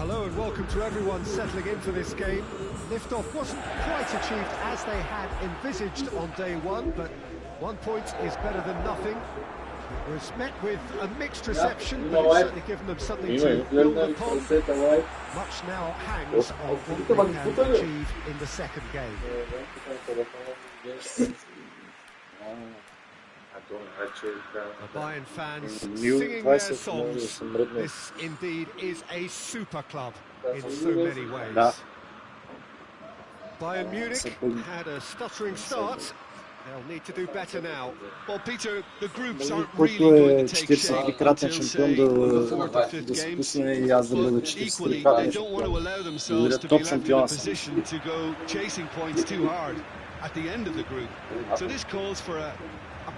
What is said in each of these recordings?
hello and welcome to everyone settling in for this game. Liftoff wasn't quite achieved as they had envisaged on day one, but 1 point is better than nothing. It was met with a mixed reception, but it's certainly given them something to build upon. Much now hangs on what they can achieve in the second game. The Bayern fans singing their songs. This indeed is a super club in so many ways. Bayern Munich had a stuttering start. They'll need to do better now. Well, Peter, the groups aren't really going to take shape until, say, the fourth or fifth games. But equally, they don't want to allow themselves to be left in a position to go chasing points too hard at the end of the group. So this calls for a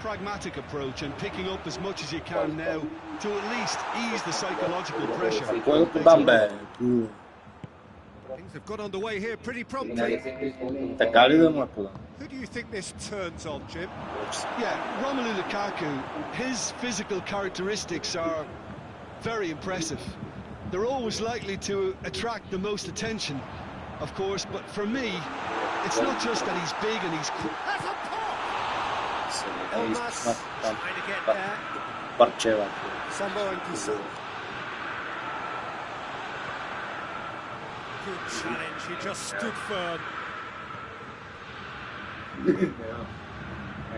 pragmatic approach and picking up as much as you can now to at least ease the psychological pressure. Things have got underway here pretty promptly. Who do you think this turns on, Jim? Yeah, Romelu Lukaku, his physical characteristics are very impressive. They're always likely to attract the most attention, of course, but for me, it's not just that he's big and he's quick. That's a pop! Almost trying to get there. Sambo and Kusan. Good challenge, he just stood firm.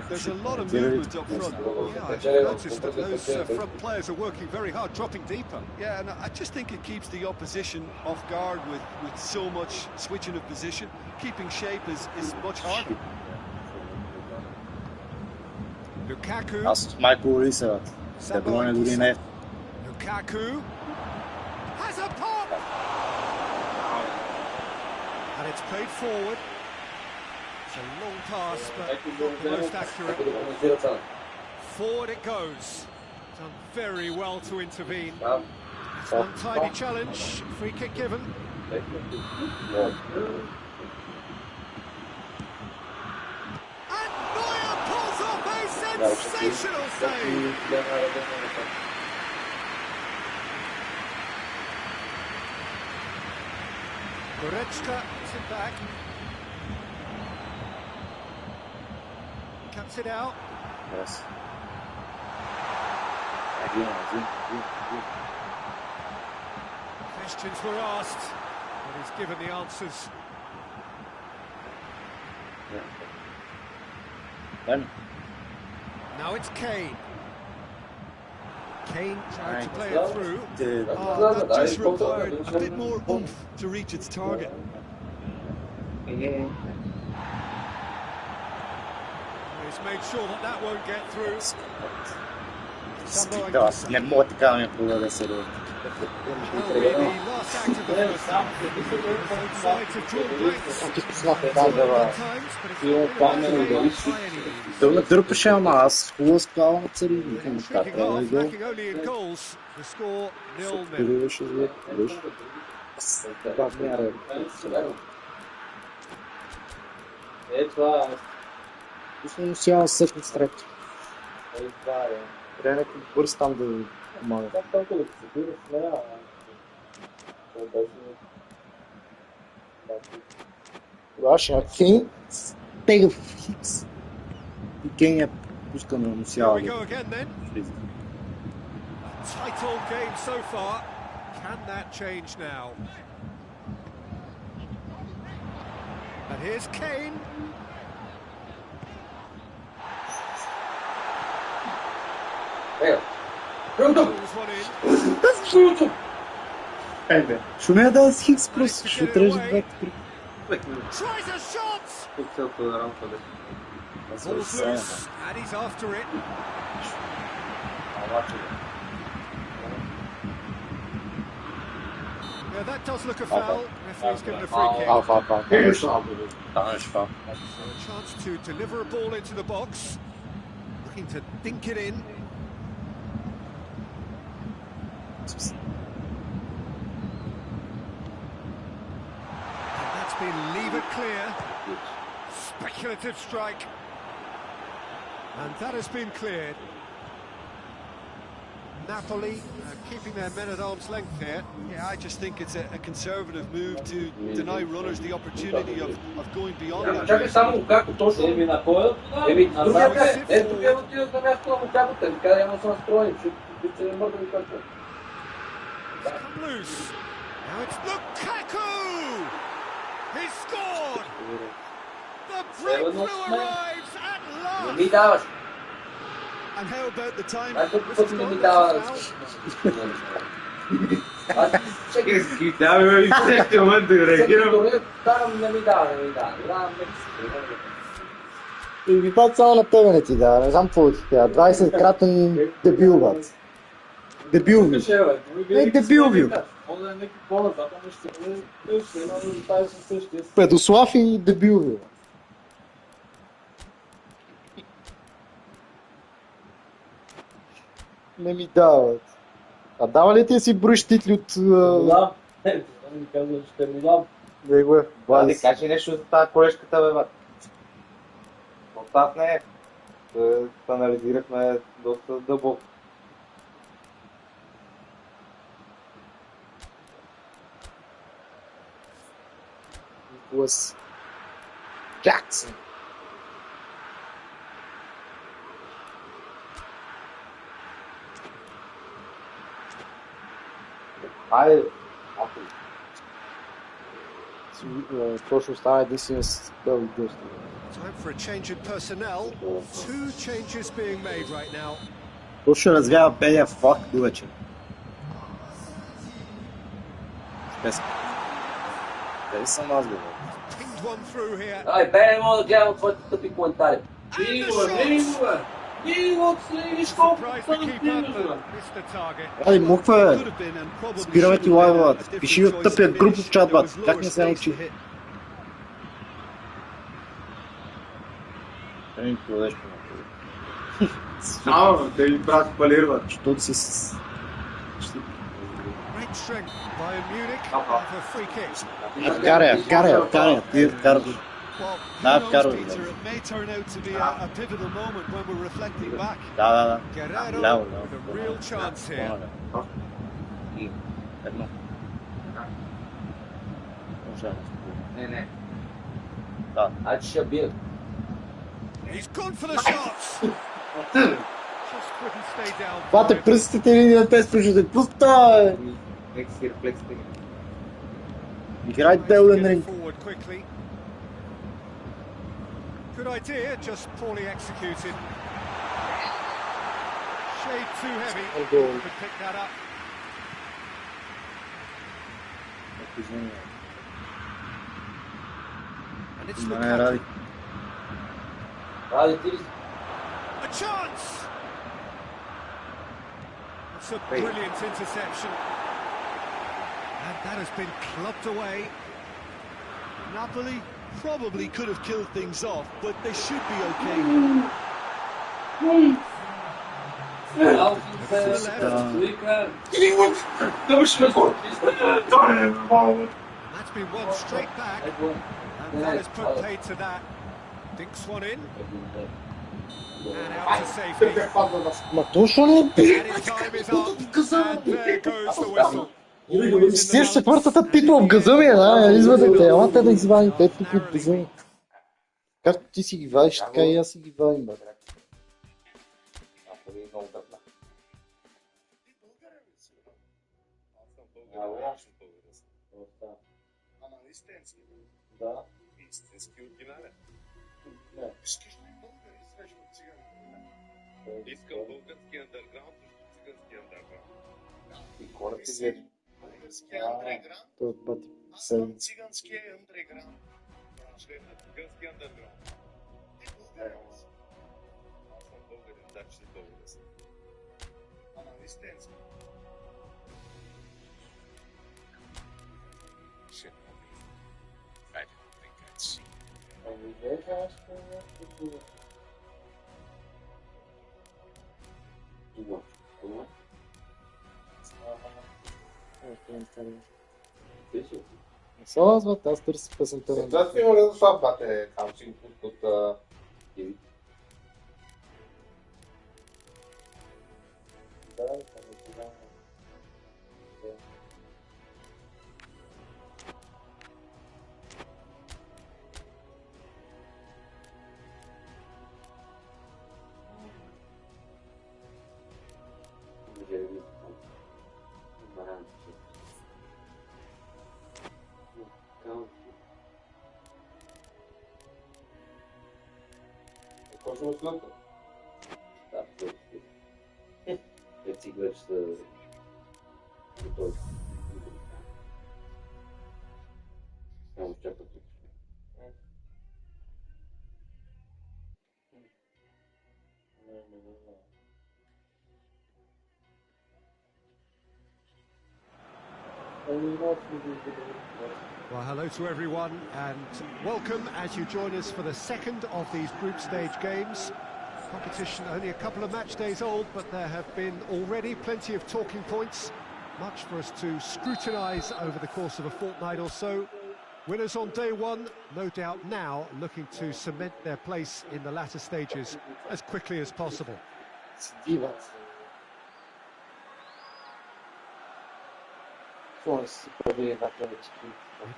There's a lot of movement up front. Yeah, I've noticed that those front players are working very hard, dropping deeper. Yeah, and I just think it keeps the opposition off guard with so much switching of position. Keeping shape is much harder. Lukaku. Lukaku has a pop! And it's played forward. It's a long pass, but not the most accurate. Forward it goes. Done very well to intervene. It's an untidy challenge. Free kick given. And Neuer pulls off a sensational save. Praseta puts it back. Cuts it out. Yes. Questions were asked, but he's given the answers. Now it's Kane. Kane tried to play it through. That just required a bit more oomph to reach its target. He's made sure that won't get through. Sambo and Kusan. The last act of the first half. Both sides have drawn blanks at times, but it's not by any means. Kicking off, lacking only in goals. The score 0-0. Eu acho que quem tem o fixo e quem é buscando anunciar. Here we go again then. A tight old game so far. Can that change now? And here's Kane. Pulls one in. Evet. Şuna da Higgs Plus şu traject. Tries a shot. Ball's loose, and he's after it. Yeah, that does look a foul. Referee's given a free kick. So a chance to deliver a ball into the box. Looking to dink it in. And that's been levered clear. Speculative strike. And that has been cleared. Napoli keeping their men at arm's length here. Yeah, I just think it's a conservative move to deny runners the opportunity of going beyond that. Чакай само Лукако точно. На кой? Другия къде? Другия отидат на място на Лукако. Къде няма да се настроени, че не мърда Лукако. Come loose. Now it's Lukaku! He scored! The breakthrough arrives at last! Не ми даваш. And how about the time? Път не ми дава. Чакай, давай, и всеки момент да реагирам. Карам, не ми дава. И това само на тебе не ти дава, не знам какво ти дава. 20-кратен дебил, бат. Дебил ви. Дебил ви. Педослав и дебил ви. Не ми дават. А дава ли ти си броиш титли от... Да, ми казва, че те му дам. Него е. Влади, кажи нещо за тази колежката, бе, бат. Оттав не е. Анализирахме доста дълбоко. Was Jackson. Хайде, Точно става единствено с Белги Гъст. Time for a change in personnel. Two changes being made right now. Точно развява белия флаг до вечер. Без. Дали съм аз говоря? Pinged one through here. Ай, бе, не мога да гледам твоите тъпи коментари. And the shot! Surprised the keeper. Missed the target. Ай, мухва, Could бе. have been and probably Спираме should ти have been лайва, a бат. different Пиши в choice тъпия to груп finish. в чат, There бат. was Как lower не се stakes научи? to hit. Да ми подадеш по само да ви брат палирват. защото си с... Great strength by Munich for a free kick. Карай, ти караш. Well, Nah, who knows, Carol, Peter? yeah. It may turn out to be a pivotal moment when we're reflecting back. Да. Guerrero Ляво, with a real chance here. Едно. Не. Да. Айде ще бия. He's gone for the shots. Just couldn't stay down. Бате, пръстите ми на те спрежуте. Пуста! Нека си рефлексите. Играй Делен Ринг. Forward quickly. Good idea, just poorly executed. Shade too heavy. Could pick that up. And it's Lukaku. Ради ти ли? A chance! It's a brilliant interception. And that has been clubbed away. Napoli probably could have killed things off, but they should be okay. That's been one straight back, and that has put paid to that. Dinks one in, and out to safety. Ма точно ли? And his time is up, and there goes the whistle. Стиеш четвъртата титла в газа ми, да, извадете, елате да извадите тук от газа ми. Както ти си ги вадиш, така и аз си ги вадим, бе. Да. Искам български андерграунд, цигански андерграунд. И хората си гледат. Той от бати. Аз съм циганския андерграунд. Цигански андерграунд. Аз съм българин, да, че си българин. Ама истински. Shit, I don't think I'd see. Не се лазват, аз търся песента на... Това си има да слаб, бате, там си го пускат TV. Well, hello to everyone and welcome as you join us for the second of these group stage games. Competition only a couple of match days old, but there have been already plenty of talking points, much for us to scrutinise over the course of a fortnight or so. Winners on day one, no doubt now looking to cement their place in the latter stages as quickly as possible.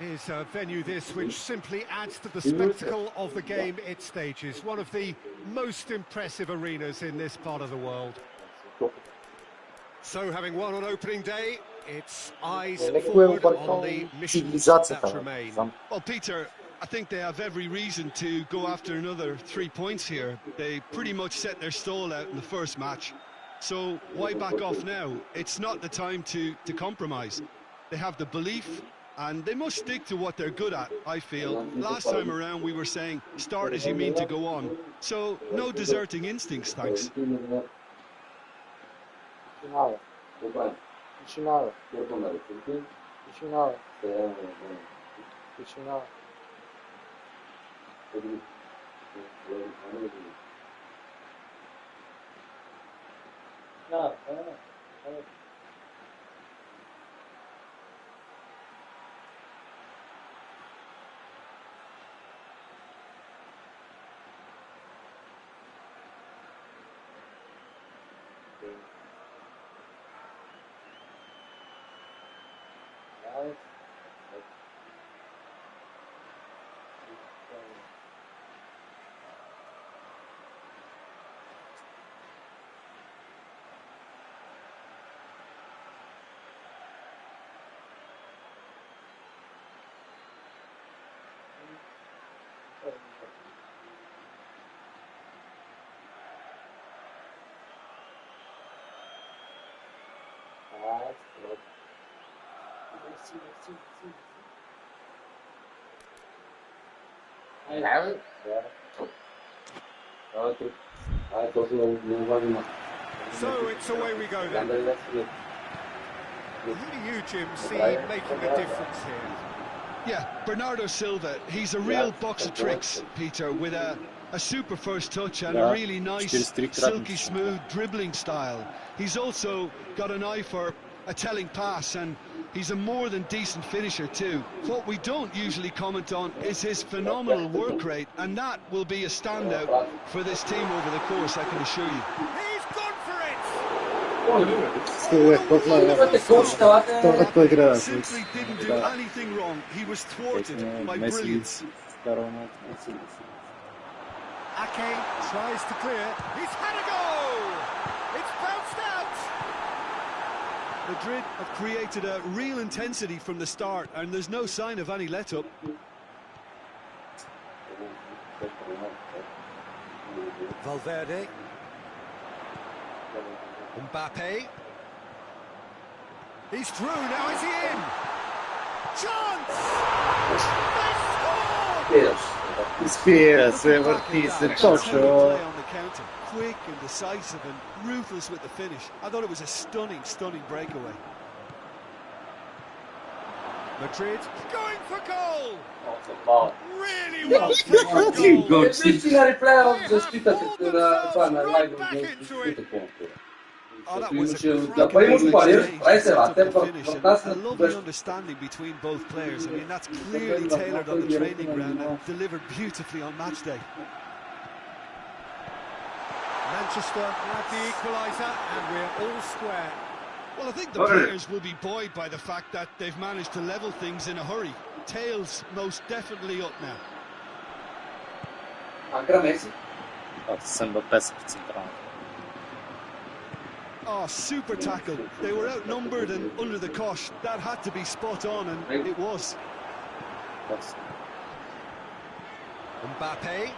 It is a venue this which simply adds to the spectacle of the game it stages. One of the most impressive arenas in this part of the world. So having won on opening day, it's eyes forward on the missions that remain. Well, Peter, I think they have every reason to go after another 3 points here. They pretty much set their stall out in the first match. So why back off now? It's not the time to compromise. They have the belief, and they must stick to what they're good at, I feel. Last time around we were saying, start as you mean to go on. So, no deserting instincts, thanks. So it's away we go then. Who do you, Jim, see making a difference here? Yeah, Bernardo Silva, he's a real box of tricks, Peter, with a super first touch and a really nice, silky smooth dribbling style. He's also got an eye for a telling pass, and he's a more than decent finisher too. What we don't usually comment on is his phenomenal work rate, and that will be a standout for this team over the course, I can assure you. He's gone for it! Simply didn't do anything wrong. He was thwarted by brilliance. Ake tries to clear. He's had a goal! It's bounced out! Madrid have created a real intensity from the start, and there's no sign of any let-up. Valverde. Mbappe. He's through, now is he in? Chance! They scored! Spears, Ortiz, Tocho. Quick and decisive and ruthless with the finish. I thought it was a stunning breakaway. Madrid going for goal! Really well played goal. Oh, that was a lovely understanding between both players. I mean, that's clearly tailored on the training ground and delivered beautifully on match day. Manchester had the equaliser, and we're all square. Well, I think the players will be buoyed by the fact that they've managed to level things in a hurry. Tails most definitely up now. Ancora Messi. Sembra peça de central. Oh, super tackle. They were outnumbered and under the cosh. That had to be spot on, and it was. Mbappe.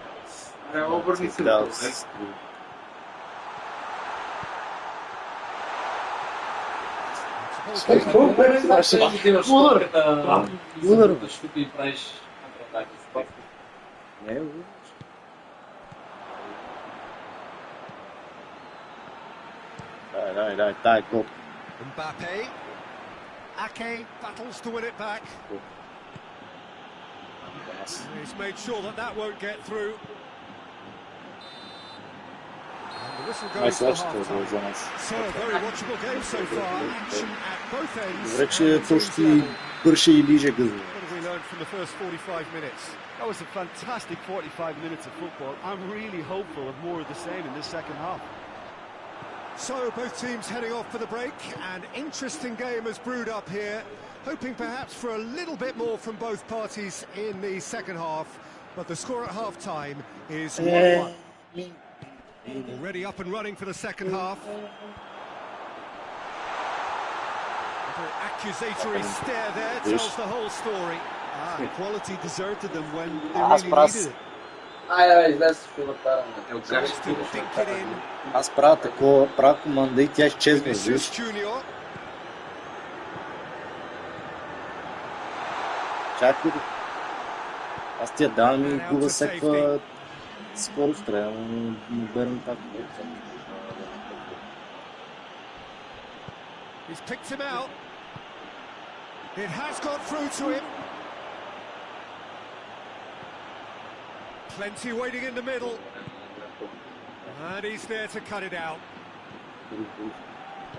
Dai, go. Mbappe. Ake battles to win it back. He's made sure that that won't get through. And the whistle goes for half-time. So a very watchable game so far. Action at both ends. What have we learned from the first 45 minutes? That was a fantastic 45 minutes of football. I'm really hopeful of more of the same in this second half. So both teams heading off for the break. An interesting game has brewed up here. Hoping perhaps for a little bit more from both parties in the second half. But the score at half-time is 1-1. Already up and running for the second half. Little accusatory stare there tells the whole story. Quality deserted them when they really needed it. Излез филата. Tries to dink it in. Аз правя такова, правя команда и тя изчезва. Vinicius Junior. Чакай. Аз тия давам и губа всякаква скорост, трябва да му берем така. He's picked him out. It has got through to him. Plenty waiting in the middle. And he's there to cut it out.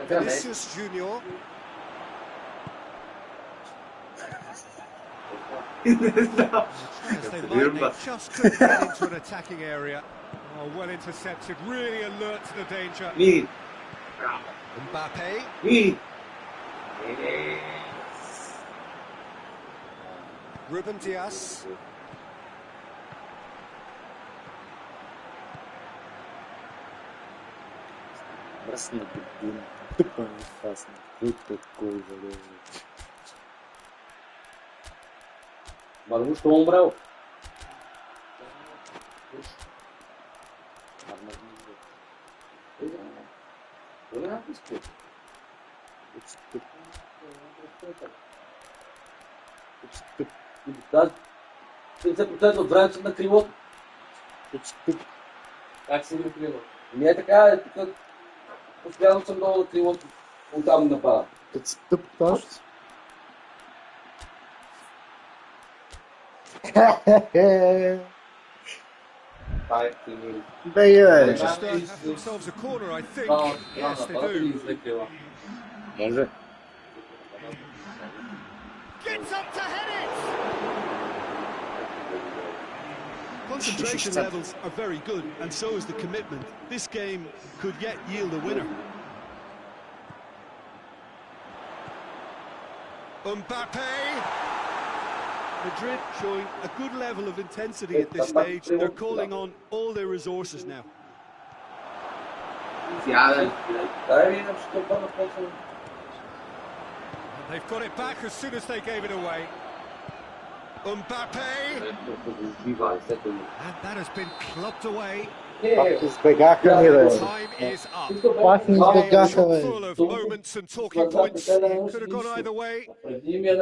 Vinicius Junior. As they might, they just couldn't get into an attacking area. Oh, well intercepted, really alert to the danger. Mbappe. Ruben Dias. Бръсна година. Тъпа фасна. Тъпа коза. Marmuş doğum bravo. Bu ne yapmış ki? Се потезва времето на крилото. Как се на крило? Не е така, тук постоянно съм долу на крилото. Оттам напада. Manchester have themselves a corner, I think. Yes, they do. Може. Gets up to head it! Concentration levels are very good, and so is the commitment. This game could yet yield a winner. Mbappe! Madrid showing a good level of intensity at this stage. They're calling on all their resources now. And they've got it back as soon as they gave it away. Mbappe! And that has been clubbed away. Time is up. Full of moments and talking points. It could have gone either way.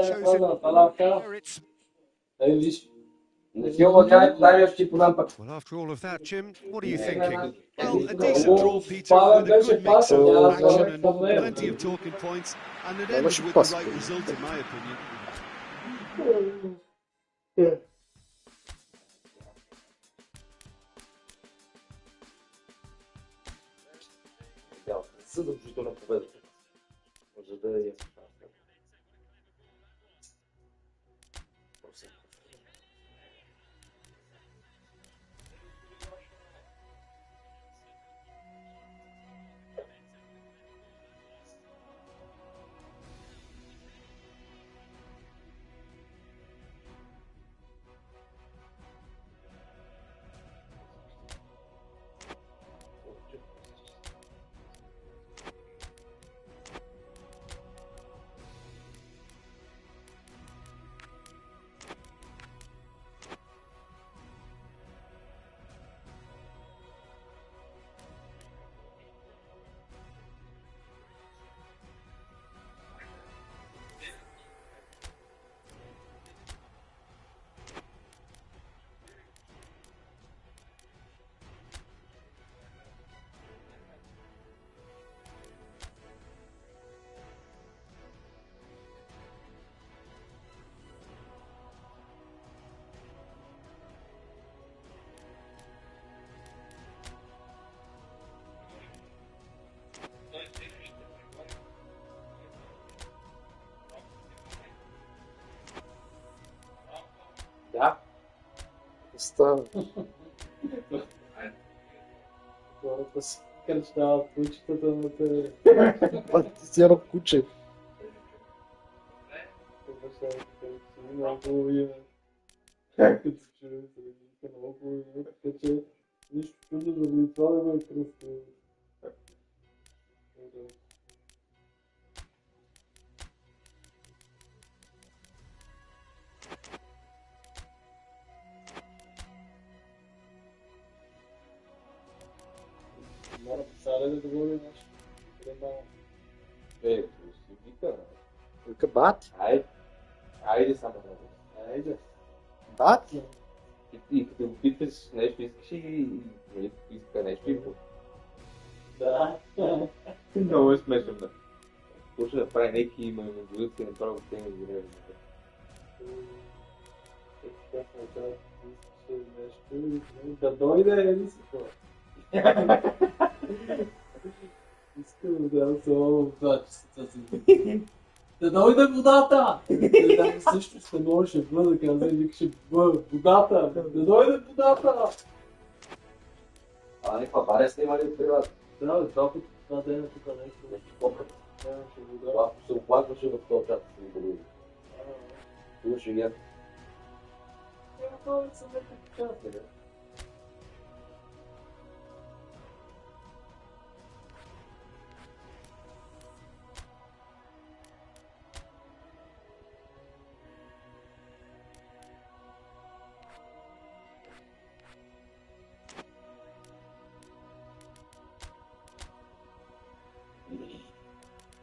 Chosen where it's... Well, after all of that, Jim, what are you thinking? Well, a decent draw, Peter, with a good mix of action and plenty of talking points, and it ended with the right result, in my opinion. Задължителна победа. За да е става? Хората си кръщават кучетата на те. Па ти си едно куче. Много име. Като се чуе, се вика много име, така че нищо чудо заради това да ме кръсти. Мора посаля да говори нещо. Си вика. Вика бати. Айде само много. Айде. Бати. И като го питаш нещо, искаш и иска нещо и да. Много е смешно да. Почва да прави някакви манипулации, направо те ми го режат. Да дойде, или си това? Искам да дам само това, че си. Да дойде водата! Да, също ще можеше Б да каза и викаше Б, водата! Да дойде водата! Някаква баря снимали от приват. Да, два пъти това дена тук нещо. Попът. Нямаше вода. Това се оплакваше в този чат с Николай. Имаше гер. Това са някакви часа,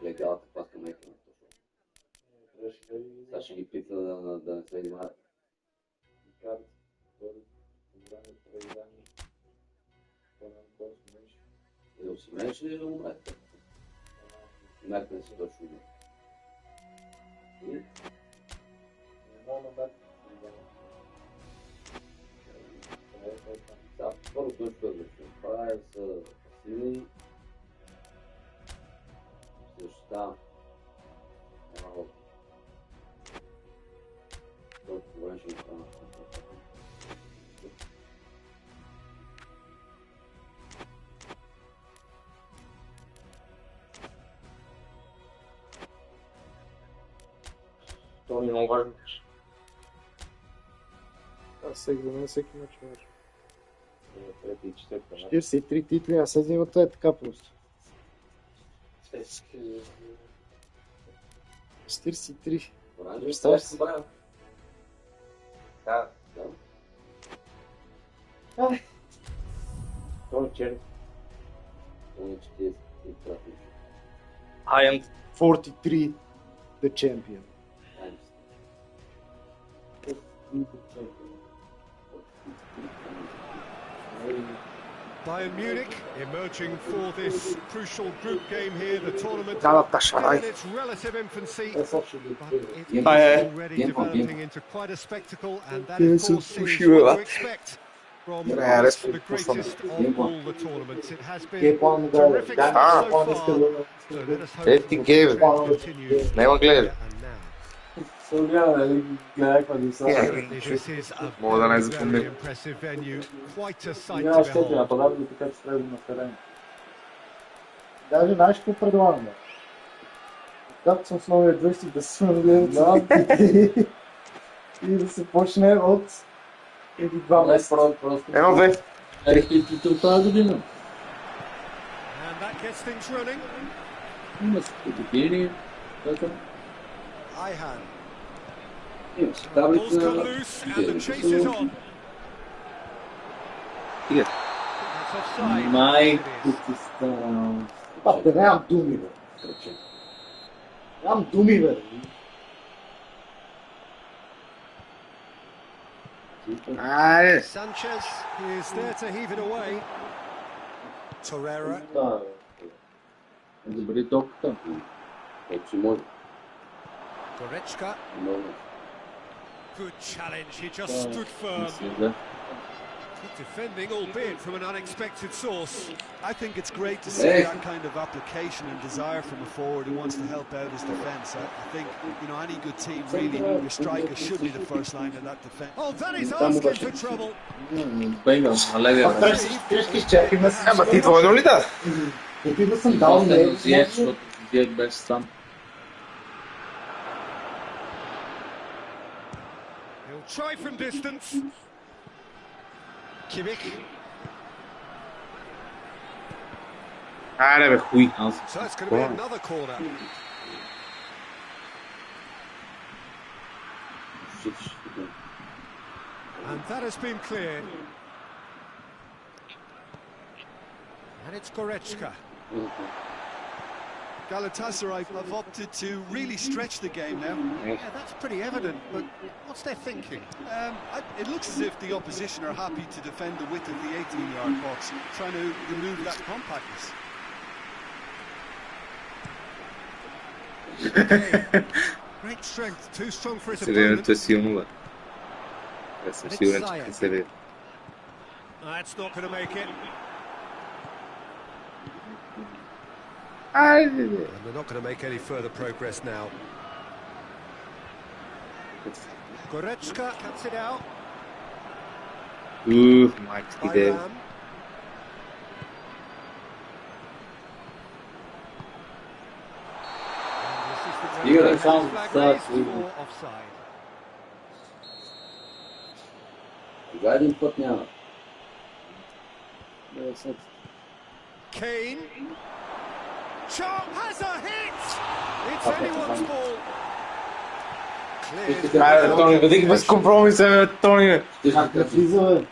Легалата паска майка на това. Сега ще ги пита да не се внимават. Да усименеш ли да умрете? Мерка да си точно не. Сега, първо точно да това е за силни. Защита. Няма лоб. Толкова време ще ги стана. Това ми е много важно. Аз всеки за мен всеки мач може. Трети и четвърта. 43 титли, а сега взимата е така просто. 43. Представяш си? Да. Това е черно. I am 43, the champion. Bayern Munich emerging for this crucial group game here, the tournament Galatasaray. in its relative infancy, but it is Yeah. already Yeah. developing into quite a spectacle, and that Yeah, of so course for is sure. what you expect from Yeah, that's the for some- greatest of all the tournaments. It has been Гейпон да terrific so far, so let us hope Ети that гейм. the trend continues Няма гледай. here and now. Сега, нали, гледах къде са. This is a Мога да не very, запомня. very impressive venue, quite a sight Няма to щети behold. нападатели, така че трябва да наферем. Даже знаеш какво предлагам? Както съм с новия джойстик да се свързвам и да се почне от еди 2 месеца. Просто. Едно, две. Репетитор тази година. And that gets things running. Има си подобрение. Ihan. Има си Ball's таблица. cut loose and the chase is on. Стига. That's offside. Майко It is. ти стара. Папе, нямам думи, бе. Нямам думи, бе. Айде. Sanchez is there to heave it away. Torreira. Да, добре топката. Колко си може. Goretzka. Много. Good challenge. He just stood firm. Мисля, да. Good defending, albeit from an unexpected source. I think it's great to see that kind of application and desire from a forward who wants to help out his defence. I think, you know, any good team, really, your striker should be the first line of that defence. Oh, that is asking for trouble. Бейгъл, левия. Трещи чак има си. Ама ти двойно ли да? Ето има съм дал не. Защото Зиек беше сам. He'll try from distance. Kimmich. Аре бе, хуй. So it's going to be another corner. And that has been cleared. And it's Goretzka. Galatasaray have opted to really stretch the game now. Yeah, that's pretty evident, but what's their thinking? It looks as if the opposition are happy to defend the width of the 18-yard box, trying to remove that compactness. Okay. Great strength, too strong for his opponent. Силното е силно, бе. Аз съм сигурен, че ще се види. That's not going to make it. And they're not going to make any further progress now. Goretzka cuts it out. Майчки де. Bayram. Игра е само Flag за raised for offside. Сега един път няма. Kane. Chop has a hit! It's anyone's ball. Cleared. Айде, Тони, бъди без компромиса, бе, Тони. Как да влиза, бе?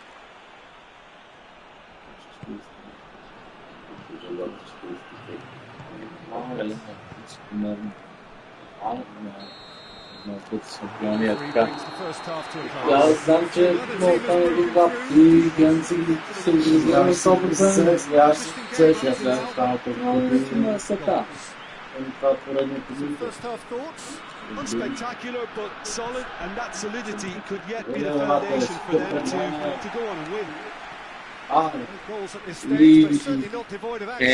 Three brings the first half to a Да, close. знам, че много там един два и гледам си ги Знам 100%. Сега ще се сега става на сета. Това е поредното ми. First half thoughts? Unspectacular but solid, and that solidity could yet be the foundation for them to go on and win. Goals at this stage, but certainly not devoid of action.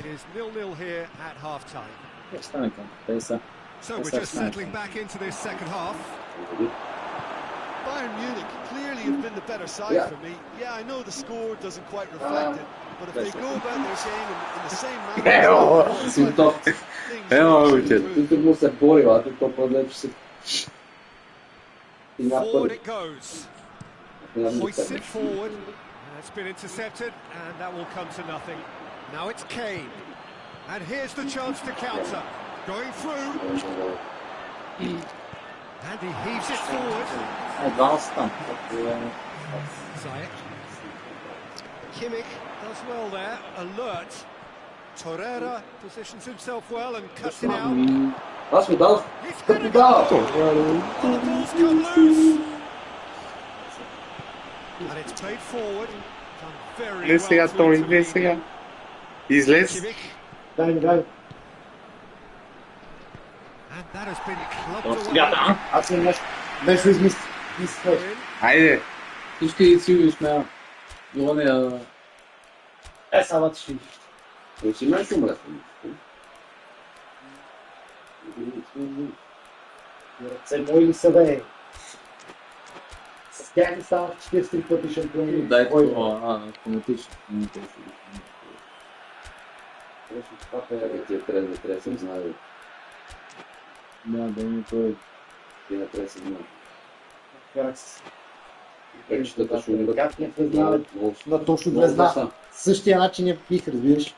It is 0-0 here at half-time. Стане към Песа. So we're just settling back into this second half. Bayern Munich clearly have been the better side for me. Yeah, I know the score doesn't quite reflect it, but if they go about their game in the same manner, Симптом. Тук му се бори, а тук по-лепше си. Forward it goes. Hoists it forward. It's been intercepted, and that will come to nothing. Now it's Kane. And here's the chance to counter. Going through. And he heaves it forward. Advanced. Ziyech. Kimmich does well there. Alert. Torreira positions himself well and cuts it out. Аз ми дал. He's had a Да. goal. The ball's come loose. And it's played forward. Done very Не сега, well. Тони, не сега. Излез. Kimmich. Дай. And that has been clubbed away. Аз съм нещо измислил. Айде. Всички си го смея. Главния... Сама ти ще. Ще имаш умръс. Ръце мои ли са, бе? С тях не ставах 43 пъти шампиони. Дай това, автоматично. Това е тия трябва да се знае. Да има той. Ти не трябва да се знае. Как се... Печетата ще умрат. Как не признават? На точно влезна. Същия начин я пих, разбираш.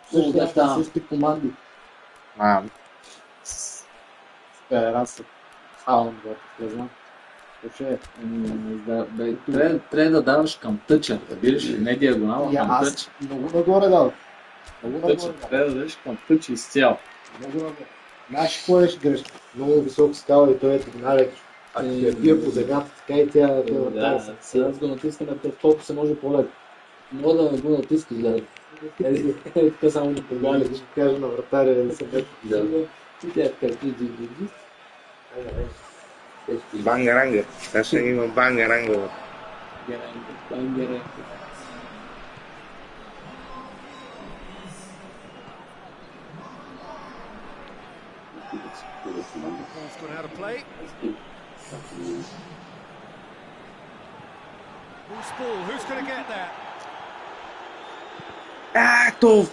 Същите команди. Раз. Хаун, влезна. Трябва да даваш към тъча, разбираш ли? Не диагонал, а към тъч. Много нагоре дал. Трябва да дадеш към тъч изцяло. Много нагоре. Знаеш какво беше грешка? Много висок скала и той е тренарек. Ако я бия по земята, така и тя Да, сега да го натискаме толкова се може по-лед. Мога да го натискаш, да. Така само да Дали, ще кажа на вратаря да се бе. И тя така. Бангаранга. Сега ще има бангаранга. Ball's gone out of play. Who's ball? Who's going to get that? Tô!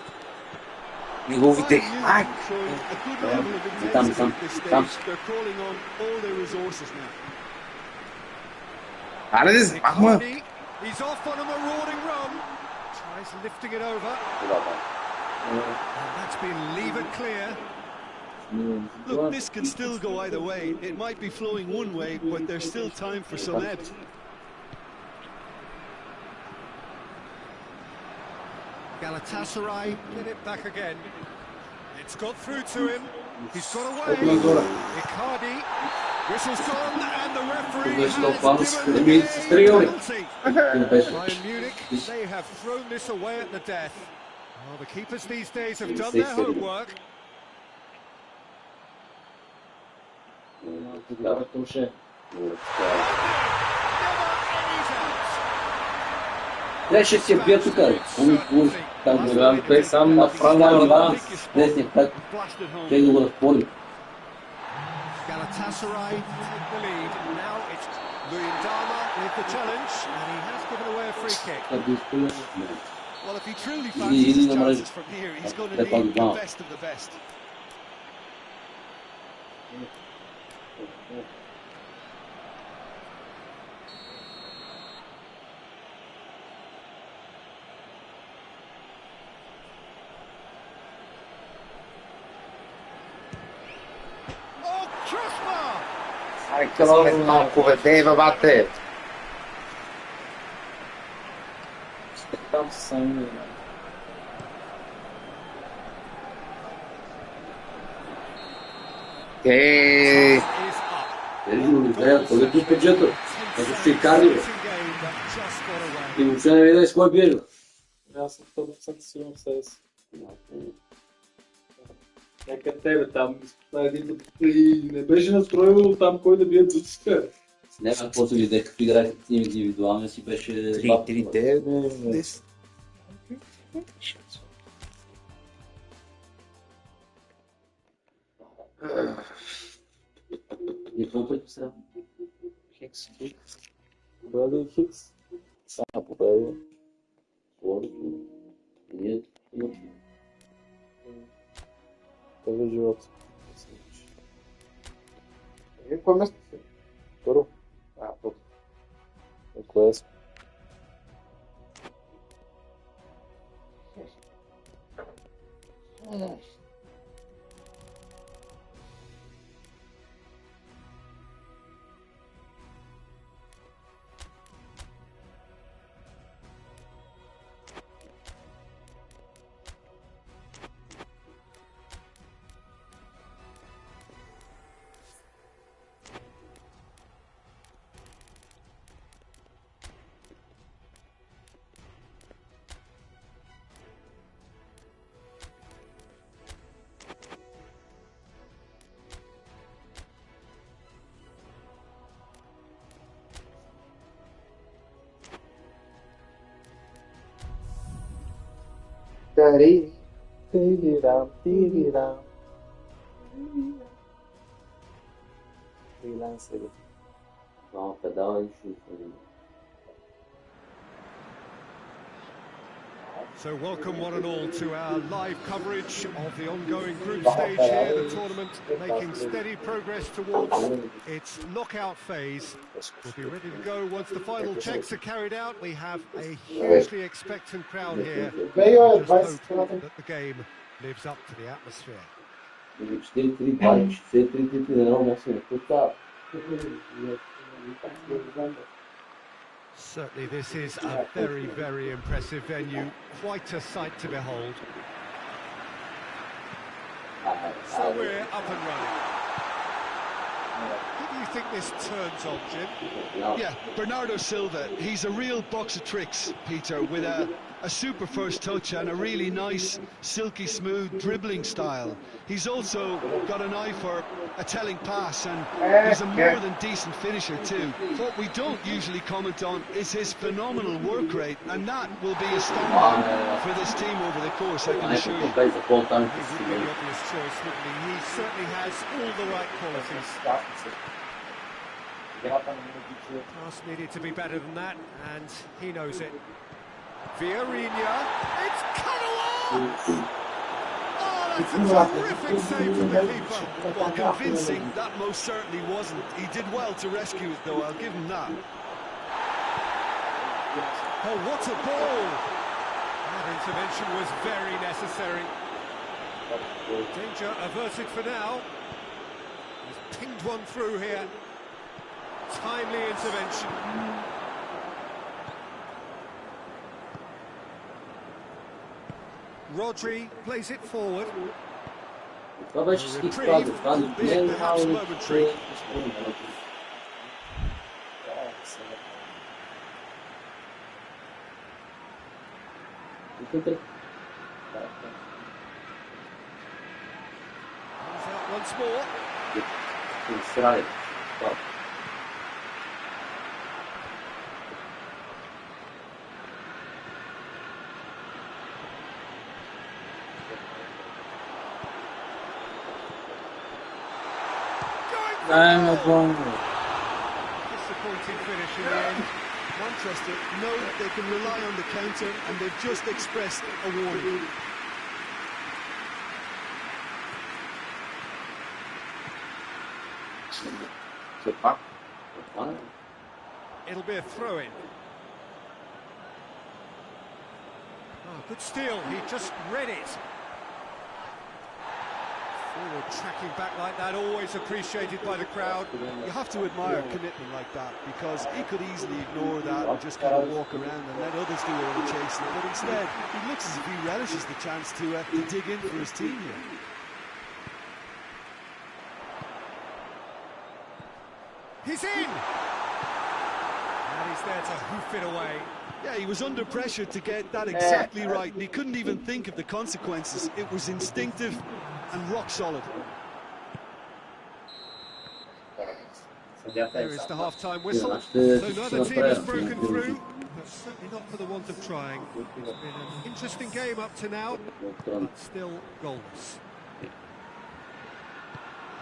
Неговите. Ай! Showing a good level of intensity at this stage. They're calling on all their resources now. Аре, махма! He's off on a marauding run. Tries lifting it over. And that's been levered clear. Look, this can still go either way. It might be flowing one way, but there's still time for some ebb. Galatasaray get it back again. It's got through to him. He's got away. Icardi. Whistle's gone, and the referee has given the penalty. Bayern Munich, they have thrown this away at the death. Well, the keepers these days have done their homework. Never any doubt. Трябваше си бия тук. Там той сам направо на десния крак. Те го разпори. Galatasaray take the lead. Now it's Luyendama with the challenge, and he has given away a free kick. Well, if he truly fancies his chances from here, he's going to need the best of the best. Oh, crossbar! Айде, малко ведева, бате! Там сами. Е, Колето с бюджета. Като ще кари. И въобще не видя с кой бежа. Аз съм 100% сигурен с ЕС. Нека тебе там. Не беше настроено там кой да бие дотиска. Не, какво се видя, като играхте индивидуално си беше... 3-9. И какво пъти сега? Хикс. Победа и Хикс. Само победа. Ние... Това е живот. Какво место си? Първо. Първо. Кое е? Тари. Тирирам. Фрилансери. Малко педала и шутвали. So welcome one and all to our live coverage of the ongoing group stage here, the tournament making steady progress towards its knockout phase. We'll be ready to go once the final checks are carried out. We have a hugely expectant crowd here. Just hope that the game lives up to the atmosphere. 4-3-2, 4-3-3-1, не съм тук. Certainly this is a very, very impressive venue. Quite a sight to behold. So we're up and running. Who do you think this turns on, Jim? Yeah, Bernardo Silva, he's a real box of tricks, Peter, with a super first touch and a really nice, silky smooth dribbling style. He's also got an eye for a telling pass, and he's a more than decent finisher too. What we don't usually comment on is his phenomenal work rate, and that will be a standout for this team over the course, I can assure you. He would be the obvious choice, wouldn't he? He certainly has all the right qualities. Pass needed to be better than that, and he knows it. Vieirinha, it's Callaway! Oh, that's a terrific save from the keeper. Well, convincing, that most certainly wasn't. He did well to rescue it, though, I'll give him that. Oh, what a ball! That intervention was very necessary. Danger averted for now. He's pinged one through here. Timely intervention. Rodri plays it forward. Reprieve, albeit perhaps momentary. Comes out once more. Disappointing finish in the end. Manchester know they can rely on the counter, and they've just expressed a warning. It'll be a throw-in. Oh, good steal. He just read it. Forward tracking back like that, always appreciated by the crowd. You have to admire a commitment like that, because he could easily ignore that and just kind of walk around and let others do all the chasing. But instead, he looks as if he relishes the chance to dig in for his team here. He's in! And he's there to hoof it away. Yeah, he was under pressure to get that exactly right, and he couldn't even think of the consequences. It was instinctive and rock solid. There is the half-time whistle. So neither team has broken through, but certainly not for the want of trying. It's been an interesting game up to now, but still goalless.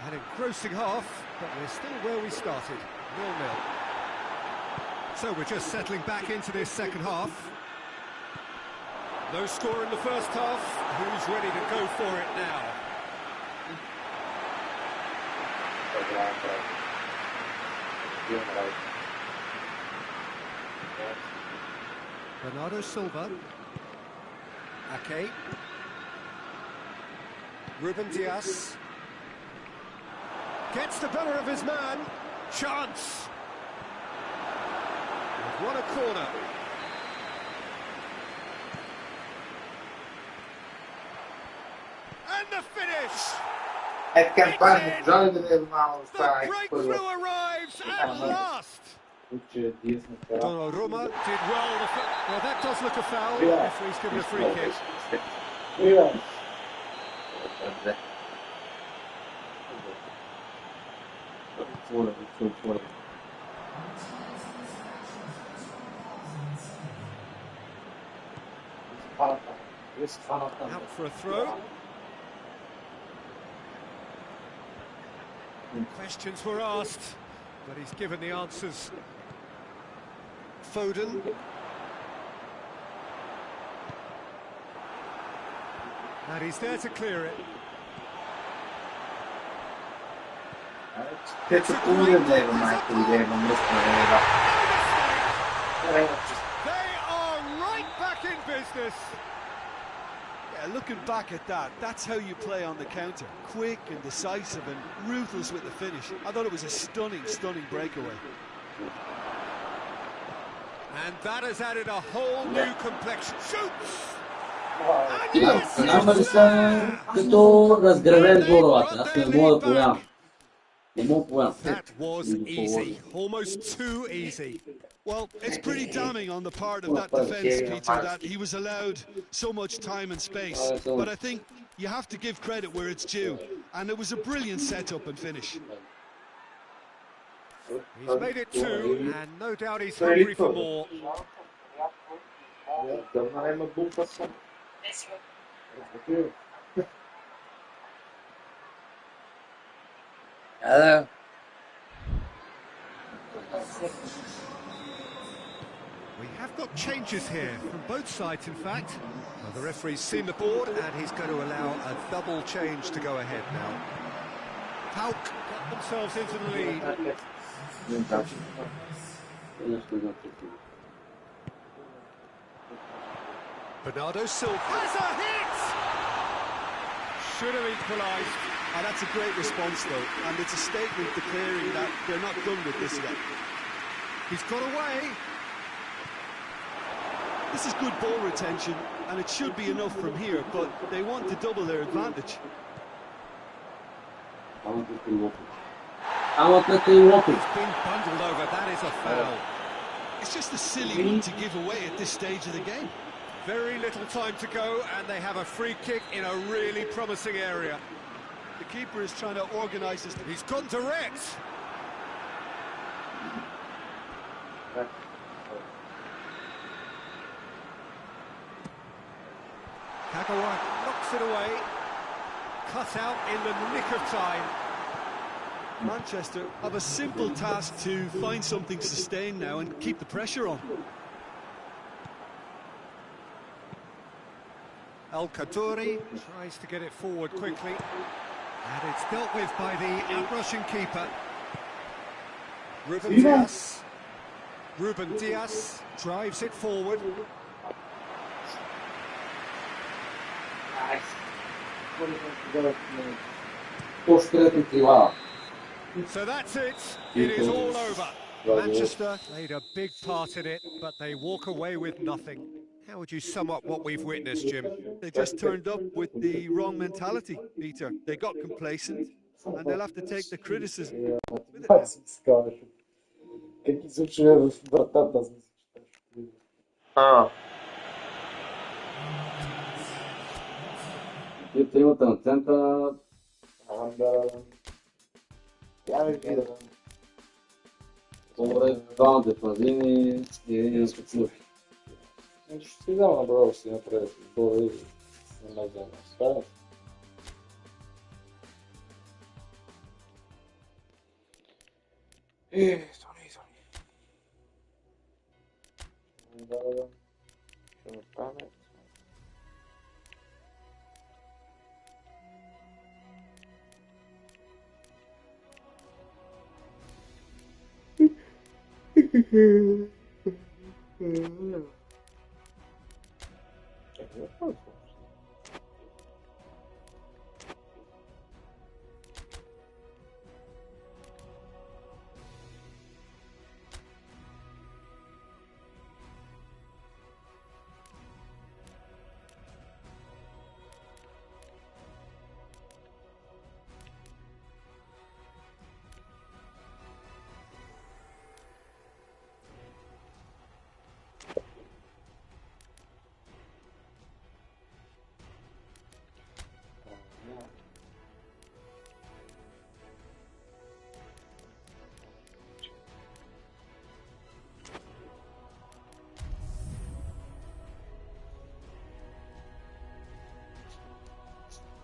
An engrossing half, but we're still where we started, 0-0. So we're just settling back into this second half. No score in the first half. Who's ready to go for it now? Bernardo Silva. Ake. Ruben Dias. Gets the better of his man. Chance. They've won a corner. And the finish! The breakthrough arrives at last! Donnarumma did well. Well, that does look a foul. The referee's given a free kick. Out for a throw. Questions were asked, but he's given the answers. Foden. And he's there to clear it. They are right back in business. Yeah, looking back at that, that's how you play on the counter. Quick and decisive and ruthless with the finish. I thought it was a stunning, stunning breakaway. And that has added a whole new complexion. Shoots! Nama se като разгървен горовата, аз не мога да повярвам. That was easy, almost too easy. Well, it's pretty damning on the part of that defence, Peter, that he was allowed so much time and space. But I think you have to give credit where it's due, and it was a brilliant setup and finish. He's made it two, and no doubt he's hungry for more. We have got changes here from both sides, in fact. Well, the referee's seen the board, and he's going to allow a double change to go ahead now. Pauk got themselves into the lead. Bernardo Silva has a hit! Should have equalised. And that's a great response, though, and it's a statement declaring that they're not done with this yet. He's got away. This is good ball retention, and it should be enough from here, but they want to double their advantage. He's been bundled over. That is a foul. It's just a silly one to give away at this stage of the game. Very little time to go, and they have a free kick in a really promising area. The keeper is trying to organise this. He's gone direct. Kagawa knocks it away. Cut out in the nick of time. Manchester have a simple task to find something sustained now and keep the pressure on. El Kaddouri tries to get it forward quickly. And it's dealt with by the out-rushing keeper. Ruben Diaz drives it forward. So that's it. It is all over. Manchester played a big part in it, but they walk away with nothing. How would you sum up what we've witnessed, Jim? They just turned up with the wrong mentality, Peter. They got complacent, and they'll have to take the criticism with it now.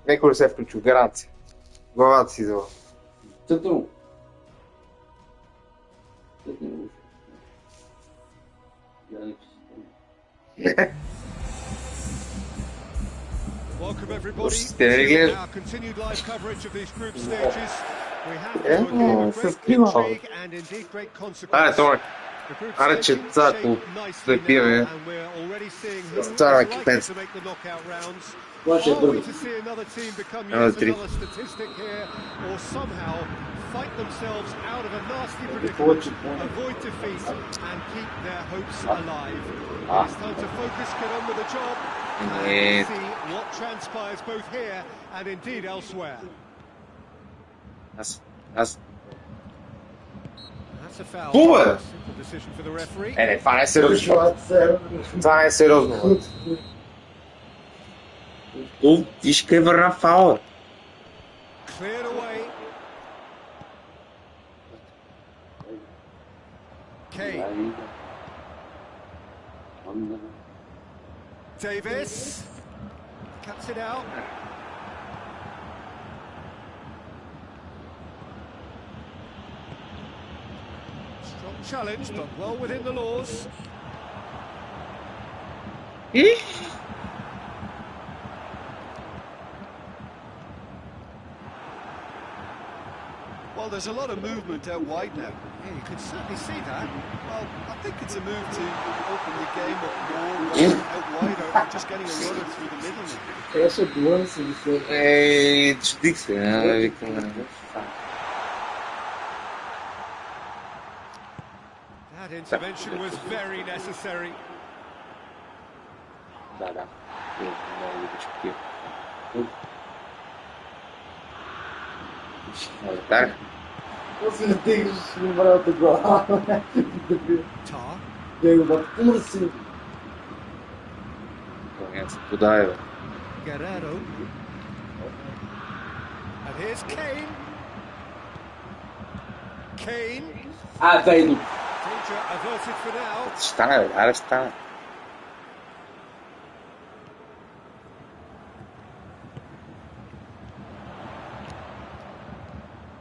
Nekoliko se vključil, garancija. Govac si zval. Welcome everybody to our continued live coverage of these group stages. We have a game of great intrigue and indeed great consequence. The group stages shape nicely now, and we're already seeing who is likely to make the knockout rounds. Are we to see another team become yet another statistic here, or somehow fight themselves out of a nasty predicament, avoid defeat and keep their hopes alive? It's time to focus, get on with the job, and see what transpires both here and indeed elsewhere. That's a foul. Бубе! Simple decision for the referee. Не, това не е сериозно. Това не е сериозно. Виж къде върна фаула. Cleared away. Kane. Davis cuts it out. Strong challenge, but well within the laws. Well, there's a lot of movement out wide now. Yeah, you can certainly see that. Well, I think it's a move to open the game up more out wide or just getting a runner through the middle. Fecha duas, isso. Чудих се. Викам. That intervention was very necessary. Да. Много ги чудих. Так. Você tem que lembrar do gol. Tar. Deu uma cursa. Я се подая. Guerrero. And here's Kane. Kane. Velho. Danger averted for now. Стана, бе, аре стана.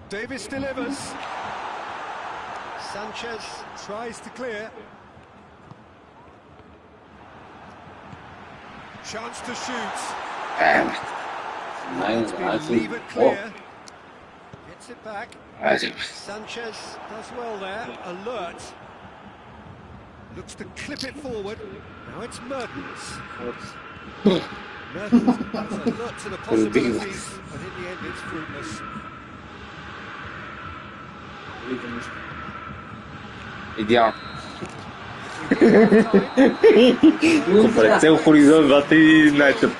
Davis delivers. Sanchez tries to clear. Chance to shoot. Leave it clear. Gets it back. Sanchez does well there. Alert. Looks to clip it forward. Now it's Mertens. Mertens is alert to the possibilities, but in the end it's fruitless. Идеално. Compare цел хоризонт, двата и най-тъп.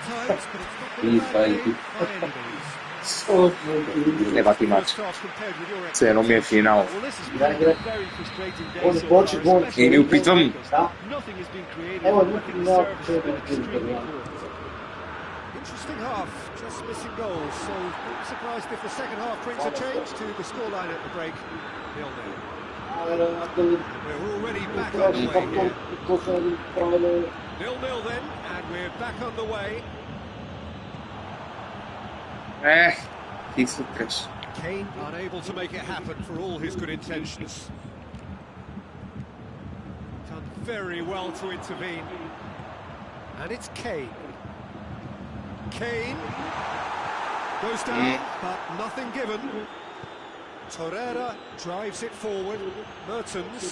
Не бати матч. Все едно ми е финал. И ми опитвам. Interesting half, just missing goals, so not surprised if the second half brings a change to the scoreline at the break. 0-0. We're already back on the way here. 0-0 then, and we're back on the way. Фикс от треш. Kane unable to make it happen for all his good intentions. Done very well to intervene. And it's Kane. Kane goes down, but nothing given. Torreira drives it forward. Mertens.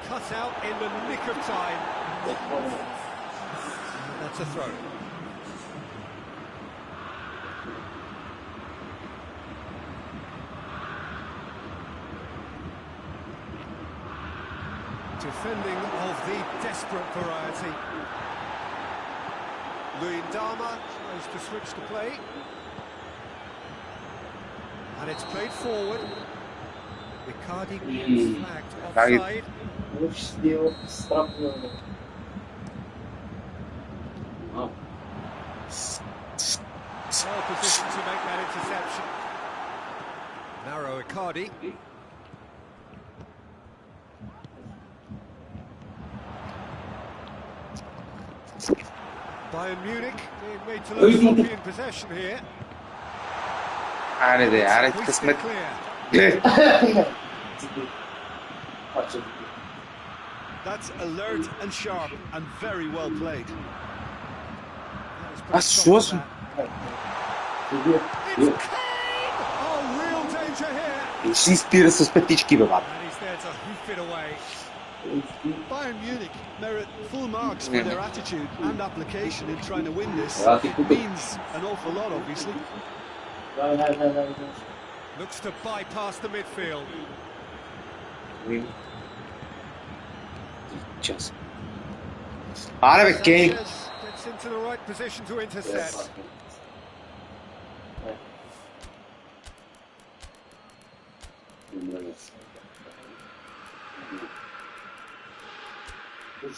Cut out in the nick of time. That's a throw. Defending of the desperate variety. Luindama tries to switch the play. And it's played forward. Riccardi gets flagged offside. Well positioned to make that interception. Narrow Riccardi. Bayern Munich being made to look sloppy in possession here. Аре, късмет. That's alert and sharp and very well played. Аз шо съм? It's Kane! Oh, real danger here. И ще спира с петички, бе, бат. And he's there to hoof it away. Bayern Munich merit full marks for their attitude and application in trying to win this. It means an awful lot, obviously. Looks to bypass the midfield. Час. Аре, бе, Кейн. Sanchez gets into the right position to intercept.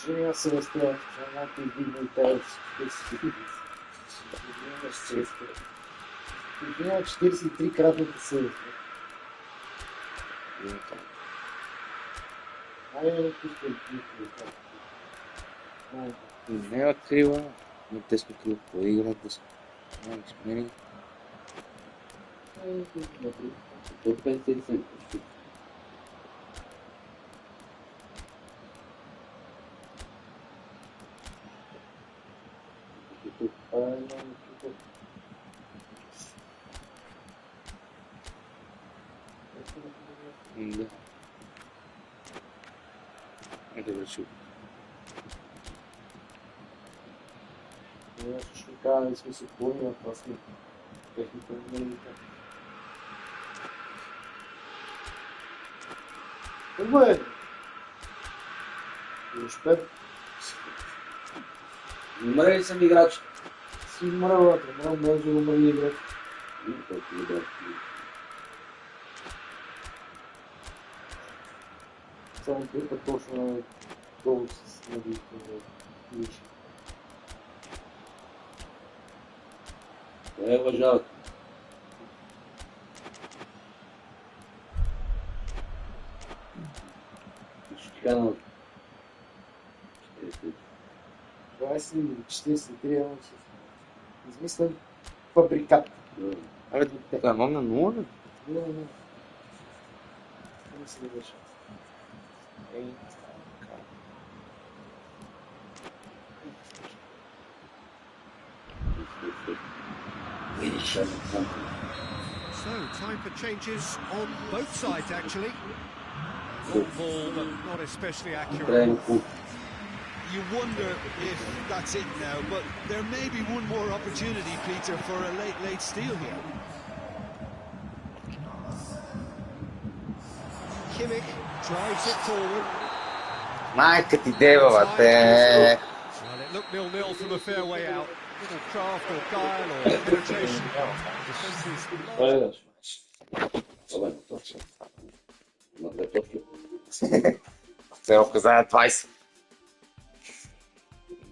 Женя Себастьян, жена ти видно тази 43-кратната съвест. Айде, Не е открила, но те сме крила поиграт да сме смени. Да. Добре, чу. ще кажа, сме се плъни на това сме. Техника не е така. Добре. Успет. Умрели съм играч. Си умрел, може да умрели играч. Само трипа точно на гол с набивка за личи. Не уважават. Ще канал. 20-43 ама си измислен фабрикат. Абе, това е 1-0, бе? Не. Не се да решава. So, time for changes on both sides, actually. Long ball, but not especially accurate. You wonder if that's it now, but there may be one more opportunity, Peter, for a late steal here. Kimmich drives it forward. Майка ти дева, бате! Well, it looked 0-0 from a fair way out. Little craft or guile or penetration. Defences. Се оказа 20.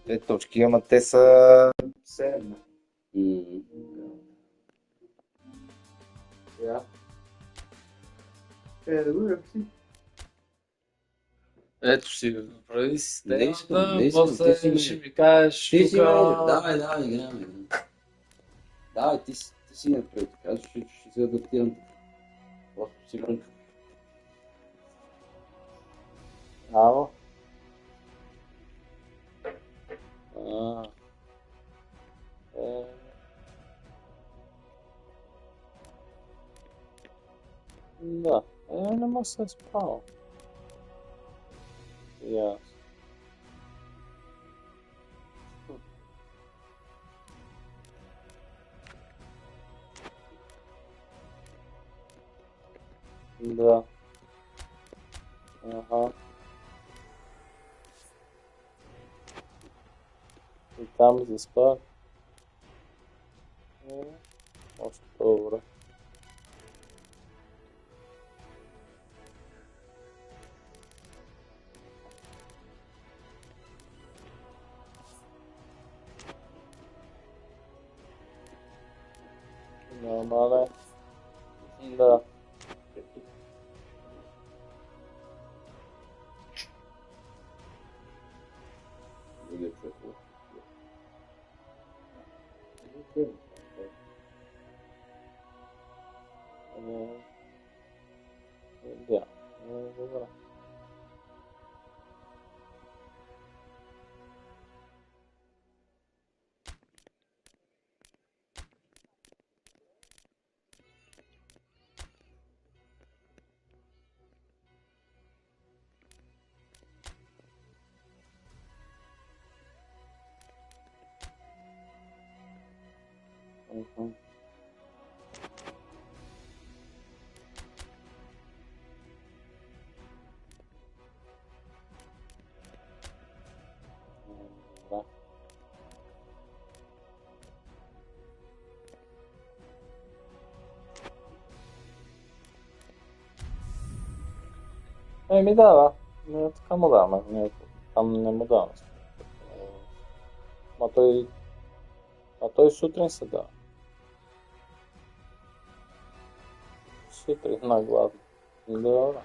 2 точки, ама те са 7. Ja. Да го си. Ето ще ви прави Не системата, искам, после ще ми кажеш ти си тука... давай, играме. Давай, ти си напред, аз ще се адаптирам. Просто си брънка. Ало? Да, не мога се спава. Ясно. Да. Ага. И там заспа. Още по-добре. Нормале. Да. Да. Добре. Да. Mi dava, kamo dama, tam ne mu dam. A to i sutrin se da. Sutrin na glavu. Dobro.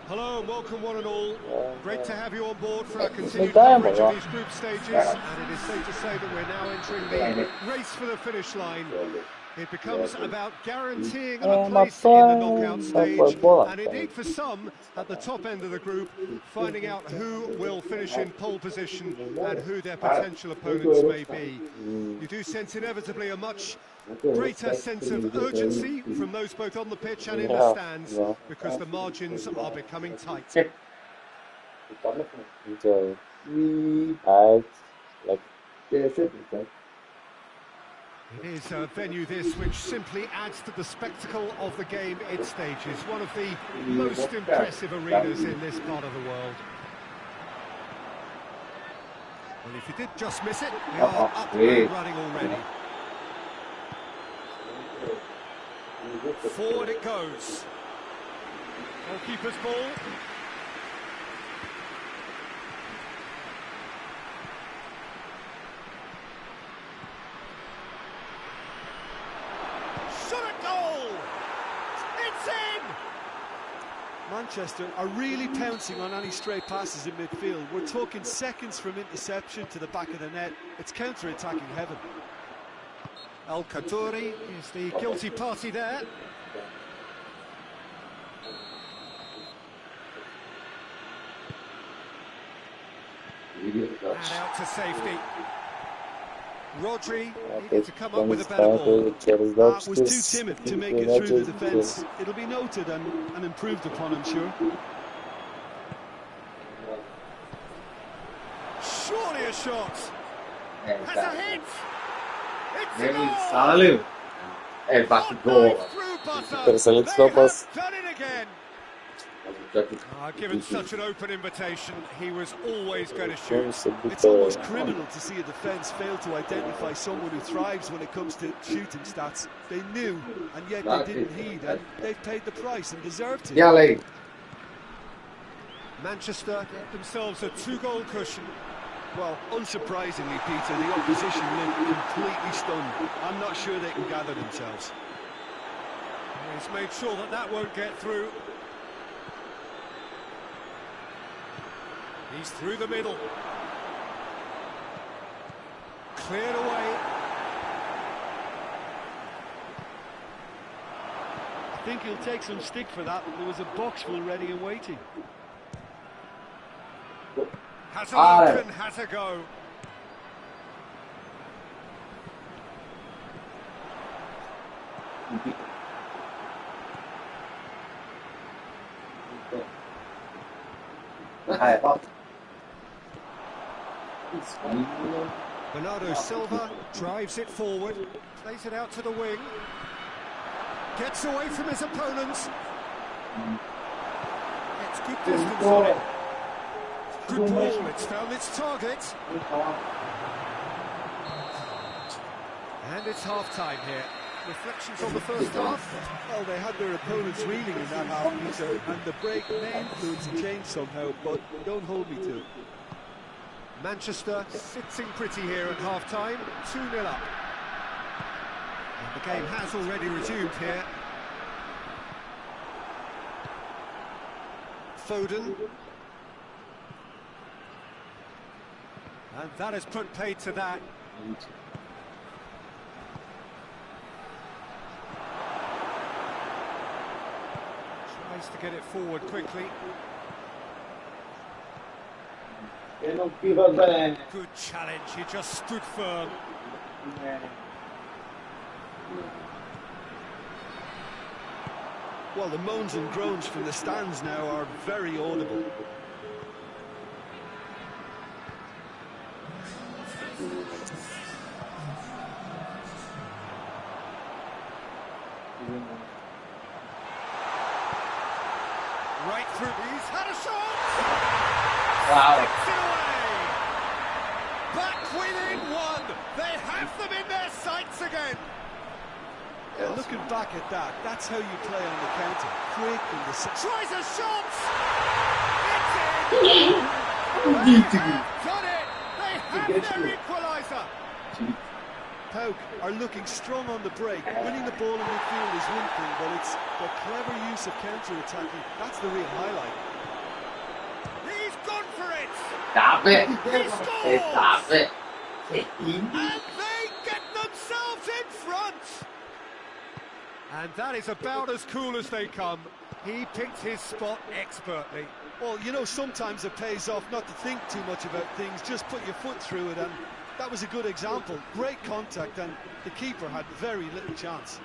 Hello and welcome one and all. Great to have you on board for our continued Dajemo coverage ga. of these group stages, and it is safe to say that we're now entering the race for the finish line. It becomes about guaranteeing a place in the knockout stage, and indeed for some at the top end of the group, finding out who will finish in pole position and who their potential opponents may be. You do sense inevitably a much greater sense of urgency from those both on the pitch and in the stands, because the margins are becoming tight. It is a venue this which simply adds to the spectacle of the game it stages. One of the most impressive arenas in this part of the world. Well, if you did just miss it, we are up and running already. Forward it goes. Goalkeeper's ball. Manchester are really pouncing on any stray passes in midfield. We're talking seconds from interception to the back of the net. It's counter-attacking heaven. El Kaddouri is the guilty party there. And out to safety. Rodri needed to come up with a better ball. Was too timid to make it through the defence. It'll be noted and improved upon, I'm sure. Surely a shot. Has a hit. It's a goal. Through butter. Done it again. Given such an open invitation, he was always going to shoot. It's almost criminal to see a defence fail to identify someone who thrives when it comes to shooting stats. They knew, and yet they didn't heed, and they've paid the price and deserved to. Manchester get themselves a 2-goal cushion. Well, unsurprisingly, Peter, the opposition look completely stunned. I'm not sure they can gather themselves. He's made sure that that won't get through. He's through the middle. Cleared away. I think he'll take some stick for that. There was a box full ready and waiting. Has a look and has a go. Bernardo Silva drives it forward, plays it out to the wing, gets away from his opponents. It's good distance on it. Good ball, it's found its target. And it's half-time here. Reflections on the first half? Well, they had their opponents reeling in that half, Peter, and the break may influence the change somehow, but don't hold me to it. Manchester sitting pretty here at half-time, 2-0 up. And the game has already resumed here. Foden. And that has put paid to that. Tries to get it forward quickly. Good challenge, he just stood firm. Well, the moans and groans from the stands now are very audible. Right through, he's had a shot! Wow. Takes it away! Back within one! They have them in their sights again! Looking back at that, that's how you play on the counter. Quick and Tries a shot! It's in! They have done it! They have their equaliser! Pauk are looking strong on the break. Winning the ball in midfield is one thing, but it's the clever use of counter-attacking. That's the real highlight. He's gone for it! Stop it! He scores! Stop it! And they get themselves in front! And that is about as cool as they come. He picked his spot expertly. Well, you know, sometimes it pays off not to think too much about things, just put your foot through it, and that was a good example. Great contact, and the keeper had very little chance.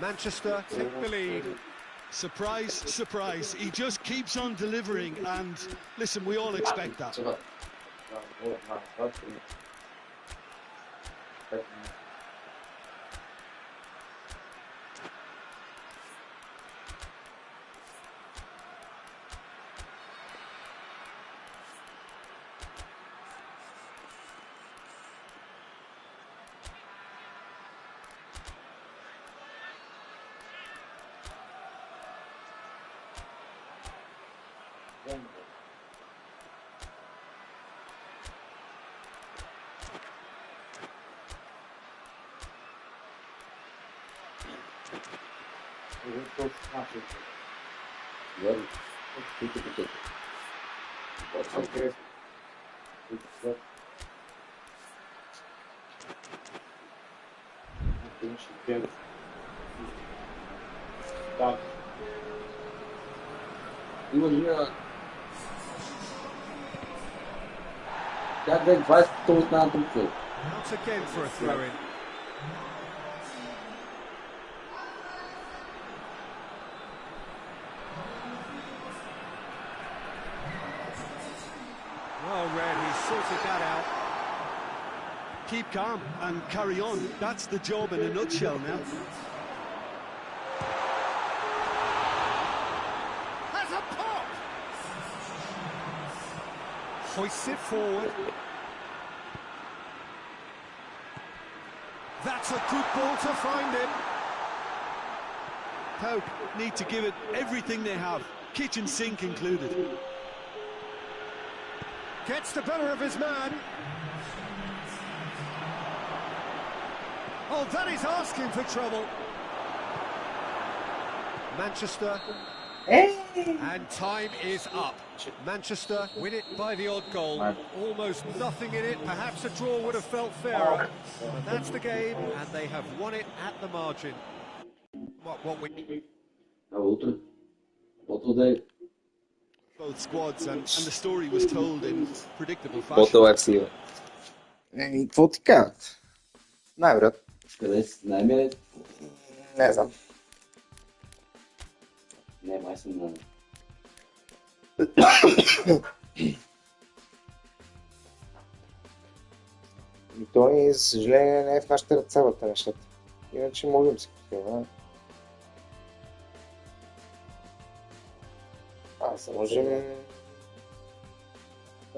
Manchester take the lead. Surprise, surprise. He just keeps on delivering, and listen, we all expect that. Imagina. Já que vai tornar tudo. Once again for a throw-in. Well read, he sorted that out. Keep calm and carry on. That's the job in a nutshell now. Has a pop! Hoists it forward. That's a good ball to find him. Pauk need to give it everything they have, kitchen sink included. Gets the better of his man. Oh, that is asking for trouble. Manchester. And time is up. Manchester win it by the odd goal. Almost nothing in it. Perhaps a draw would have felt fairer. But that's the game, and they have won it at the margin. What we... Both squads, and the story was told in predictable fashion. По-това сила. И какво ти казват? Най-вероятно. Къде си? Най-ме? Не знам. Не, май съм на... И той, за съжаление, не е в нашите ръца в тези нещата. Иначе можем да си постигнем. Аз можем...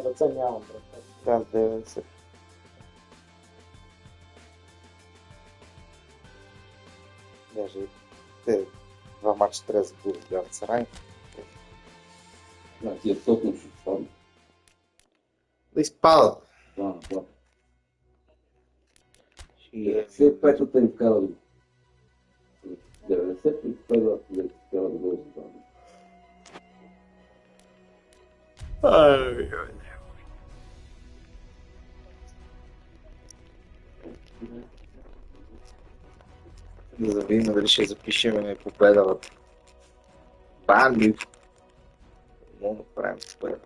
Ръце нямам, брат. Да се... Даже те два матча трябва да бъдат в Галата Сарай. Да, ти е толкова ще стане. Да изпадат. Да. 95-та им вкара до... 95-та им вкара до гол. Да видим дали ще запишем победа в Бамби. Мога да правим победа.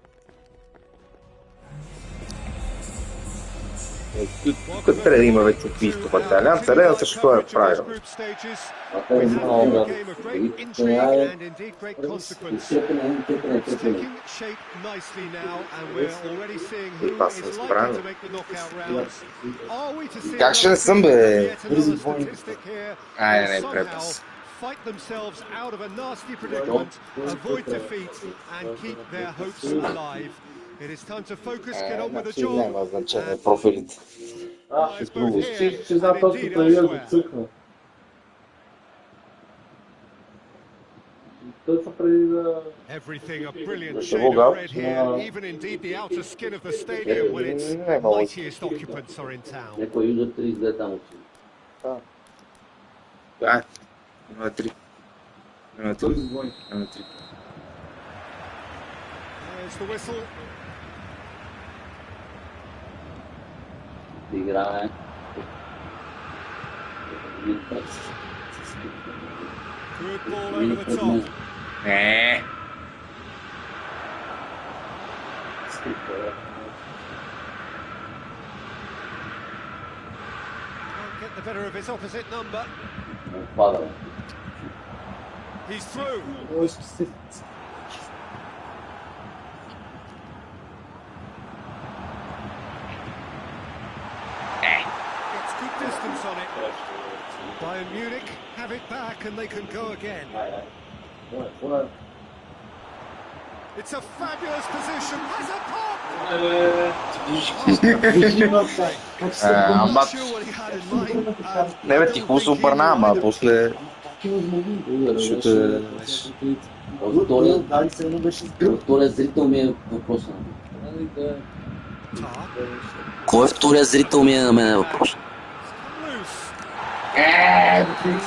Тук трябва да има вече убийство в Италианца, да също е правилно. Как ще не съм, бе? Не, препас. Fight themselves out of a nasty predicament, avoid defeat and keep their hopes alive. It is time to focus, get on with the Значи няма job. значение профилите. Eyes both here Мислиш, че and за точно indeed преди да elsewhere. цъкна. Точно преди да... Everything a brilliant There's a shade hole of up. red here, even indeed the outer skin of the stadium when its mightiest occupants are in town. Някой юза 32 там отива. Да. 0-3. 0-3. 0-3. There's the whistle. Играе. Good ball over the top. Не. Can't get the better of his opposite number. Пада. He's through. Gets good distance on it. Bayern Munich have it back and they can go again. It's a fabulous position. Has a pop. Ама, Not sure what he had in mind. не бе, ти хубаво се обърна, ама после... Втория зрител ми е въпроса. Tar. Кой е втория зрител ми е на мен е въпрос? Loose.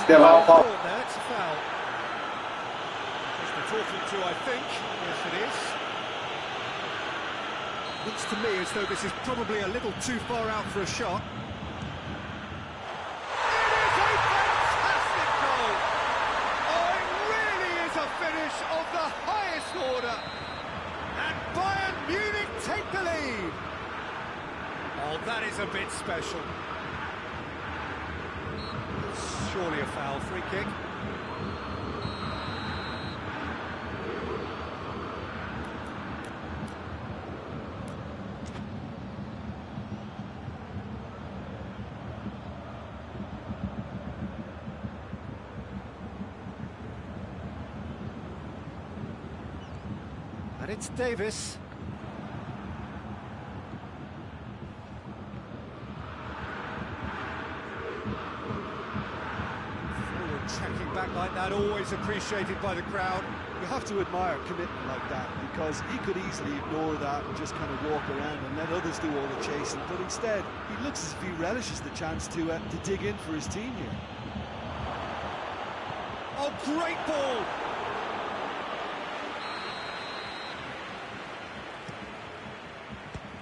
Сте малко. Caught there, it's a foul. It's the talking to, I think. Yes, it is. Looks to me as though this is probably a little too far out for a shot. It is a fantastic goal! Oh, it really is a finish of the highest order. And Bayern Munich take the lead. Oh, that is a bit special. Surely a foul, free kick. And it's Davis. Forward tracking back like that, always appreciated by the crowd. You have to admire commitment like that, because he could easily ignore that and just kind of walk around and let others do all the chasing. But instead, he looks as if he relishes the chance to dig in for his team here. Oh, great ball!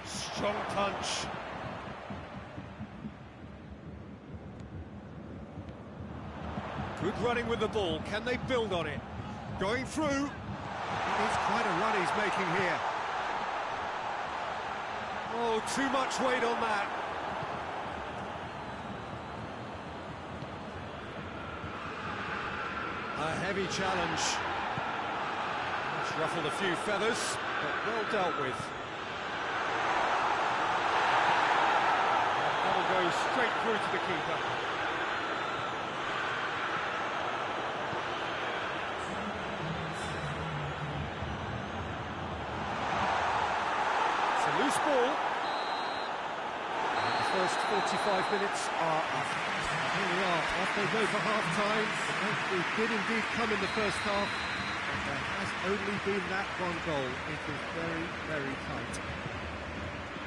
Strong punch. Good running with the ball. Can they build on it? Going through. It is quite a run he's making here. Oh, too much weight on that. A heavy challenge. It's ruffled a few feathers, but well dealt with. That'll go straight through to the keeper. It's a loose ball. The first 45 minutes are up. Here we are, off they go for half-time. We did indeed come in the first half, but there has only been that one goal. It is very, very tight.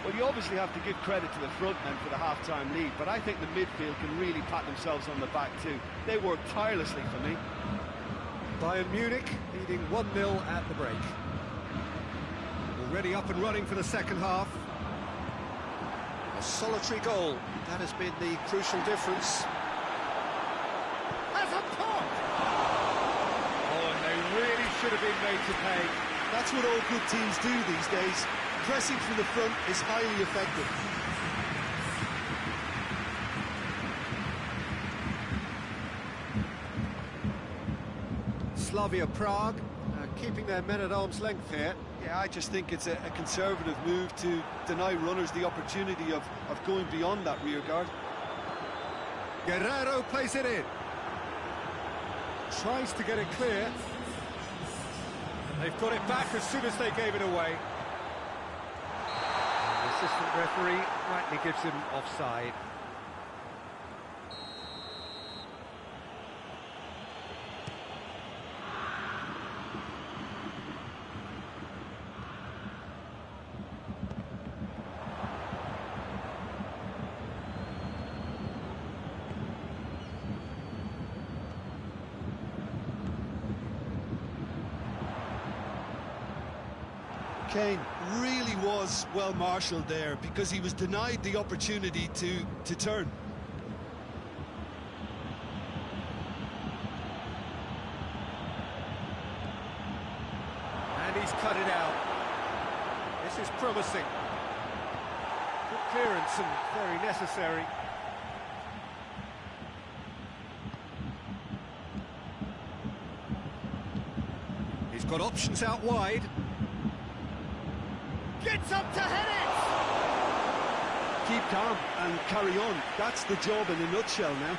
Well, you obviously have to give credit to the front men for the half-time lead, but I think the midfield can really pat themselves on the back too. They worked tirelessly for me. Bayern Munich leading 1-0 at the break. Already up and running for the second half. A solitary goal, that has been the crucial difference. Has a pop! Oh, and they really should have been made to pay. That's what all good teams do these days. Pressing from the front is highly effective. Slavia Prague keeping their men at arm's length here. Yeah, I just think it's a conservative move to deny runners the opportunity of going beyond that rear guard. Guerrero plays it in. Tries to get it clear. They've got it back as soon as they gave it away. assistant referee rightly gives him offside. Kane really was well marshalled there because he was denied the opportunity to turn. And he's cut it out. This is promising. Good clearance and very necessary. He's got options out wide. Gets up to head it! Keep calm and carry on. That's the job in a nutshell now.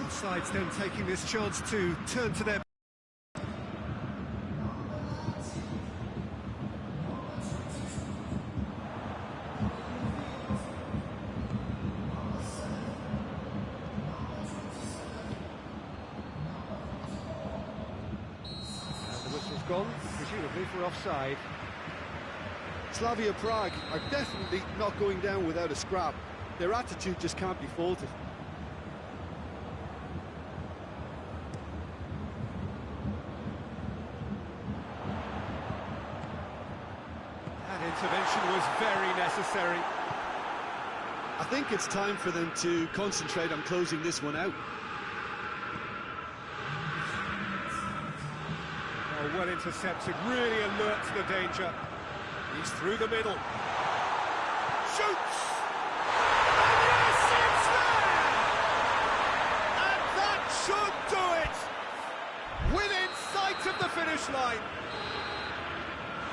Sides then taking this chance to turn to their... And the whistle's gone, presumably for offside. Slavia Prague are definitely not going down without a scrap. Their attitude just can't be faulted. Intervention was very necessary. I think it's time for them to concentrate on closing this one out. Oh, well intercepted, really alert to the danger. He's through the middle. Shoots! And yes, it's there! And that should do it! Within sight of the finish line.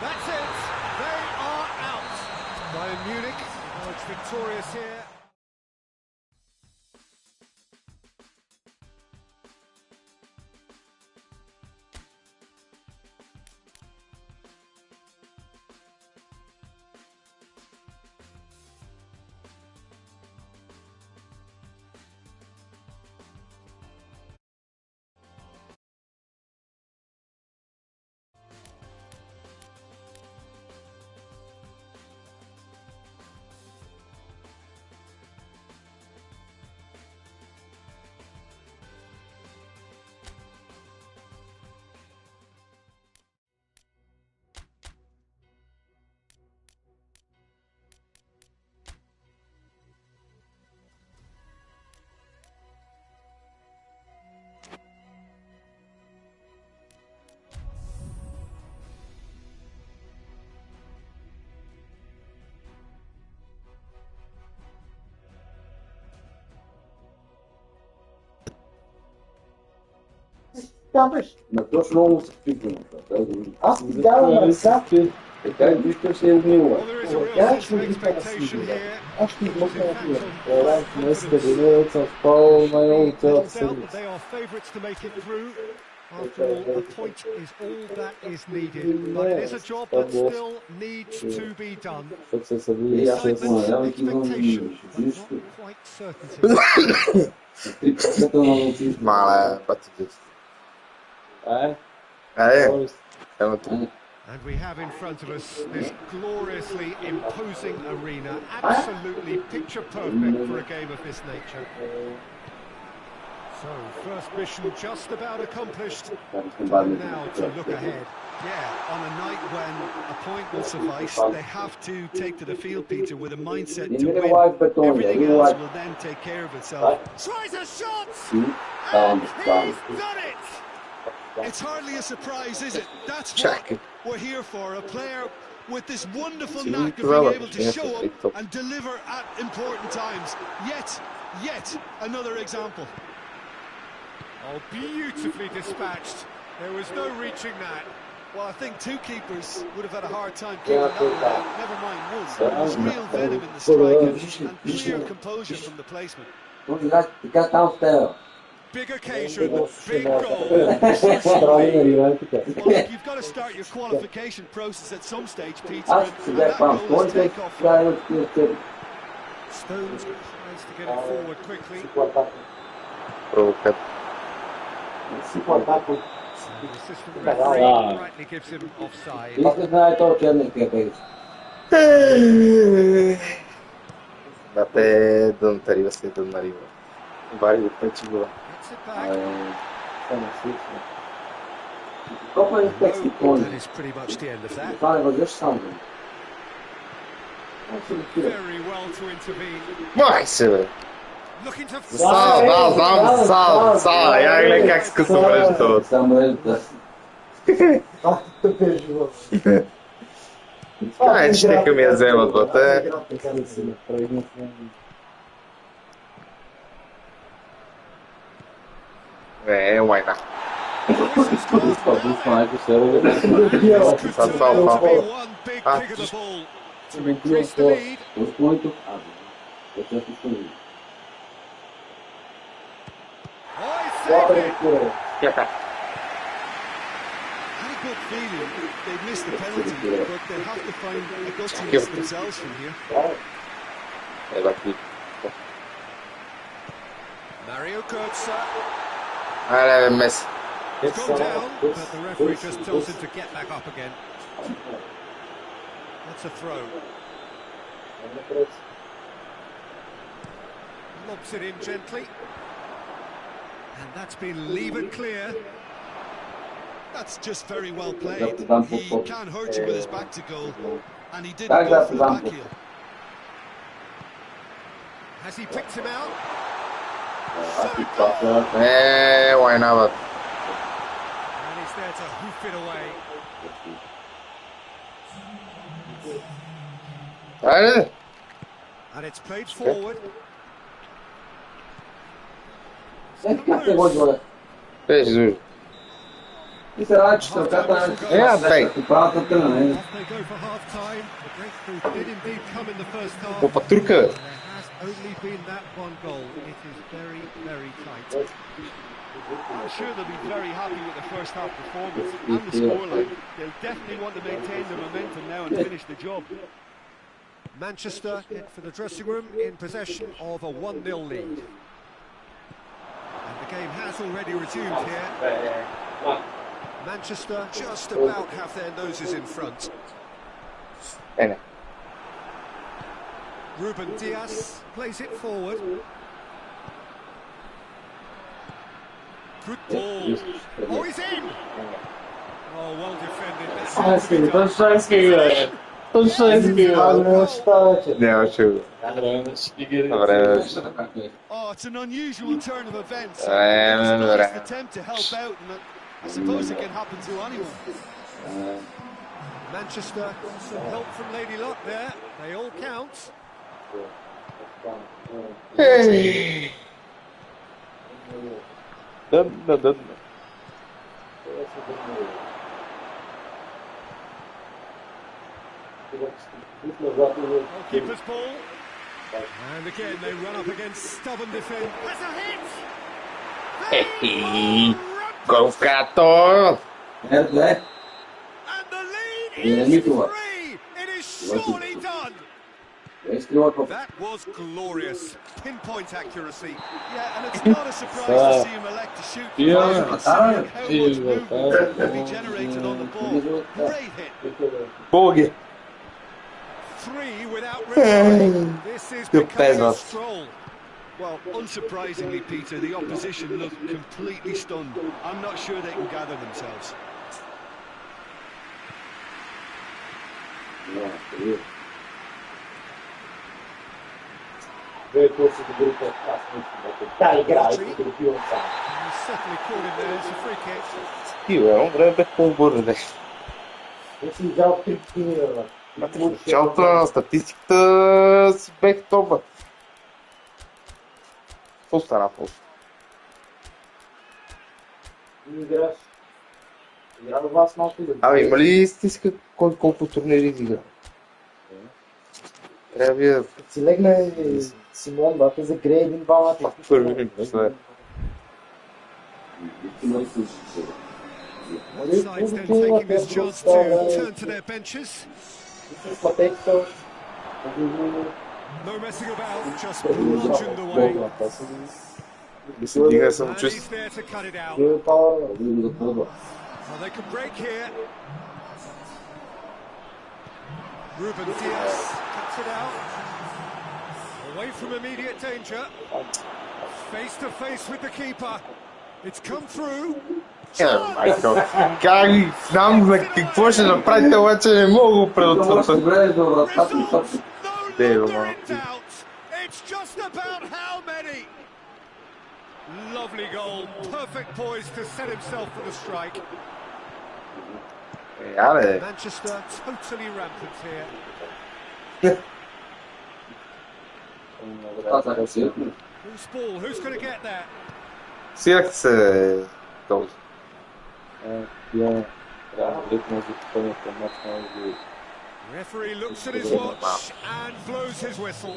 That's it. They are out. Bayern Munich emerged victorious here. Ma to šlomu se priprema. Аз ти давам ръка. Така и вижте се умила. Well, there is a real Я sense ще of ви кажа expectation here. Аз ще измъкна на тия. Well, Днес да съм спал на цялата doubt седмица. that they are favourites to make it through. After all, a point is all that is needed. But it is a job that still needs to be done. Защото се събуди аз се Excitement, знам, expectation, but not quite certainty. Male, pathetic. And we have in front of us this gloriously imposing arena, absolutely picture perfect for a game of this nature. So, first mission just about accomplished. Time now to look ahead. Yeah, on a night when a point will suffice, they have to take to the field, Peter, with a mindset to win. Everything else will then take care of itself. Tries a shot! And he's done it! It's hardly a surprise, is it? That's what we're here for. A player with this wonderful knack of being able to show up and deliver at important times. Yet another example. Oh, beautifully dispatched. There was no reaching that. Well, I think two keepers would have had a hard time keeping that one out. Never mind one. There was real venom in the strike and clear composure from the placement. Big occasion, big goal. Well, look, you've got to start your qualification process at some stage, Peter, and that goal is take off. Stones tries to get it forward quickly. The assistant referee rightly gives him offside. Gets it back. That is pretty much the end of that. Very well to intervene. Looking to Я как скусываешь тут. Что que me вземат бъде? Война. Good feeling they've missed the penalty, but they'll have to find a gutsiness themselves from here. Mario Götze. Miss. He's gone down, but the referee just tells him to get back up again. That's a throw. Lobs it in gently. And that's been levered clear. That's just very well played. He can't hurt you with his back to goal, and he didn't go for the back heel. Has he picked him out? Why not? And he's there to hoof it away. And it's played forward. Jesus. Off they go for half-time. The breakthrough did indeed come in the first half. Turca. There has only been that one goal. It is very, very tight. I'm sure they'll be very happy with the first half performance and the scoreline. They'll definitely want to maintain the momentum now and finish the job. Manchester head for the dressing room in possession of a 1-0 lead. And the game has already resumed here. Manchester just about have their noses in front. Ruben Diaz plays it forward. Good ball. Oh, he's in! Oh, well defended. Oh, it's an unusual turn of events. It's nice to attempt to help out, and I suppose it can happen to anyone. Manchester, some help from Lady Luck there. They all count. Hey. Keeper's ball. And again they run up against stubborn defence. That's a hit! Hey, go Gato! And the lead is 3! It is surely done! That was glorious. Pinpoint accuracy. Yeah, and it's not a surprise to see him elect to shoot. Yeah. Considering how much movement can be generated on the ball. Great hit. Bogi. 3 without reply. This is becoming a penalty. stroll. Well, unsurprisingly, Peter, the opposition look completely stunned. I'm not sure they can gather themselves. He's certainly caught him there. It's a free kick. Тива, он време по-бързо нещо. В началото на статистиката си бех тоба. Какво стана после? Абе, има ли стиска кой колко турнири изигра? Трябва да видя. Си легна Симон, да те загрее един-двама. Първи след. Both sides then taking this chance to turn to their benches. No messing about, just bludgeoned away. Да се дига And самочувствие. he's there to cut it out. Well, they can break here. Ruben Diaz cuts it out. Away from immediate danger. Face to face with the keeper. It's come through. Майко, как знам за какво ще направите, обаче не мога го предотвратя. Results no There, longer man. in doubt. It's just about how many. Lovely goal. Perfect poise to set himself for the strike. Аре, Manchester totally rampant here. Who's ball? Who's going to get that? сирах се този. Referee looks at his watch and blows his whistle.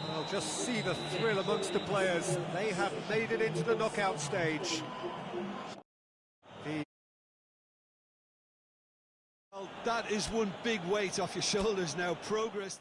Well, just see the thrill amongst the players. They have made it into the knockout stage. Well, that is one big weight off your shoulders now. Progress.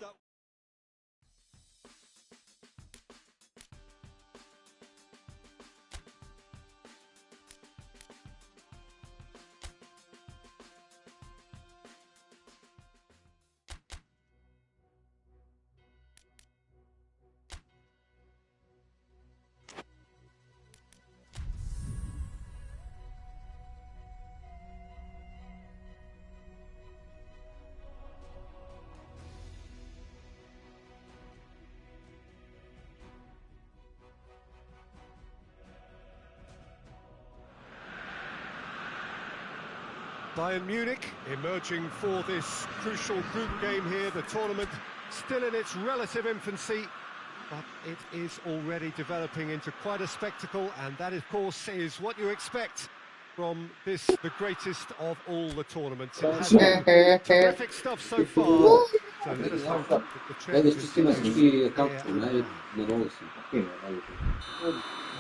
Bayern Munich emerging for this crucial group game here. The tournament still in its relative infancy, but it is already developing into quite a spectacle, and that, of course, is what you expect from this, the greatest of all the tournaments. It has been terrific stuff so far. So let us hope that the trend is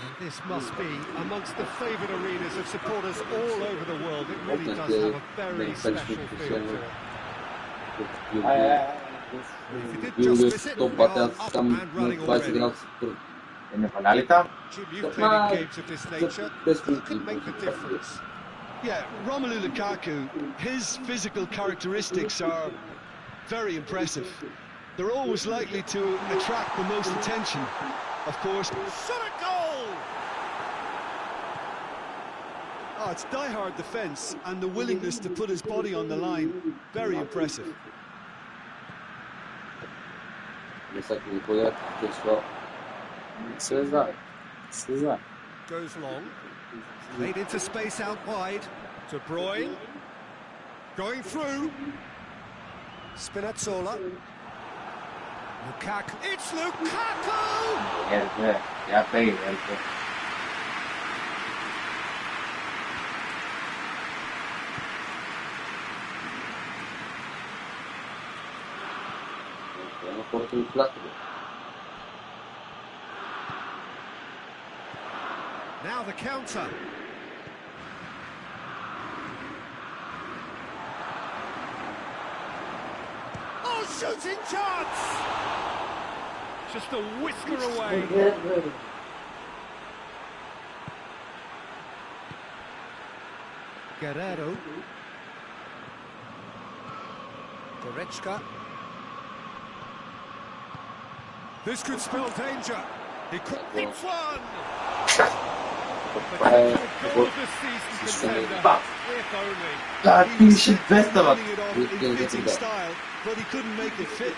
and this must be amongst the favoured arenas of supporters all over the world. It really does have a very special feel to it. If you did just miss it, we are up and running already. Jim, you've played in games of this nature. Who can make the difference? Yeah, Romelu Lukaku, his physical characteristics are very impressive. They're always likely to attract the most attention, of course. Shot a goal! Oh, it's die-hard defence and the willingness to put his body on the line. Very impressive. Goes long. Played into space out wide. De Bruyne. Going through. Spinazzola. Lukaku. It's Lukaku! Now the counter. Oh, shooting chance! Just a whisker away. Guerrero. Goretzka. This could spell danger. He could. It's one! Potential goal of the season contender. If only. He was running it off in fitting style, but he couldn't make it fit.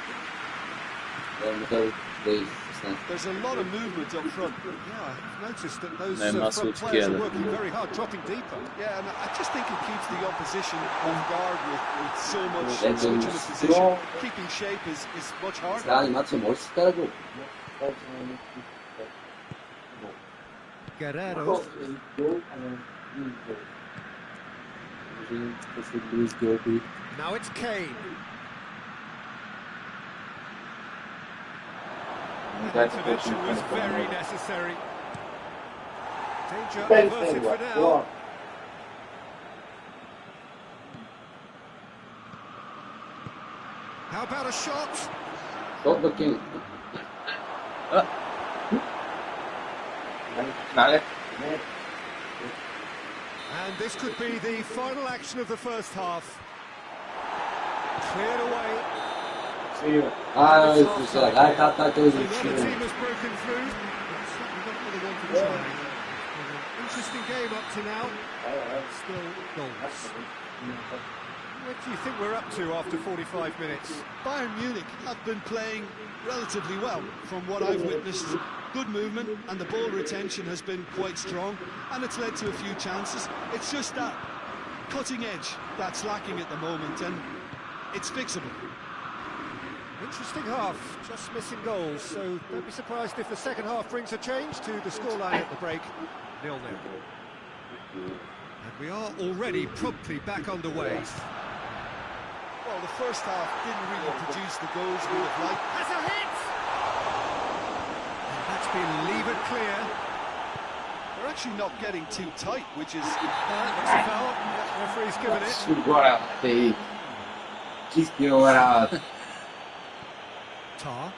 There's a lot of movement up front. Yeah, I've noticed that those Nee, maar front zoet players are kennen. working very hard, dropping deeper. Yeah, and I just think it keeps the opposition off guard with so much That switching of is position. strong. Keeping shape is much harder. Strali macie moc, cara, go. Guerrero. Now it's Kane. That intervention was very necessary. Danger averted for now. How about a shot? Stop looking. And this could be the final action of the first half. Cleared away. Ah, isso já. Ai, tá, coisa. The team has broken through. That's certainly not what they wanted to try. Interesting game up to now. Still goals. What do you think we're up to after 45 minutes? Bayern Munich have been playing relatively well from what I've witnessed. Good movement and the ball retention has been quite strong and it's led to a few chances. It's just that cutting edge that's lacking at the moment and it's fixable. Interesting half, just missing goals, so don't be surprised if the second half brings a change to the scoreline at the break. 0-0. And we are already promptly back underway. Well, the first half didn't really produce the goals we would have liked. Has a hit! And that's been levered clear. They're actually not getting too tight, which is... That's a foul. Yeah, referee's given it. Agora tem. Diz que eu era. Tar.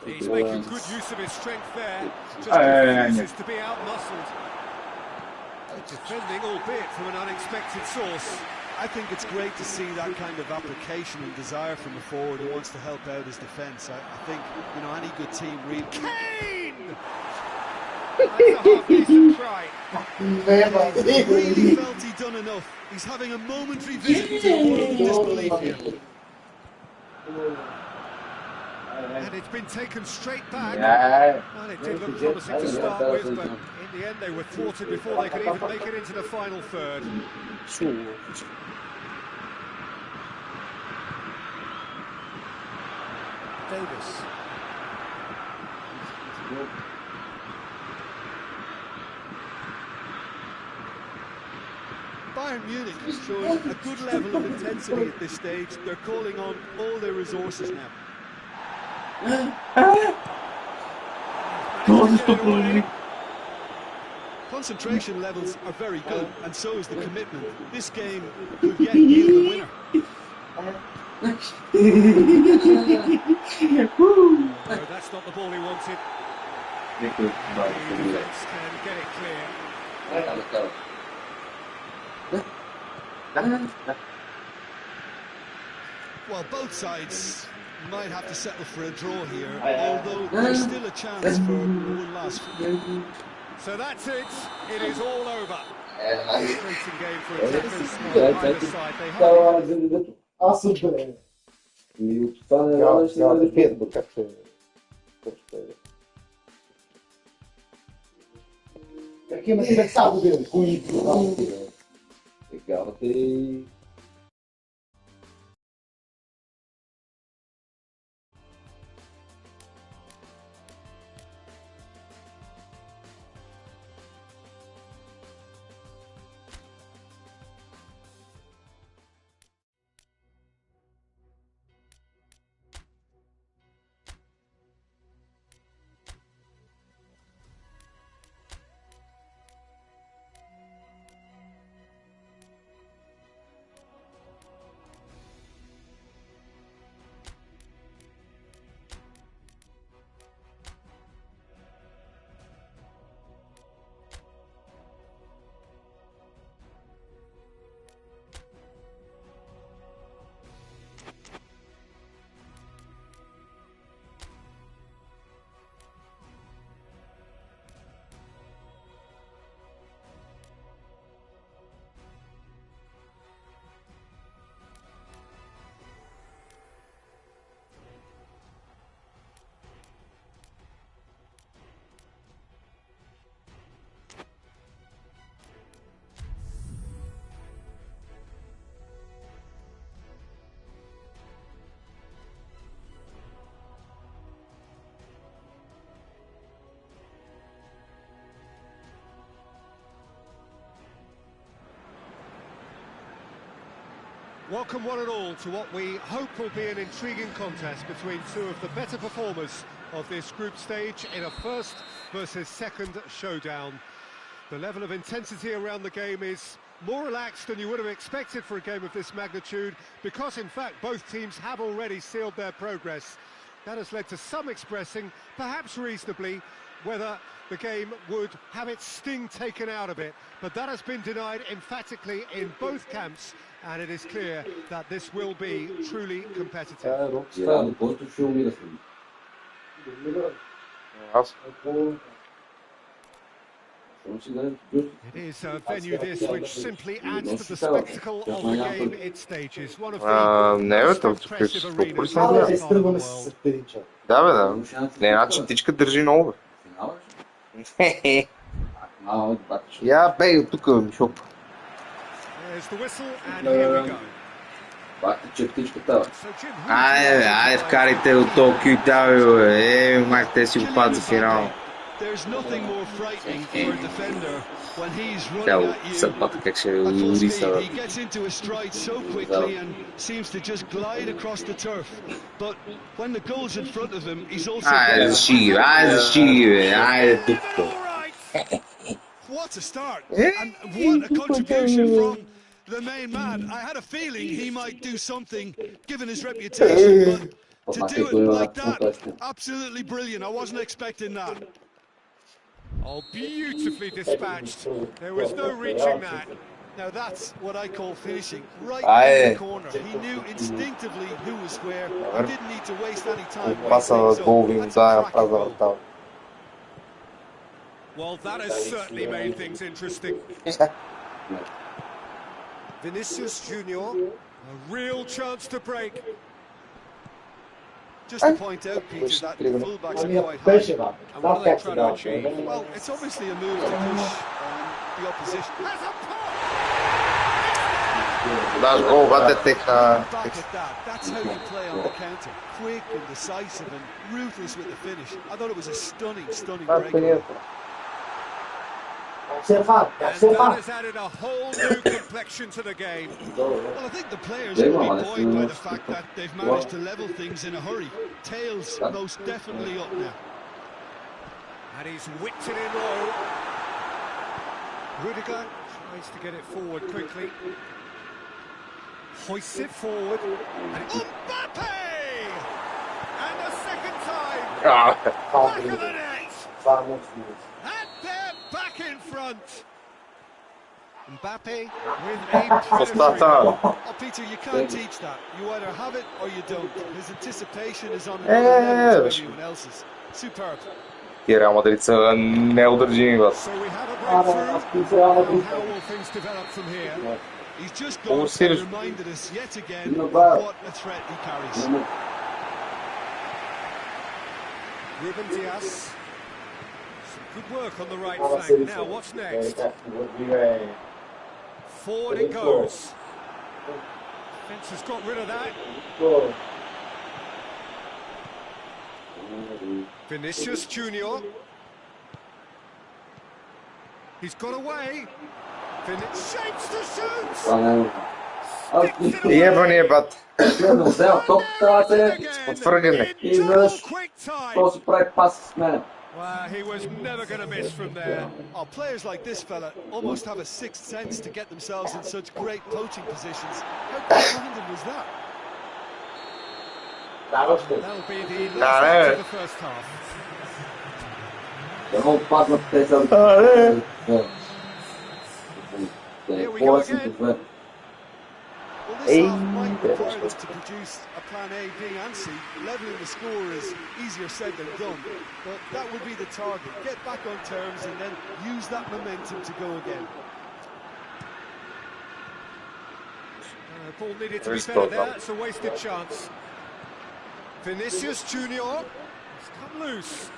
He's making good use of his strength there. Just refuses to be out-muscled. Defending, albeit from an unexpected source. I think it's great to see that kind of application and desire from a forward who wants to help out his defence. I think, you know, any good team really... Kane! That's a half-decent try. He really felt he'd done enough. He's having a momentary visit to the world of disbelief here. And it's been taken straight back. Yeah. Well, it did look promising to start with, but in the end they were thwarted before they could even make it into the final third. Davis. Bayern Munich is showing a good level of intensity at this stage. They're calling on all their resources now. Concentration levels are very good, and so is the commitment. This game could yet yield a winner. No, that's not the ball he wanted. The defence can get it clear. Well, both sides might have to settle for a draw here, although there's still a chance for one last. So that's it. It is all over. Frustrating game for attackers on either side. They hardly Asıl be. Perché mi è stato bene, qui. Legal, tem. Welcome one and all to what we hope will be an intriguing contest between two of the better performers of this group stage in a first versus second showdown. The level of intensity around the game is more relaxed than you would have expected for a game of this magnitude, because in fact both teams have already sealed their progress. That has led to some expressing, perhaps reasonably, whether the game would have its sting taken out of it, but that has been denied emphatically in both camps, and it is clear that this will be truly competitive. It is a venue this which simply adds to the spectacle of the game it stages. One of the most impressive arenas in Абе, this part of the изтръгваме се world. с пирича. Да, бе, да. Една чентичка държи много, бе. Я бей от тук, бе, Мишо. There's the whistle and here we go. Айде, вкарайте от Токио и Италия, бе. Мак, те си го пад за финал. There's nothing more frightening for a defender when he's running Тя at you съдбата как ще at full уриса. speed. He gets into a stride so quickly and seems to just glide across the turf. But when the goal's in front of him, he's also... Айде за шиги, бе. Айде тук. What a start! And what a contribution from the main man. I had a feeling he might do something, given his reputation, but to do it like that, absolutely brilliant. I wasn't expecting that. Oh, beautifully dispatched. There was no reaching that. Now that's what I call finishing, right Aye. in the corner. He knew instinctively who was where and didn't need to waste any time. Паса на Болвин, да, празна врата. Well, that has certainly made things interesting. Vinicius Junior, a real chance to break. Just to point out, Peter, that fullbacks are quite Беше, high. бе. And what are they trying to achieve? Well, it's obviously a move to push the opposition. Даш гол, бате теха. Back at that. That's how you play on the counter. Quick and decisive and ruthless with the finish. I thought it was a stunning break. Се фар, And се that фар. has added a whole new complexion to the game. Well, I think the players will be buoyed by the fact that they've managed to level things in a hurry. Tails most definitely up now. And he's whipped it in low. Rudiger tries to get it forward quickly. Hoists it forward. And Mbappe! And a second time! Back of the net! And they're back in front! Mbappe with a Praseta. Oh, Peter, you can't teach that. You either have it or you don't. His anticipation is on another level to everyone else's. Superb. Тия Реал Мадрид са неудържими, бе. So we have a breakthrough. How will things develop from here? He's just gone and serious. reminded us yet again what a threat he carries. Ruben Diaz. Some good work on the right flank. Now, what's next? Forward it goes. Defence has got rid of that. Vinicius Junior. He's got away. Shapes to shoot. Ебаний бат. Отвъргане. Quick time. Well, he was never going to miss from there. Oh, players like this fella almost have a sixth sense to get themselves in such great poaching positions. How quick-minded was that? That'll be the last act of the first half. Here we go again. Well, this half might require us to produce a plan A, B and C. Levelling the score is easier said than done, but that would be the target. Get back on terms and then use that momentum to go again. Ball needed to be better there. It's a wasted chance. Vinicius Junior has come loose.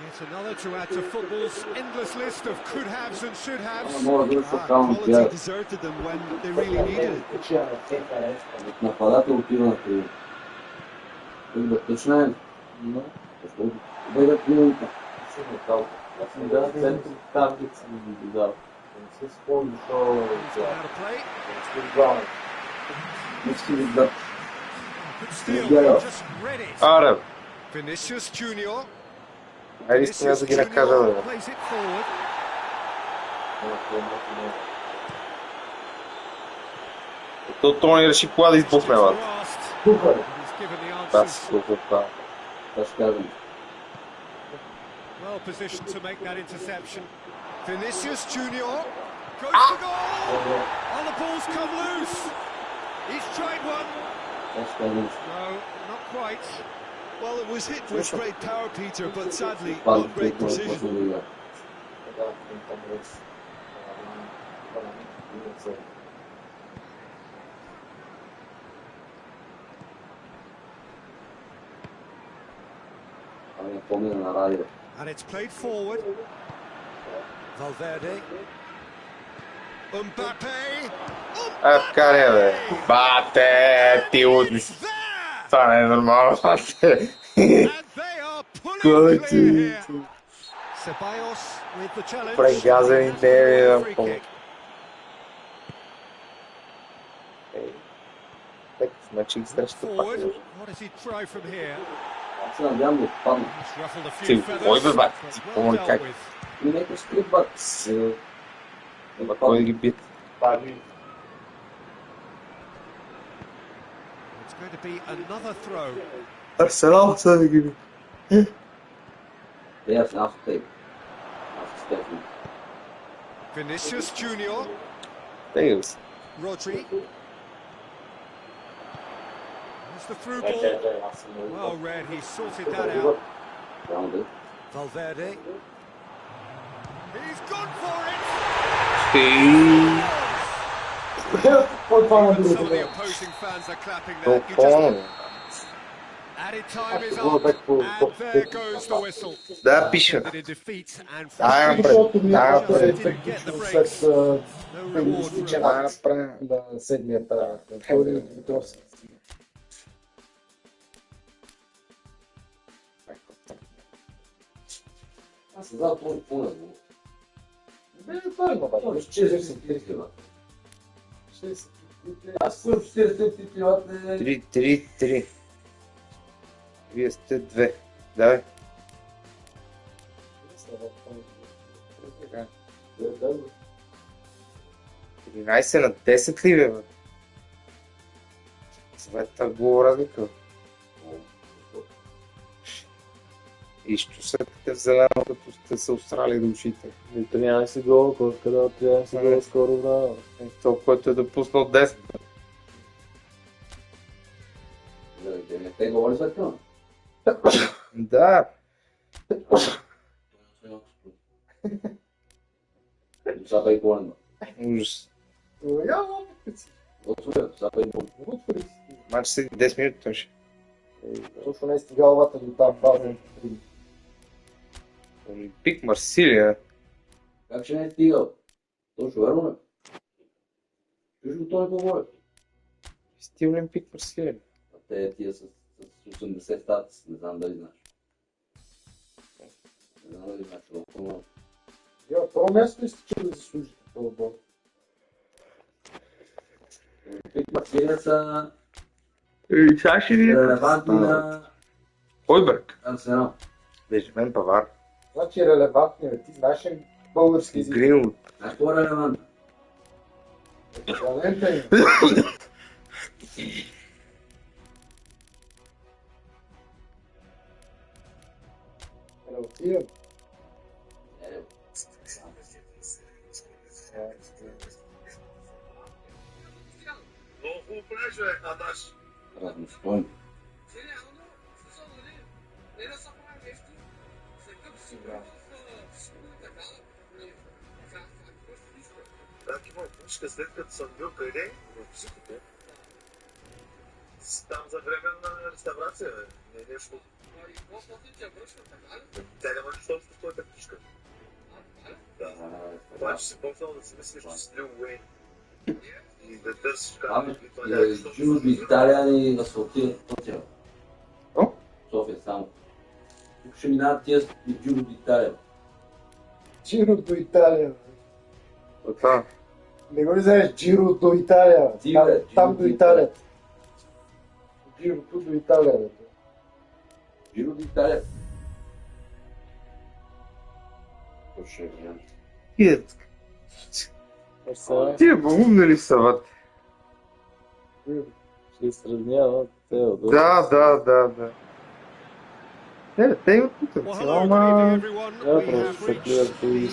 Yet another to add to football's endless list of could-haves and should-haves. Quality deserted them when they really needed it. се спомни, що He's got out of play. Good steal. Just read it. Аре, Vinicius Junior. айде искам аз да ги накажа, бе. Plays it forward. То не реши кога да избухне, бе. He's given the Да, answers. супер, да. Well positioned to make that interception. Vinicius Junior goes for goal. Oh, the ball's come loose. He's tried one. No, not quite. Well, it was hit with great power, Peter, but sadly not great precision. And it's played forward. Valverde. Mbappe. Къде, бе? Бате, ти удни. Това не е нормално, бате. And they are pulling clear here. Ceballos with the challenge. Прегазени не е, Free kick. Так, значи ги среща пак. Forward. What does he try from here? Аз се надявам да отпадна. He's ruffled a Ти, few кой бе, feathers, бат? but Ти well помни dealt как? with. И нека скрит, бат. Кой да ги бит? It's going to be another throw. Арсенал са да ги бит. Yes, after Stefan. Vinicius Junior. Тега се. Rodri. There's the through ball. Well read, he sorted that out. Rounded. Valverde. He's gone for it! Even some of the opposing fans are clapping there. You just... Added time is up, and there goes the whistle. Да, пише. Ended in defeat and Ай, frustration. да, Didn't get the breaks. No reward for it. да, направим. на седмията втори въпрос. Аз се знам по-не. Това има, бе. 40 кг. Аз първо 40 кг. 3. Вие сте 2. Давай. 13 на 10 ли, бе? Света го разлика. И що се те зелено, като сте се устрали до ушите? 13 гола, колко да 13 гола скоро време. То, който е допуснал 10. Не те говори след това. Да. Сапа и болен. Ужас. Сапа и болен. Мач си 10 минути точно. Точно не е стигал лата до там базен. Олимпик Марсилия. Как ще не е стигал? Точно верно ли? Чуш го той не говори. Сти Олимпик Марсилия. А те тия с 80 статус, не знам дали знаеш. Не знам дали знаеш, толкова. Първо място изтича да заслужи това отбор. Олимпик Марсилия са Сега ще ви релевантни на Ойбърг. Арсенал. Бежмен Бавар. Значи е релевантни, бе. Ти знаеш ли български език? Гринвуд. Знаеш какво е релевантно? Еквивалента им. Релативен. Много хубаво плеже, Адаш. Разностой. Так, имам книжка, след като съм бил къде? В Психото. Там за временна реставрация, бе. Не е нещо. Тя няма нищо общо с твоята книжка. Да. Обаче си почнал да си мислиш, че си Лил Уейн. И да търсиш Ами, и това няма нищо общо Джуно с до Италия ни асфалтира София. О? София само. Тук ще минават тия Джуно до Италия. Чиро до Италия, бе. Това. Не го ли знаеш, Джиро до Италия. Там до Италия. Джирото до Италия. Джиро до Италия. Точно е. Тия умни ли са, бат? Ще сравнява Тео. Да. Те имат потенциал, ама... Просто са клиерто и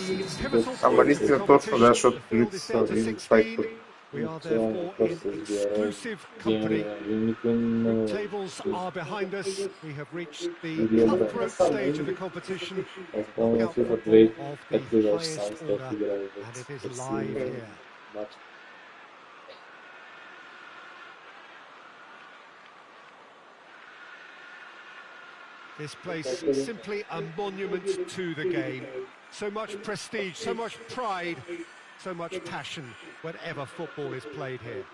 Ама наистина точно, да, защото полите са един файтър. We are therefore in exclusive company. Tables are behind us. We have reached the cutthroat stage of the competition. Knockout football of the highest order, and it is live here. This place simply a monument to the game. So much prestige, so much pride, so much passion whenever football is played here.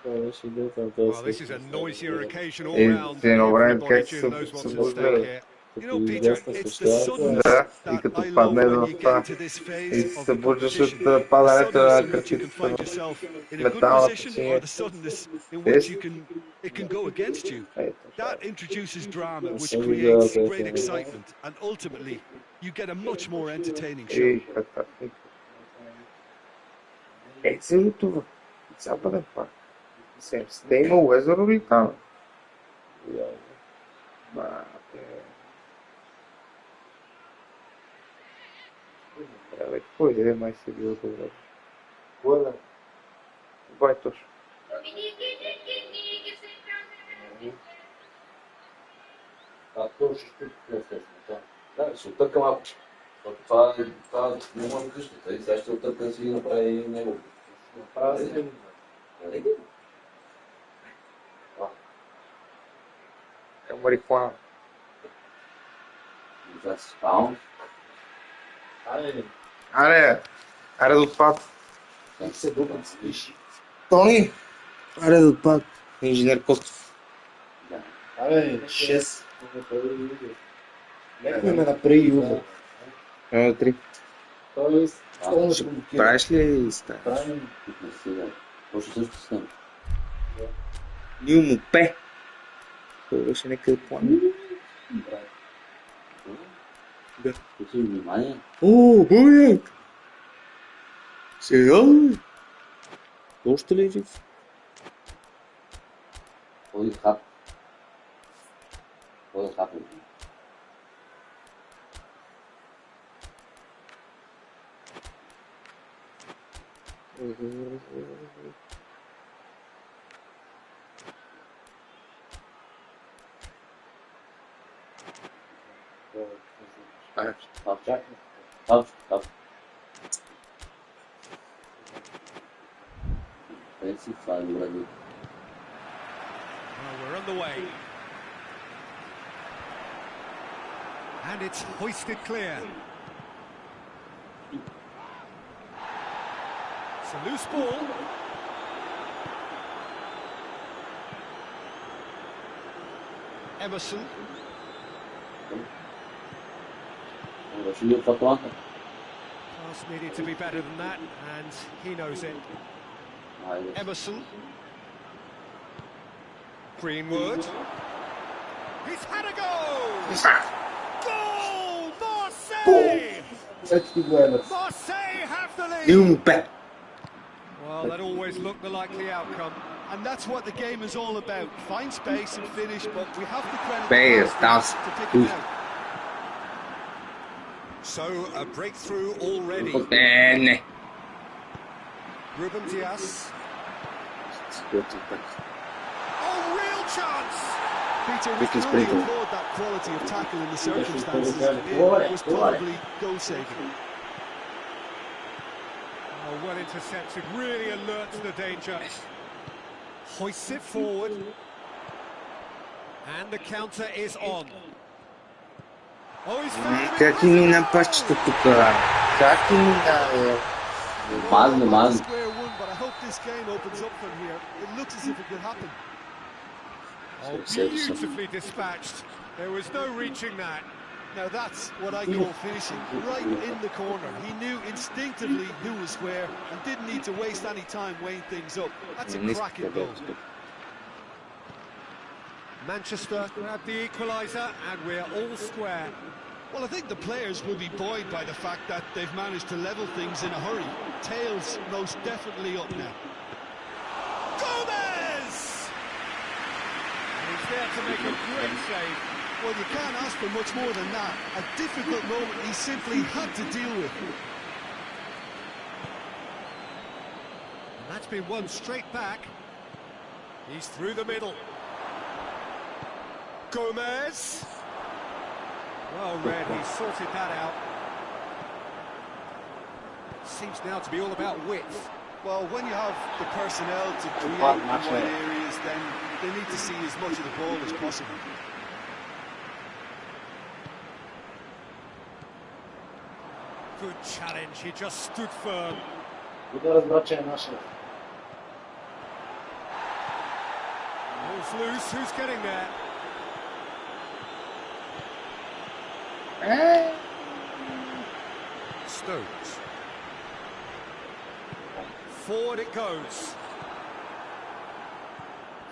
Well, this is a noisier occasion all round. Everybody knows what's at stake here. You know, Peter, it's the suddenness that I love when you get into this phase of the competition. The suddenness in which you can find yourself in a good position, or the suddenness in which it can go against you. That introduces drama, which creates great excitement, and ultimately, you get a much more entertaining show. Целото в Западен парк. Сте имал езеро ли там? Абе, кой е май се бил добре? Това е точно. Точно ще да, ще оттърка малко. Това не може да къщата. И сега ще оттърка да си направи него. Направя си. Марихуана. Аре да отпад. Тони! Аре да отпад. Инженер Костов. Абе, 6. Леко ме направи юза. 1-3. Правиш ли стая? Правим. Точно също стана. Нил му пе. Това беше някъде план. Да. Ти внимание. О, бъде! Сериозно? Още ли е жив? Ходи хап. Ходи хап. Тап. Това е добре. Well, we're underway. And it's hoisted clear. It's a loose ball. Emerson. Pass needed to be better than that, and he knows it. Emerson. Greenwood. He's had a goal! Goal! Marseille! Marseille have the lead! Well, that always looked the likely outcome. And that's what the game is all about. Find space and finish, but we have to credit the players to pick it out. So, a breakthrough already. Ruben Dias. Oh, real chance! Peter, we can only applaud that quality of tackle in the circumstances. It was probably goal-saving. Oh, well intercepted, really alerts the danger. Hoists it forward. And the counter is on. Oh, he's found it. Как и мина пачета тук? Как и мина, бе? Мазно. Square one, but I hope this game opens up from here. It looks as if it could happen. Oh, beautifully dispatched. There was no reaching that. Now that's what I call finishing, right in the corner. He knew instinctively who was where and didn't need to waste any time weighing things up. That's a cracking goal. Manchester grab the equaliser and we're all square. Well, I think the players will be buoyed by the fact that they've managed to level things in a hurry. Tails most definitely up now. Gomez! And he's there to make a great save. Well, you can't ask for much more than that. A difficult moment he simply had to deal with. And that's been won straight back. He's through the middle. Gomez! Well read, he sorted that out. Seems now to be all about width. Well, when you have the personnel to create wide areas, then they need to see as much of the ball as possible. Good challenge, he just stood firm. Ball's loose, who's getting there? Stones. Forward it goes.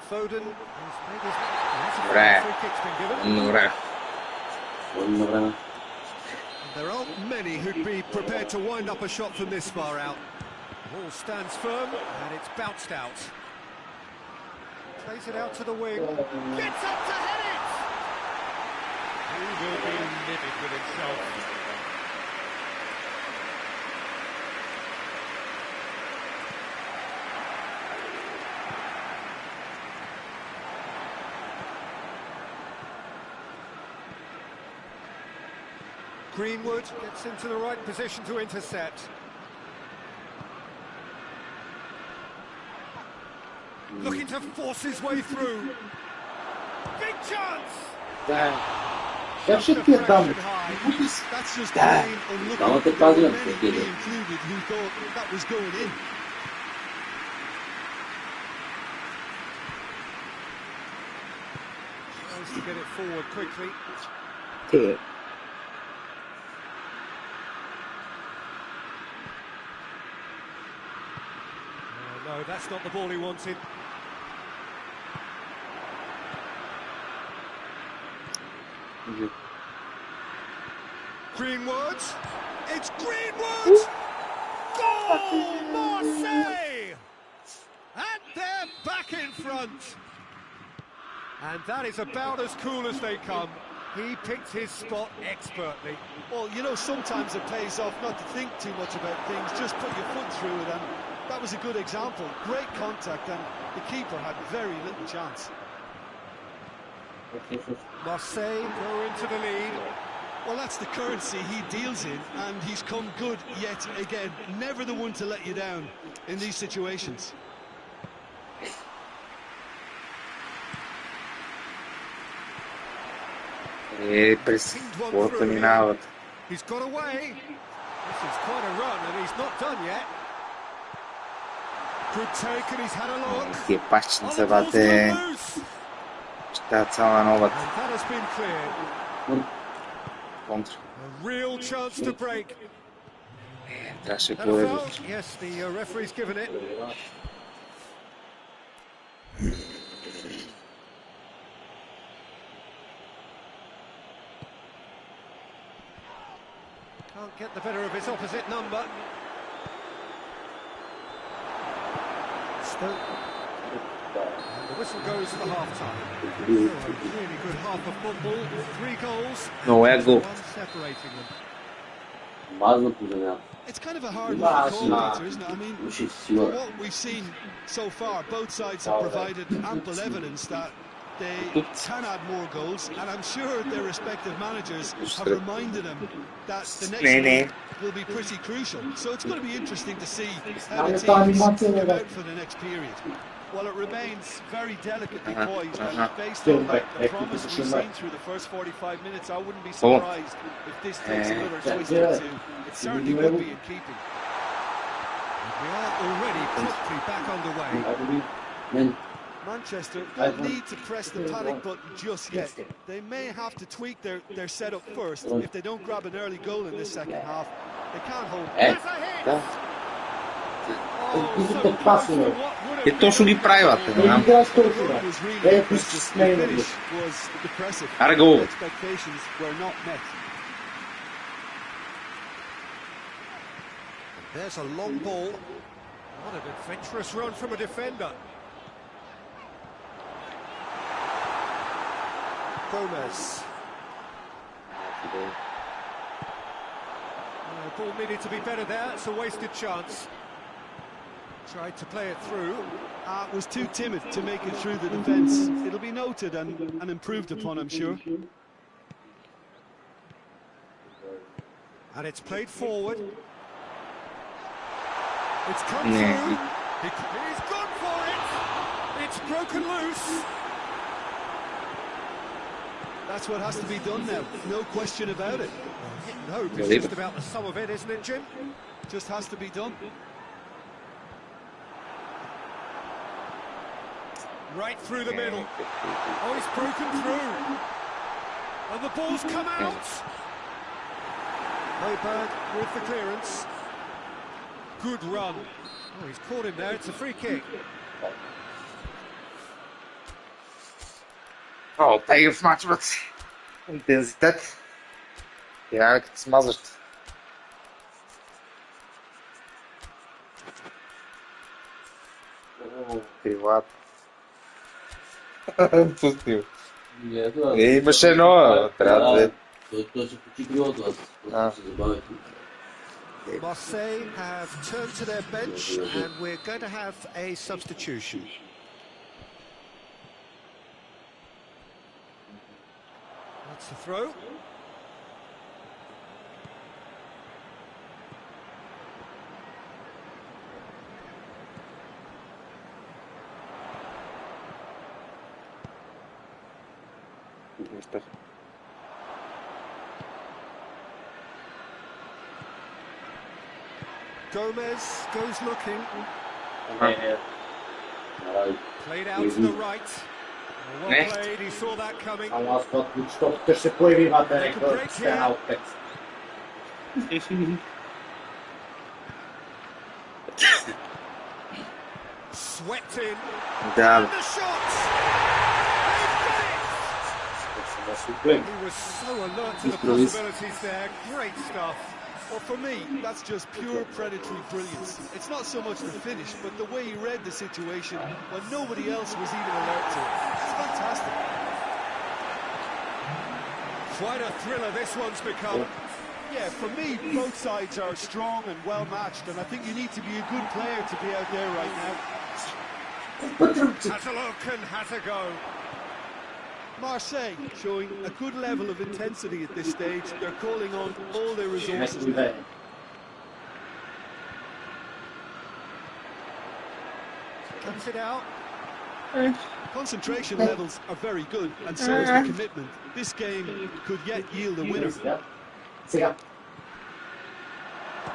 Foden has made his free kick's been given. There aren't many who'd be prepared to wind up a shot from this far out. Ball stands firm and it's bounced out. Plays it out to the wing. Gets up to head it! He will be livid with himself. Greenwood gets into the right position to intercept. Looking to force his way through. Big chance! That's just plain unlucky. There were many included who thought that was going in. Tries to get it forward quickly. No, that's not the ball he wanted. Greenwood! It's Greenwood! Goal! Marseille! And they're back in front! And that is about as cool as they come. He picked his spot expertly. Well, you know, sometimes it pays off not to think too much about things, just put your foot through it, and that was a good example. Great contact, and the keeper had very little chance. Marseille go into the lead. Well, that's the currency he deals in, and he's come good yet again. Never the one to let you down in these situations. He's got away. This is quite a run, and he's not done yet. Good take, and he's had a look. And that has been cleared. A real chance to break. Yes, the referee's given it. Can't get the better of his opposite number. And the whistle goes for half-time. A really good half of football. 3 goals. One separating them. It's kind of a hard one to call, Peter, isn't it? I mean, from what we've seen so far, both sides have provided ample evidence that they can add more goals, and I'm sure their respective managers have reminded them that the next week will be pretty crucial. So it's going to be interesting to see how the teams come out for the next period. Well, it remains very delicately poised, and based on the promise we've seen through the first 45 minutes, I wouldn't be surprised if this takes another twist or two. It certainly would be in keeping. We are already quickly back underway. Manchester don't need to press the panic button just yet. They may have to tweak their setup first. If they don't grab an early goal in this second half, they can't hold. И точно ги правилате, Не знам. играш толкова. Пусти с нея. Аре го. There's a long ball. What an adventurous run from a defender. Gomez. Ball needed to be better there. It's a wasted chance. Tried to play it through. Was too timid to make it through the defence. It'll be noted and improved upon, I'm sure. And it's played forward. It's come through. He's gone for it. It's broken loose. That's what has to be done now. No question about it. No, it's just about the sum of it, isn't it, Jim? Just has to be done. Right through the middle. Oh, he's broken through. And the ball's come out. Højbjerg with the clearance. Good run. Oh, he's caught him there. It's a free kick. О, тегъв мач, бът. Интензитет. Трябва като смазваш. О, крилата. Пусти го. Имаше едно, трябва да... Той се почи крилото, аз се забавих. Marseille have turned to their bench and we're going to have a substitution. That's the throw. Gomez goes looking. Played out to the right. Well played, he saw that coming. Ама защото ще появи вътре, който сте на текст. Swept in. Да. And the shot! He was so alert to the possibilities there. Great stuff. Well, for me, that's just pure predatory brilliance. It's not so much the finish, but the way he read the situation when nobody else was even alert to it. It's fantastic. Quite a thriller this one's become. Yeah, for me, both sides are strong and well matched, and I think you need to be a good player to be out there right now. Has a look and has a go. Marseille showing a good level of intensity at this stage. They're calling on all their resources. Comes it out. Concentration levels are very good, and so is the commitment. This game could yet yield a winner.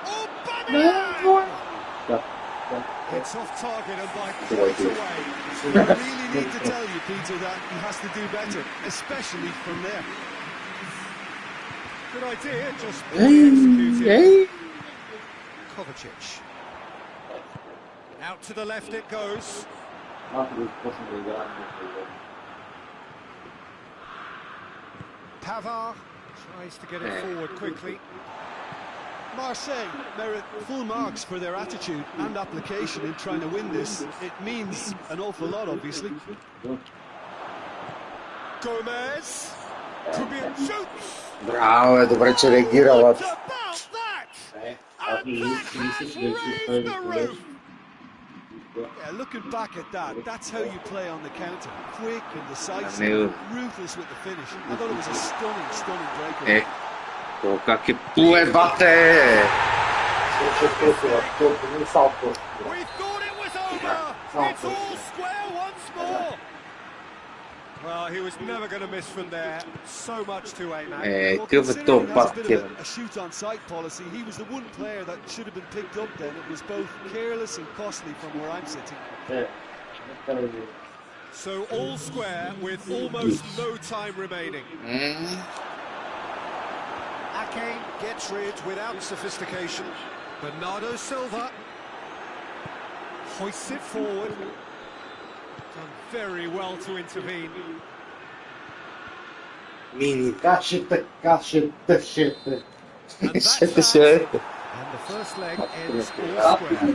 Oh, bang! It's off target and by quite a way. I really need to tell you, Peter, that he has to do better, especially from there. Good idea, just executed. Kovacic. Out to the left it goes. Pavard tries to get it forward quickly. Marseille merit full marks for their attitude and application in trying to win this. It means an awful lot, obviously. Gomez. Could be a shoots. Браво, добре, че реагирала. What about that? And that's raised the roof. Yeah, looking back at that, that's how you play on the counter. Quick and decisive, ruthless with the finish. I thought it was a stunning breakaway. То как е плуе, бате! We thought it was over. It's all square once more. Well, he was never going to miss from there. So much to aim at. Considering it has a bit of a shoot-on-sight policy, he was the one player that should have been picked up then. It was both careless and costly from where I'm sitting. So all square with almost no time remaining. Ake gets rid without sophistication. Bernardo Silva hoists it forward. Done very well to intervene. Mini. Кашите. And that's Shit, that. shit. And the first leg ends all square. So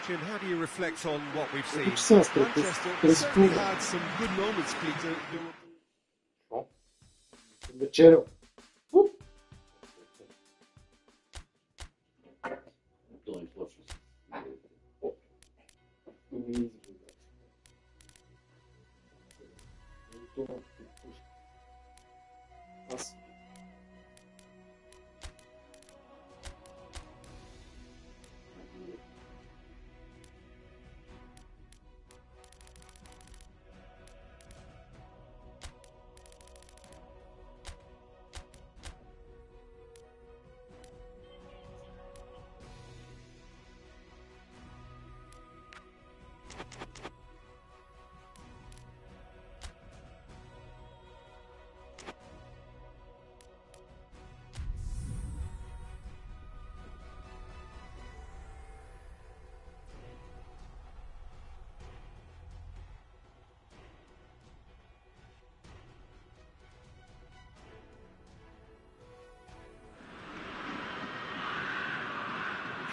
Jim, how do you reflect on what we've seen? Manchester certainly had some good moments, Peter. Вечеря.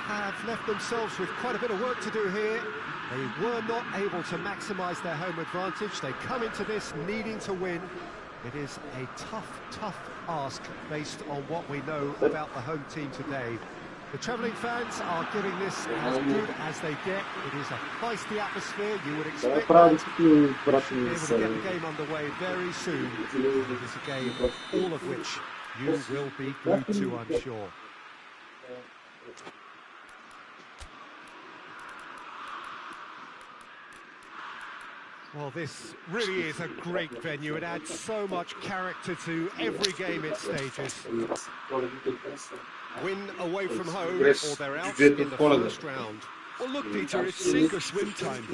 Have left themselves with quite a bit of work to do here. They were not able to maximise their home advantage. They come into this needing to win. It is a tough ask based on what we know about the home team today. The travelling fans are giving this as good as they get. It is a feisty atmosphere. You would expect that. Should be able to get the game underway very soon. It is a game, all of which you will be glued to, I'm sure. Well, this really is a great venue. It adds so much character to every game it stages. Win away from home, or they're out in the first round. Well, look, Peter, it's sink or swim time.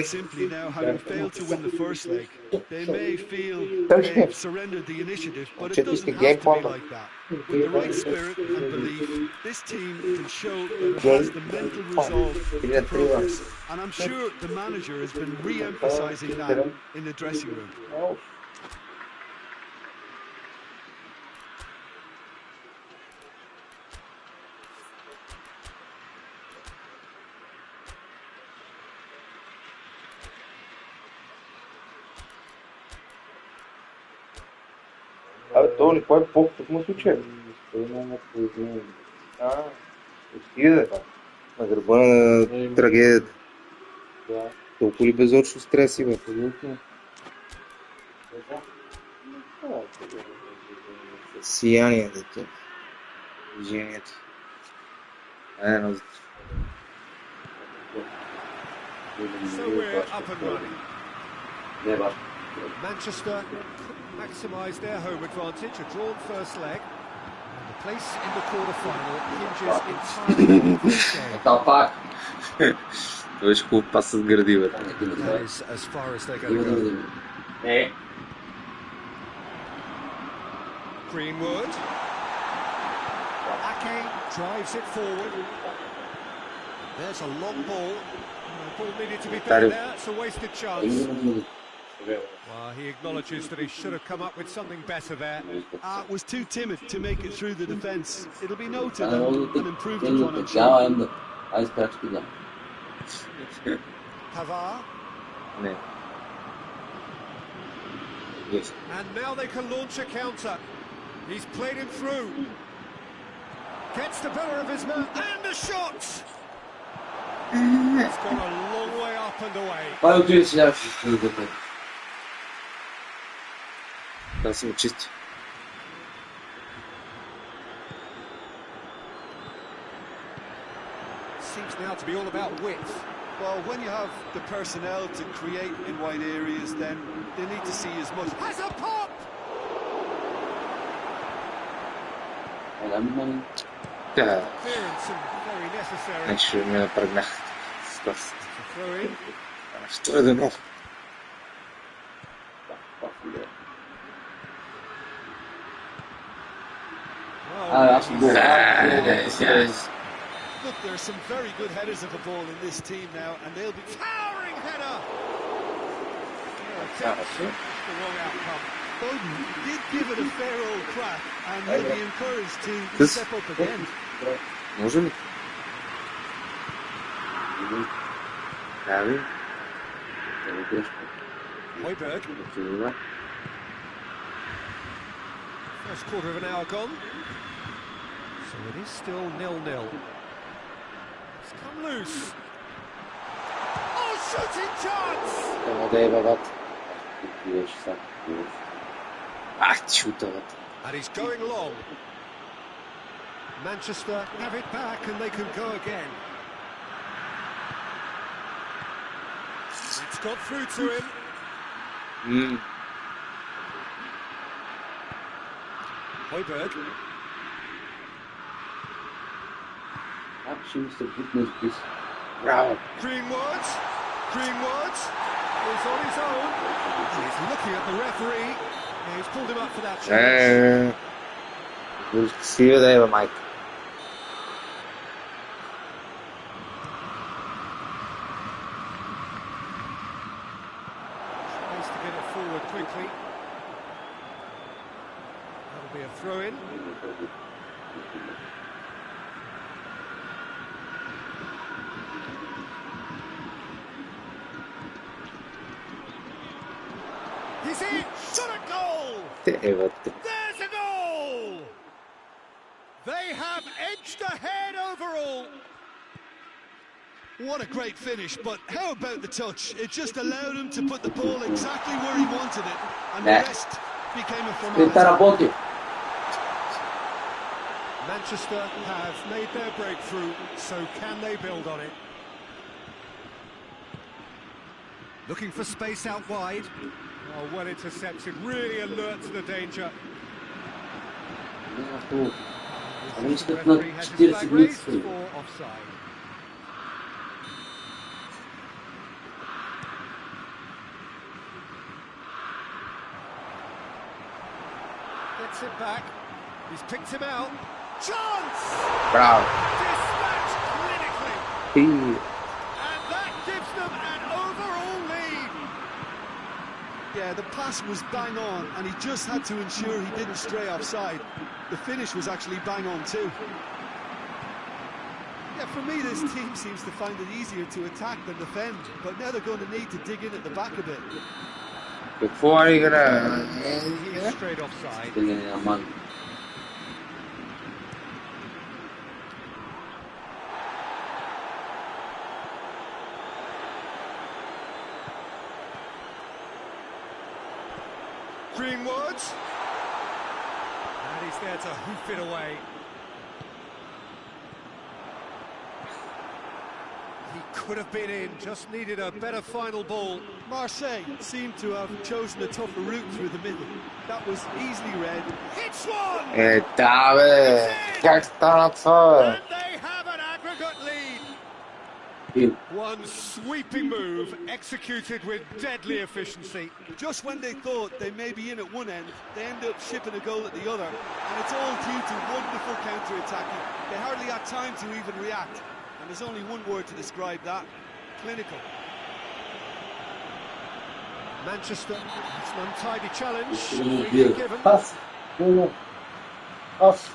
Simply now, having failed to win the first leg, they may feel they've surrendered the initiative, but it doesn't have to be like that. With the right spirit and belief, this team can show that it has the mental resolve to progress. And I'm sure the manager has been re-emphasising that in the dressing room. Абе, Тони, кой е Бог? Какво му случи? Отиде, бе. На гърба на трагедията. Толкова ли безочно стреси, бе? Сиянието, движението. So we're up and running. Manchester maximise their home advantage, a drawn first leg. And the place in the quarter-final hinges entirely on this game. Това беше хубав пас с гърди, бе. That is as far as they're going to go. Greenwood. Ake drives it forward. There's a long ball. The ball needed to be better there. It's a wasted chance. Well, he acknowledges that he should have come up with something better there. Was too timid to make it through the defence. It'll be noted and improved upon, I'm sure. Pavard. Yes. And now they can launch a counter. He's played him through. Gets the better of his man, and the shot! It's gone a long way up and away. Да съм чисти. Seems now to be all about width. Well, when you have the personnel to create in wide areas, then they need to see as much. Has a pop! Clearance and very necessary. Значи ме напрегнах. It's a throw in. Що е да Look, there are some very good headers of the ball in this team now, and they'll be towering header. That's the wrong outcome. Bowden did give it a fair old crack, and he'll be encouraged to step up again. Може ли? Прави. Højbjerg. First quarter of an hour gone. So it is still 0-0. It's come loose. Oh, shooting chance! And he's going long. Manchester have it back and they can go again. It's got through to him. Højbjerg. Greenwood is on his own. He's looking at the referee. He's pulled him up for that chance. We'll see you there, Mike. Tries to get it forward quickly. That'll be a throw-in. He's in! Got a goal! There's a goal! They have edged ahead overall. What a great finish, but how about the touch? It just allowed him to put the ball exactly where he wanted it, and the rest became a formality. Manchester have made their breakthrough, so can they build on it? Looking for space out wide. Oh, well intercepted, really alert to the danger. The referee has his flag raised for offside. Gets it back. He's picked him out. Chance! Bravo. Dispatched clinically. And that gives them an overall lead. Yeah, the pass was bang on, and he just had to ensure he didn't stray offside. The finish was actually bang on too. Yeah, for me, this team seems to find it easier to attack than defend, but now they're going to need to dig in at the back a bit. Before you're gonna... He's straight offside. Greenwood. And he's there to hoof it away. He could have been in, just needed a better final ball. Marseille seemed to have chosen a tougher route through the middle. That was easily read. Hits one! And they have an aggregate lead. One sweeping move, executed with deadly efficiency. Just when they thought they may be in at one end, they end up shipping a goal at the other. And it's all due to wonderful counter-attacking. They hardly had time to even react. And there's only one word to describe that: clinical. Manchester, it's an untidy challenge. Free given. Pas. Аз.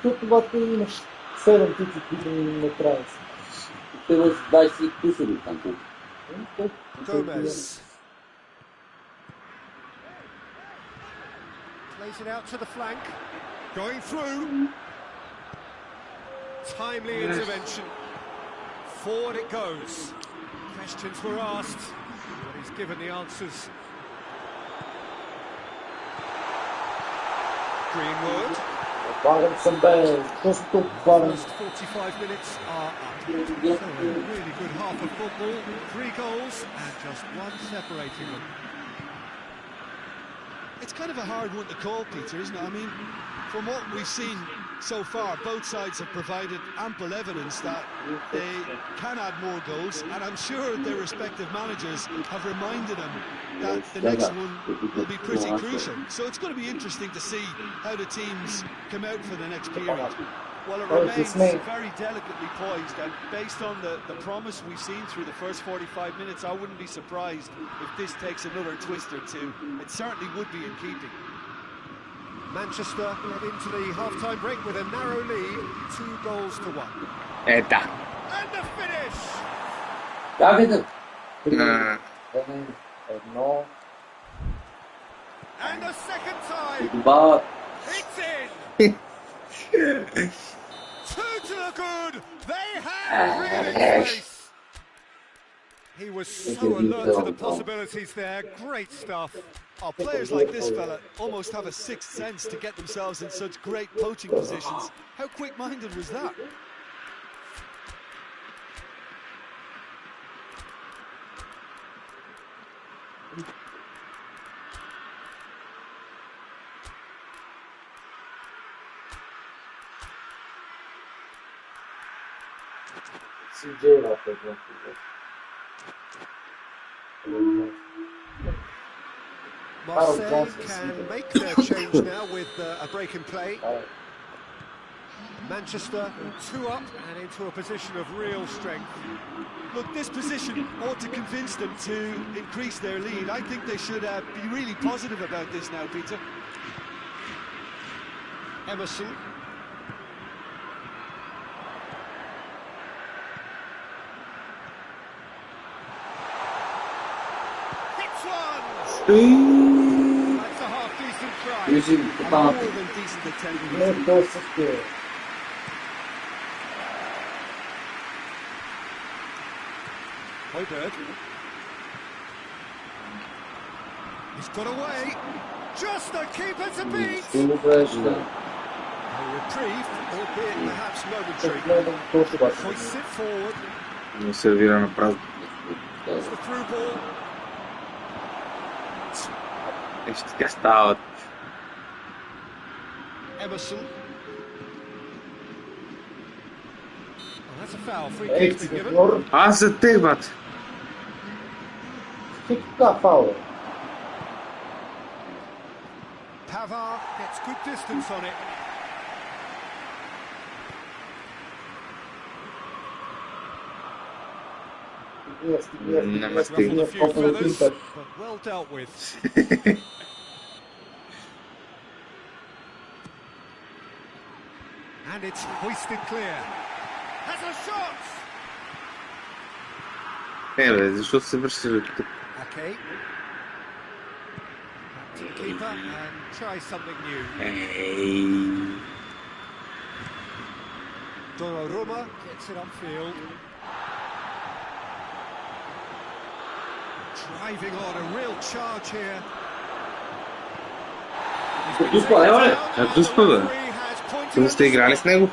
Тук обаче имаш 7 тици, които не трябва. Gomez. Plays it out to the flank. Going through. Timely intervention. Forward it goes. Questions were asked, but he's given the answers. Greenwood. First 45 minutes are up. So a really good half of football. 3 goals and just one separating them. It's kind of a hard one to call, Peter, isn't it? I mean, from what we've seen so far, both sides have provided ample evidence that they can add more goals, and I'm sure their respective managers have reminded them that the next one will be pretty crucial. So it's going to be interesting to see how the teams come out for the next period. Well, it remains very delicately poised, and based on the promise we've seen through the first 45 minutes, I wouldn't be surprised if this takes another twist or two. It certainly would be in keeping. Manchester head into the half-time break with a narrow lead, 2-1. Eta. And the finish! Davide! No. And a second time! But It's in! Two to the good! They have really space! He was so alert to the possibilities there. Great stuff. Oh, players like this fella almost have a sixth sense to get themselves in such great poaching positions. How quick-minded was that? CJ var tabii. Marseille can make their change now with a break in play. Manchester 2 up and into a position of real strength. Look, this position ought to convince them to increase their lead. I think they should be really positive about this now, Peter. Emerson. Hits one! That's a half-decent try. using A more than decent attempt. Ne dostluk diyor. Højbjerg. He's got away. Just the keeper to beat. A reprieve, albeit perhaps momentary. Teklerden koşu başladı. Hoists it forward. Не сервира на празно. It's the through ball. Ще така стават. Emerson. Oh, that's a foul. Free kick's been given. Eksikliyor. Аз за теб, бат. Kikka faul. Pavard gets good distance on it. Yes, Namaste. Ruffled a few Couple of feathers, people. but well dealt with. And it's hoisted clear. Has a shot! Бе, защо се върши тук? Okay. Back to the keeper and try something new. Ей. Donnarumma gets it upfield. Driving on, a real charge here. Дуспа, бе. Тук сте играли с него?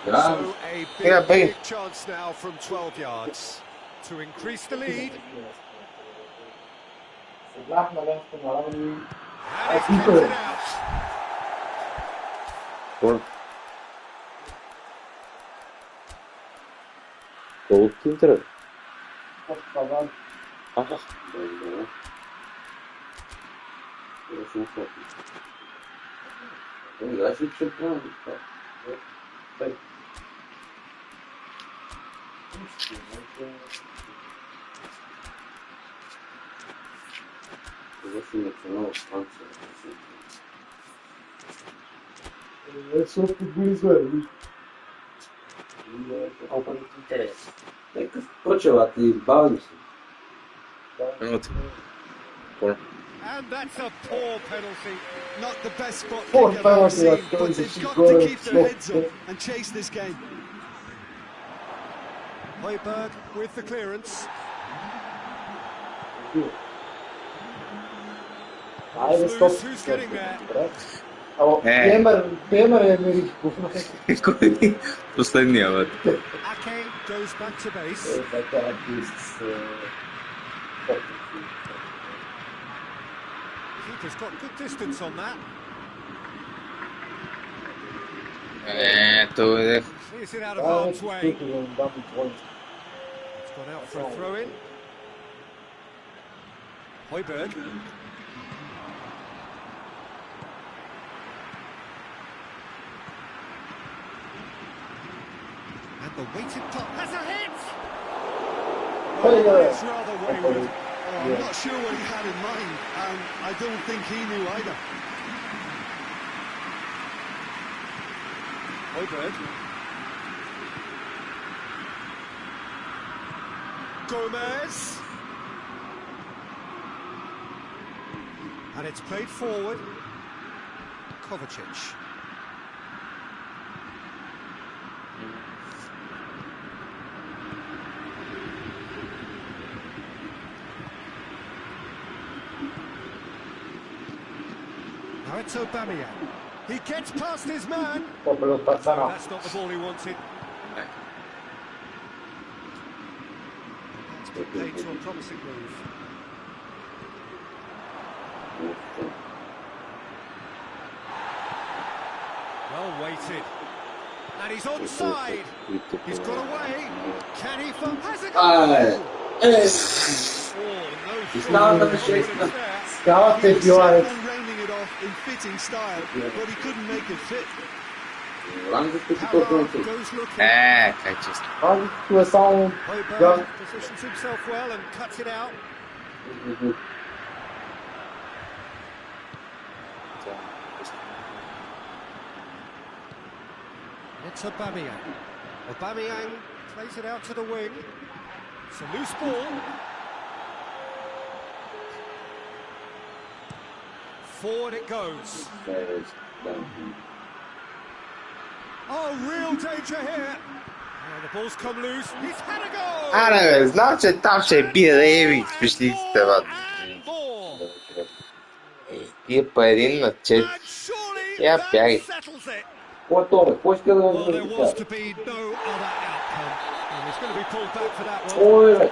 So a Yeah, big big. chance now from 12 yards to increase the lead. And it's counted out. Кой? Кой от Интера? Аха. É só futbolizando. Нека почват и бавно се. Минути. Кой? And that's a poor penalty. Not the best spot Poor kick I've ever penalty, seen, that's but going to they've got score to a keep their slot. heads up and chase this game. Højbjerg with the clearance. Aynen stop. Who's getting there? Ama Pemer е велико. Кой? Последния, бе. Ake goes back to base. Keeper's got good distance on that. Ето е. Clears it out of harm's way. Тук да им дам двойно. It's gone out for a throw-in. Højbjerg. And the weighted puck has a hit! Hey, It's rather wayward. I'm not sure what he had in mind, and I don't think he knew either. Højbjerg. Gomez. And it's played forward. Kovacic. Now it's Aubameyang. He gets past his man. That's not the ball he wanted. That's been played to a promising move. Well weighted. And he's onside. He's got away. Can he from has a goal? Scout if you are. Rounding it off in fitting style, but he couldn't make it fit. Goes looking. Кай често. Tu é só Højbjerg positions himself well and cuts it out. It's Aubameyang. Aubameyang plays it out to the wing. It's a loose ball. Forward it goes. Oh, real danger here. And the ball's come loose. He's had a goal. Аре, знам, че там ще бие да еви специалистите, бе. And more. Тие па 1-4. And surely Yeah, that Barry. settles it. Кой е това? Кой иска да Well, го there was види? to be no other outcome. And he's going to be pulled back for that one. Кой е?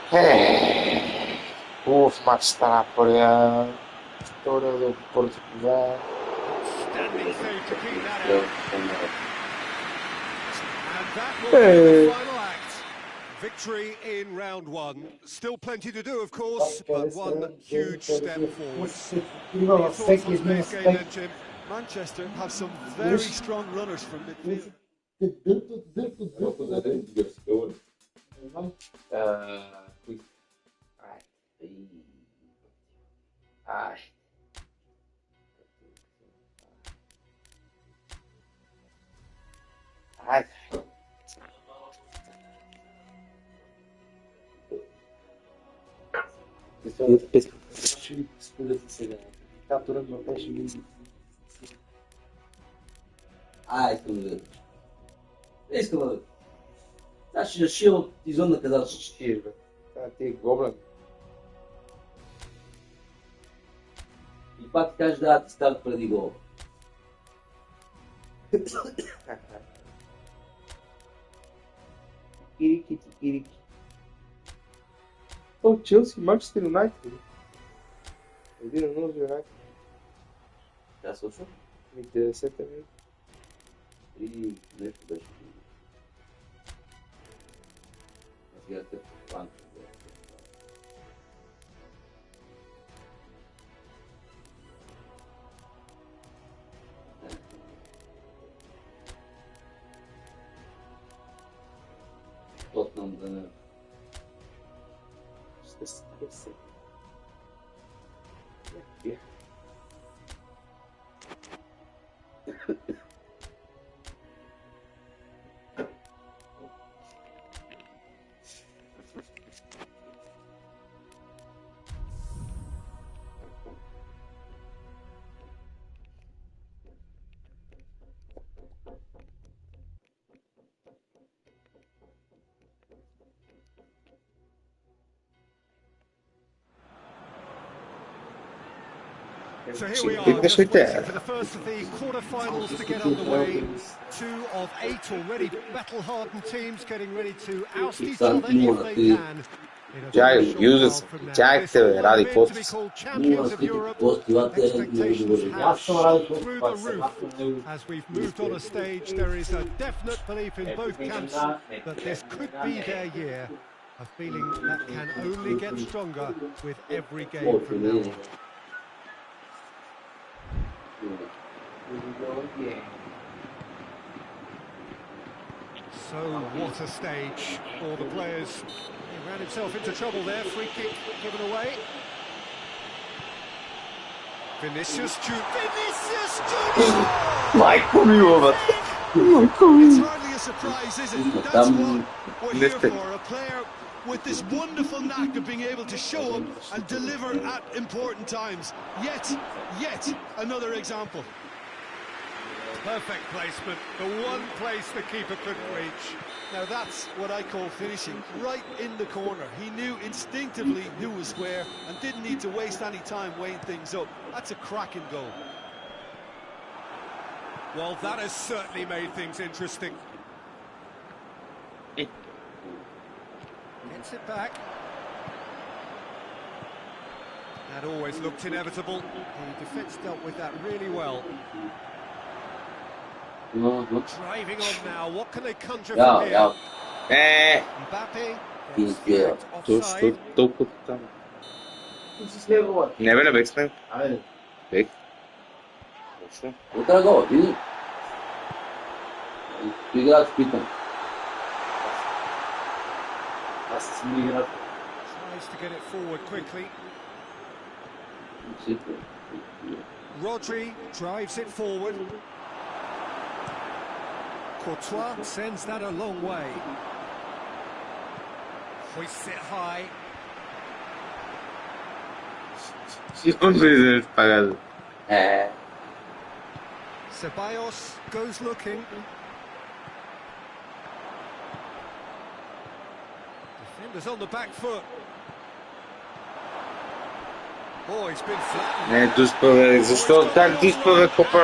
Кой е? Уф, матч стана първия. Втория до Португал. Standing save to keep that out. And that will be the final act. Victory in round one. Still plenty to do, of course, but one huge step forward. Има във Your thoughts всеки on един today's game then, аспект. Jim? Manchester have some very strong runners from midfield. Кои? Ай. Ай. Споделите сега. Каторът ме беше ли? Искам да видя. Искам да видя. Значи ще шил извън наказателство. Шиш, бе. Това ти е гоблен. И пак ти кажеш да ти старт преди гол. Ирики. О, Челси, Манчестър Юнайтед. 1-0 за Юнайтед. Тя случва? 90-та минута. И нещо беше. А сега те планка. Тотнам да не... Ще се. So here we are, just waiting for the first of the quarter-finals to get underway. 2 of 8 already battle-hardened teams getting ready to oust each other if they can. in a Чай, very short юза while съм. from now. Чакайте, This бе, will Ради, win какво to be си? called champions of Europe. Expectations have shot through the roof. As we've moved on a stage, there is a definite belief in both camps that this could be their year. A feeling that can only get stronger with every game from now on. So what a stage for the players. He ran himself into trouble there. Free kick given away. Vinicius Junior! Майко милова! It's hardly a surprise, is it? That's what we're here for. A player with this wonderful knack of being able to show up and deliver at important times. Yet another example. Perfect placement, the one place the keeper couldn't reach. Now that's what I call finishing, right in the corner. He knew instinctively who was where and didn't need to waste any time weighing things up. That's a cracking goal. Well, that has certainly made things interesting. Gets it back. That always looked inevitable. The defence dealt with that really well. Driving on now, what can they conjure from here? Mbappe, offside. Толкова там. Не бе, не бех с него. Бех. Утре го, види. Играч питам. Аз съм играч. Tries to get it forward quickly. Rodri drives it forward. Courtois sends that a long way. Hoists it high. Ceballos goes looking. Defenders on the back foot. Oh, he's been flattened. Не, дуспа, защо так дуспа, копа?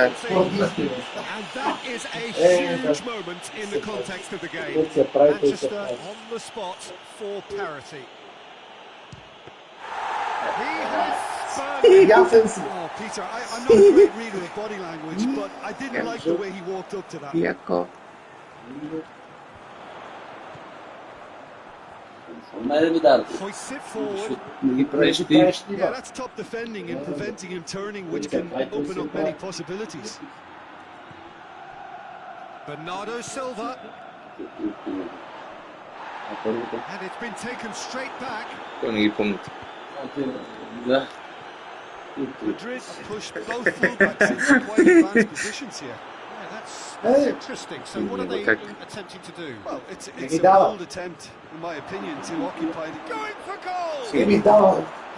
And that is a huge moment in the context of the game. Manchester on the spot for parity. He has spurned. Oh, Peter, I'm not a great reader of body language, but I didn't like the way he walked up to that. Hoists it forward. Yeah, that's top defending and preventing him turning, which can open up many possibilities. Bernardo Silva. And it's been taken straight back. Madrid push both fullbacks into quite advanced positions here. Yeah, that's interesting. So what are they attempting to do? Well, it's a bold attempt, in my opinion, to occupy the... Going for goal!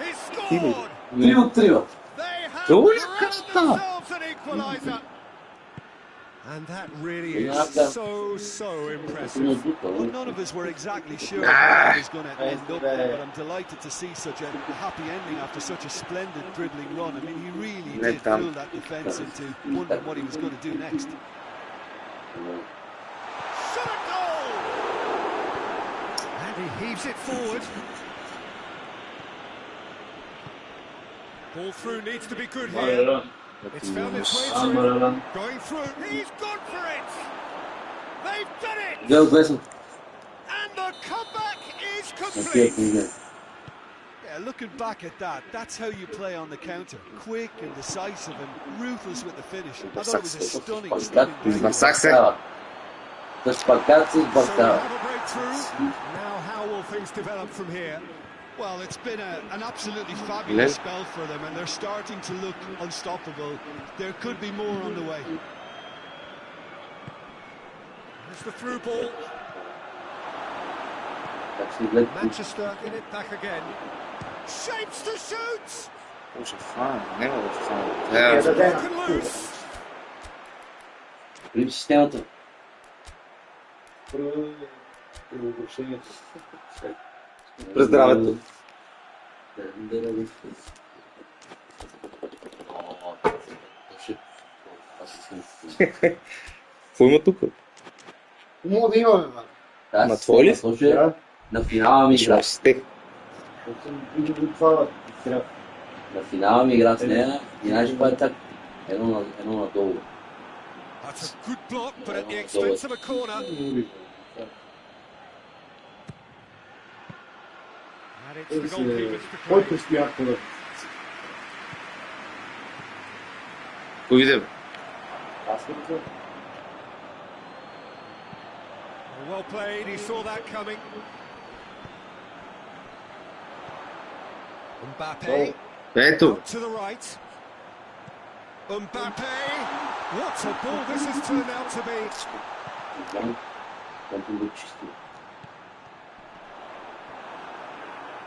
He scored! They have grabbed themselves an equaliser. And that really is so impressive. Well, none of us were exactly sure how it was going to end up there, but I'm delighted to see such a happy ending after such a splendid dribbling run. I mean, he really did fool that defence into wondering what he was going to do next. Shot a goal! And he heaves it forward. Ball through needs to be good here. It's found its way through. Going through. He's gone for it. They've done it. And the comeback is complete. Yeah, looking back at that, that's how you play on the counter. Quick and decisive and ruthless with the finish. I thought it was a stunning breakthrough. So we have a breakthrough. Now how will things develop from here? Well, it's been an absolutely fabulous spell for them, and they're starting to look unstoppable. There could be more on the way. It's the through ball. Manchester in it back again. Shapes to shoot! Broken loose. През здравето. Какво има тук? Мога да имаме, бе. Ма твой ли? Да. Na finala mi igra. Ще. На finala mi igra с нея и знаеш това е так. Едно надолу. That's a good block, but at the expense of a corner. And it's the goalkeepers to claim. Кой виде? Well played, he saw that coming. Mbappe. Ето. Out to the right. Mbappe. What a ball this has turned out to be.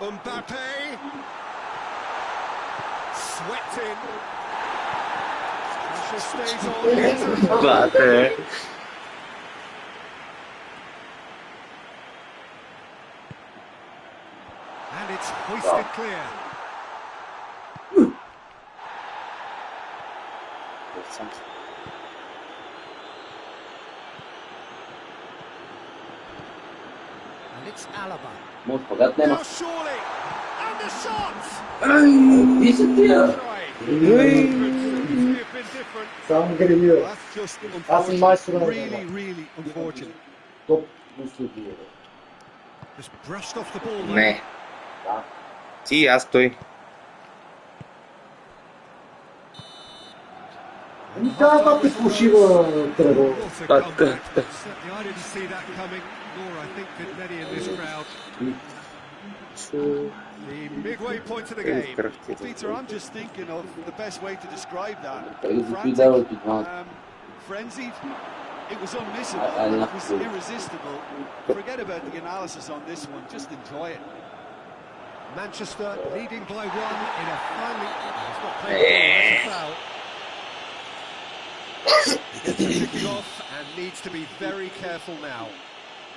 Mbappe. Swept in. Pressure stays on. Бате. And it's hoisted clear. And it's Alaba. Може погад Now нема. surely. And the shot. И се тия. Само грелио. That's just Аз съм майстор на really, really unfortunate. Топ услуги. Just brushed off the ball there. Не. Ти, аз той. Ами това ти фалшива тръгва. What a comeback. Certainly I didn't see that coming, nor I think did many in this crowd. The midway point of the game. Peter, I'm just thinking of the best way to describe that. Той дава от това. Frenzied. It was unmissable. It was irresistible. Forget about the analysis on this one. Just enjoy it. Manchester leading by one in a finally... It's not played for, that's a foul. He gets the kicking off and needs to be very careful now.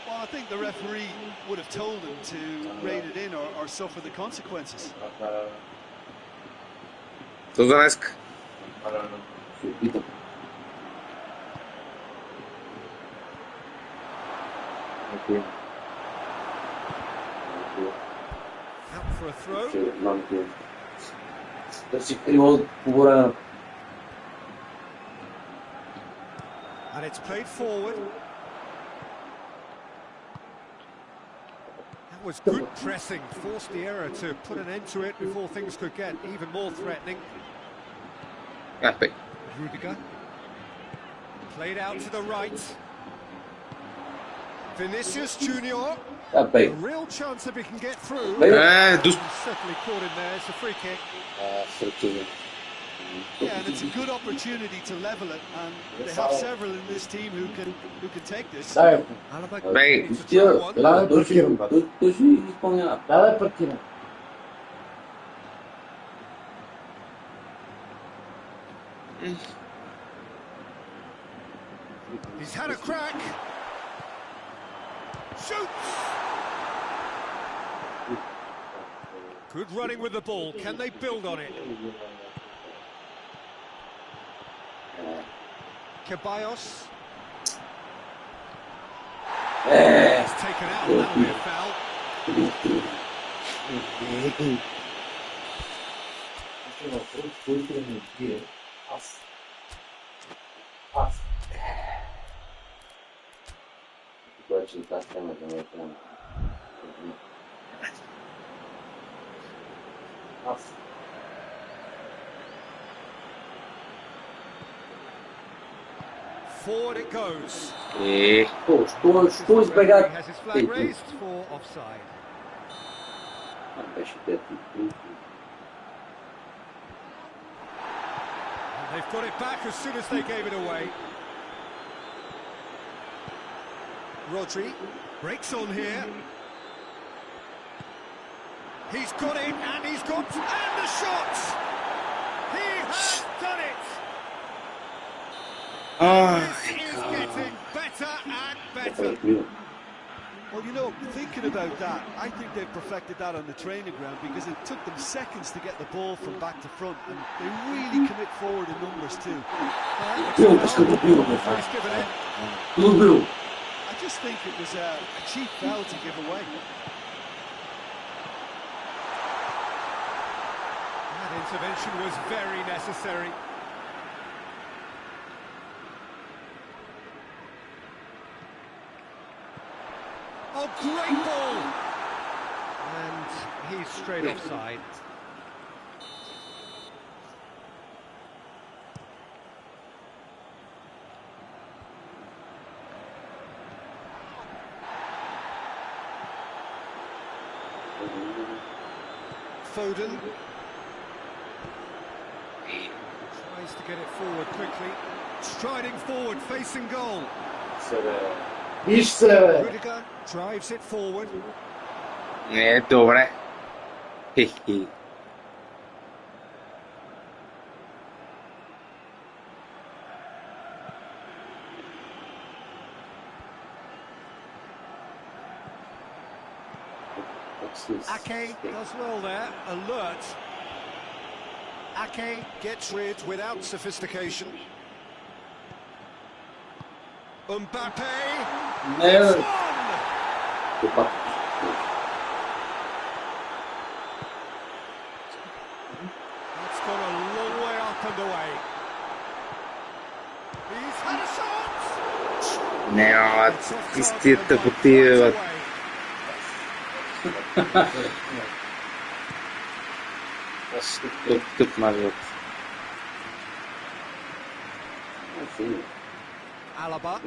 Well, I think the referee would have told him to rein it in or suffer the consequences. То за днеска. Се опитам. Out for a throw. Търси криво по време. And it's played forward. That was good pressing. Forced the error to put an end to it before things could get even more threatening. Апе. Rudiger. Played out to the right. Vinicius Junior. Да, бей. A real chance if he can get through. Дус. Certainly caught him there. It's a free kick. Yeah, and it's a good opportunity to level it, and they have several in this team who can take this. Дай, Alaba Бей. needs to Тия, try one. да, той ще изпълнява. дай партина. He's had a crack. Shoots. Good running with the ball. Can they build on it? Ceballos. It's taken out. That'll be a foul. Това че тази тема да не е прямо. Forward it goes. Що избега? He has his flag raised for offside. Беше пети. And they've got it back as soon as they gave it away. Rodri breaks on here. He's got it, and he's got... And the shot! He has done it! This is getting better and better. Well, you know, thinking about that, I think they've perfected that on the training ground because it took them seconds to get the ball from back to front, and they really commit forward in numbers too. He's given it. I just think it was a cheap foul to give away. That intervention was very necessary. Oh, great ball! And he's straight offside. Foden tries to get it forward quickly, striding forward, facing goal. Rudiger drives it forward. Добре. Хе-хе. Ake does well there, alert. Ake gets rid without sophistication. Mbappe! Ne? That's gone a long way up and away. He's had a shot! Няма It's off истията target and потиват. away. Тук мажат. Alaba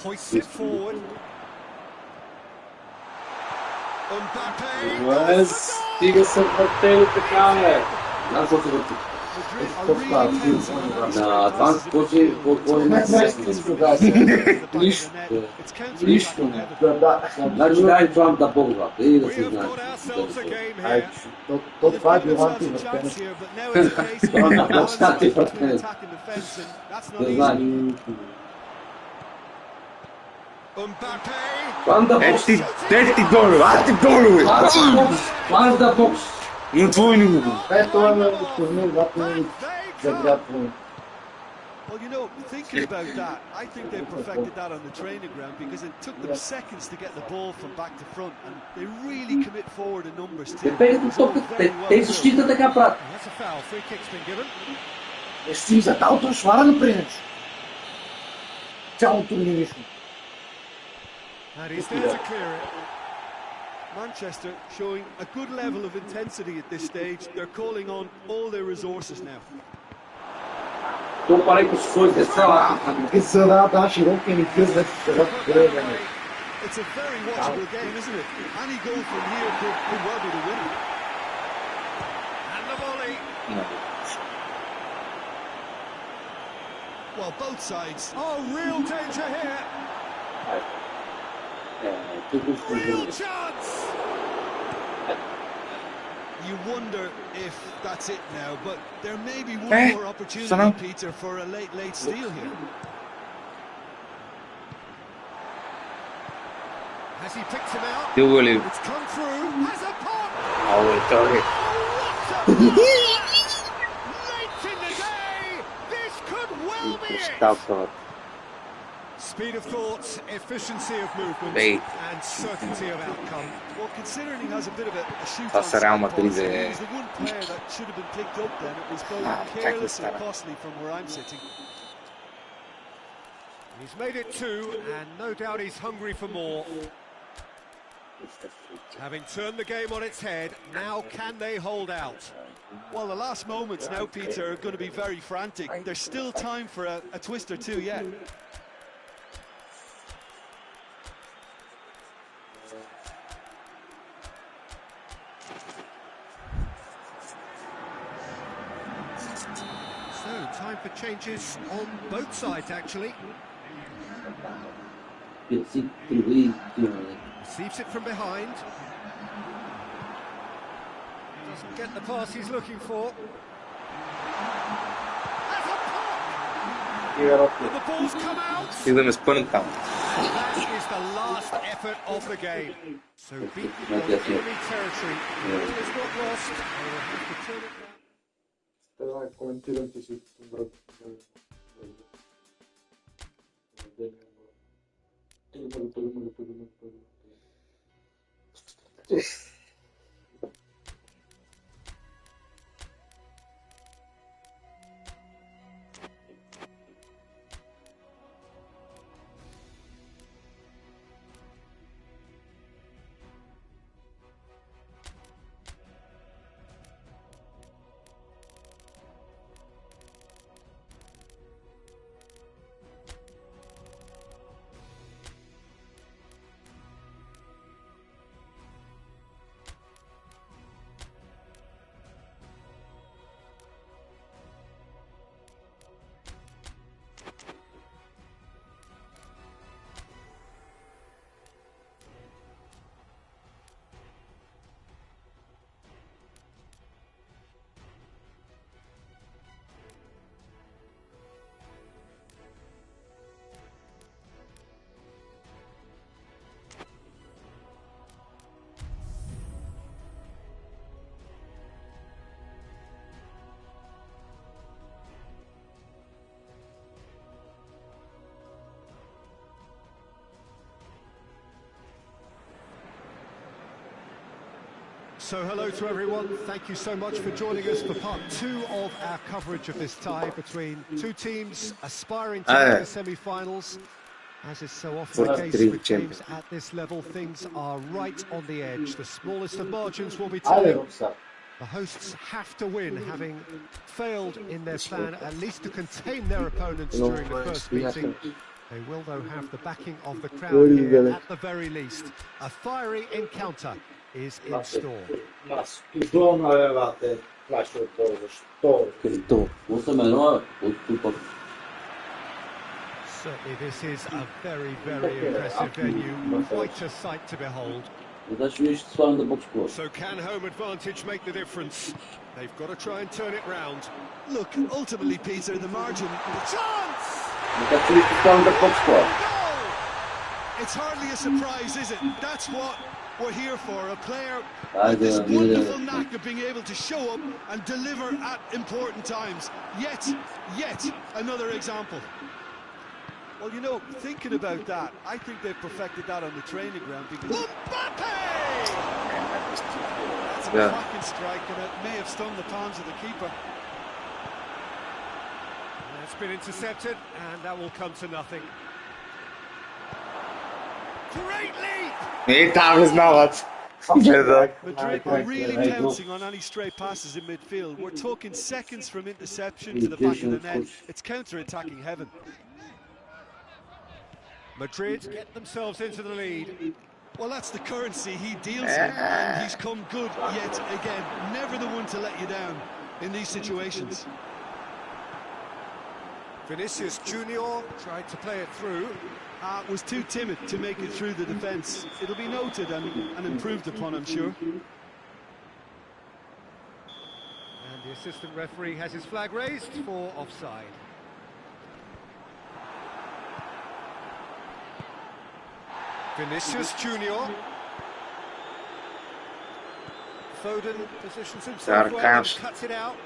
hoists it forward. Mbappe! Стига се въртели така, бе. Знам какво се върти. Madrid are really tense on the На Адванс почи по-твой Нищо. Нищо. Значи дай това да Бога, и да We се have знае. got ourselves a game Ай, here. то това е било ти Themselves a въртене. chance here, but now it's a case of Don't balance start it, between man. attack and defence, and that's not Не easy. знае. Mbappe! Панда бокс! Ти долу, ти долу, бе! Панда бокс! Но твой не го. Ето е на турнир, когато загря твой. Well, you know, thinking about that, I think they perfected that on the training ground because it took them seconds to get the ball from back to front, and they really commit forward in numbers too. Те It was all топката, very well те done. защита така правят. That's a foul. Free kick's been given. Ще им задал то швара напред. Цялото линично. And he's there to clear it. Manchester showing a good level of intensity at this stage. They're calling on all their resources now. То пари по своите села. И сега да, широки ни къзват. It's a very watchable game, isn't it? Any goal from here could well be the winner. And the volley. Well, both sides. Oh, real danger here. Real chance. You wonder if that's it now, but there may be one more opportunity, Sana. Peter, for a late steal here. Has he picked him out? Ти го ли? It's come through. Has a pop. Ау, той. Late in the day. This could well be it. Щалкават. Speed of thought, efficiency of movement, Hey. and certainty of outcome. Well, considering he has a bit of a shoot Това on са Реал set Мадрид, policy, е. he was the one player that should have been picked up then. It was both чакай careless and стара. costly from where I'm sitting. He's made it two, and no doubt he's hungry for more. Having turned the game on its head, now can they hold out? Well, the last moments now, Peter, are going to be very frantic. There's still time for a twist or two yet. So, time for changes on both sides, actually. Receives it from behind. Doesn't get the pass he's looking for. Has a pop! And the ball's come out! Стигаме с пълен там. That is the last effort of the game. So beaten on enemy territory. All is not lost. They will have to turn it round. Трябва да коментирам, че си брат. So hello to everyone, thank you so much for joining us for part 2 of our coverage of this tie between two teams aspiring to make the semi-finals. As is so often the case with games at this level, things are right on the edge. The smallest of margins will be telling. The hosts have to win, having failed in their plan at least to contain their opponents during the first meeting. They will, though, have the backing of the crowd here at the very least. A fiery encounter is in store. Certainly this is a very, very impressive venue, quite a sight to behold. So can home advantage make the difference? They've got to try and turn it round. Look, ultimately, Peter, the margin... The chance! It's hardly a surprise, is it? That's what we're here for, a player with this wonderful knack of being able to show up and deliver at important times. Yet another example. Well, you know, thinking about that, I think they've perfected that on the training ground because... Mbappe! That's a cracking strike, and it may have stung the palms of the keeper. It's been intercepted, and that will come to nothing. Great leap! Madrid were really pouncing on any stray passes in midfield. We're talking seconds from interception to the back of the net. It's counter-attacking heaven. Madrid get themselves into the lead. Well, that's the currency he deals in, and he's come good yet again. Never the one to let you down in these situations. Vinicius Junior tried to play it through. Was too timid to make it through the defence. It'll be noted and improved upon, I'm sure. And the assistant referee has his flag raised for offside. Vinicius Junior. Foden positions himself well and cuts it out.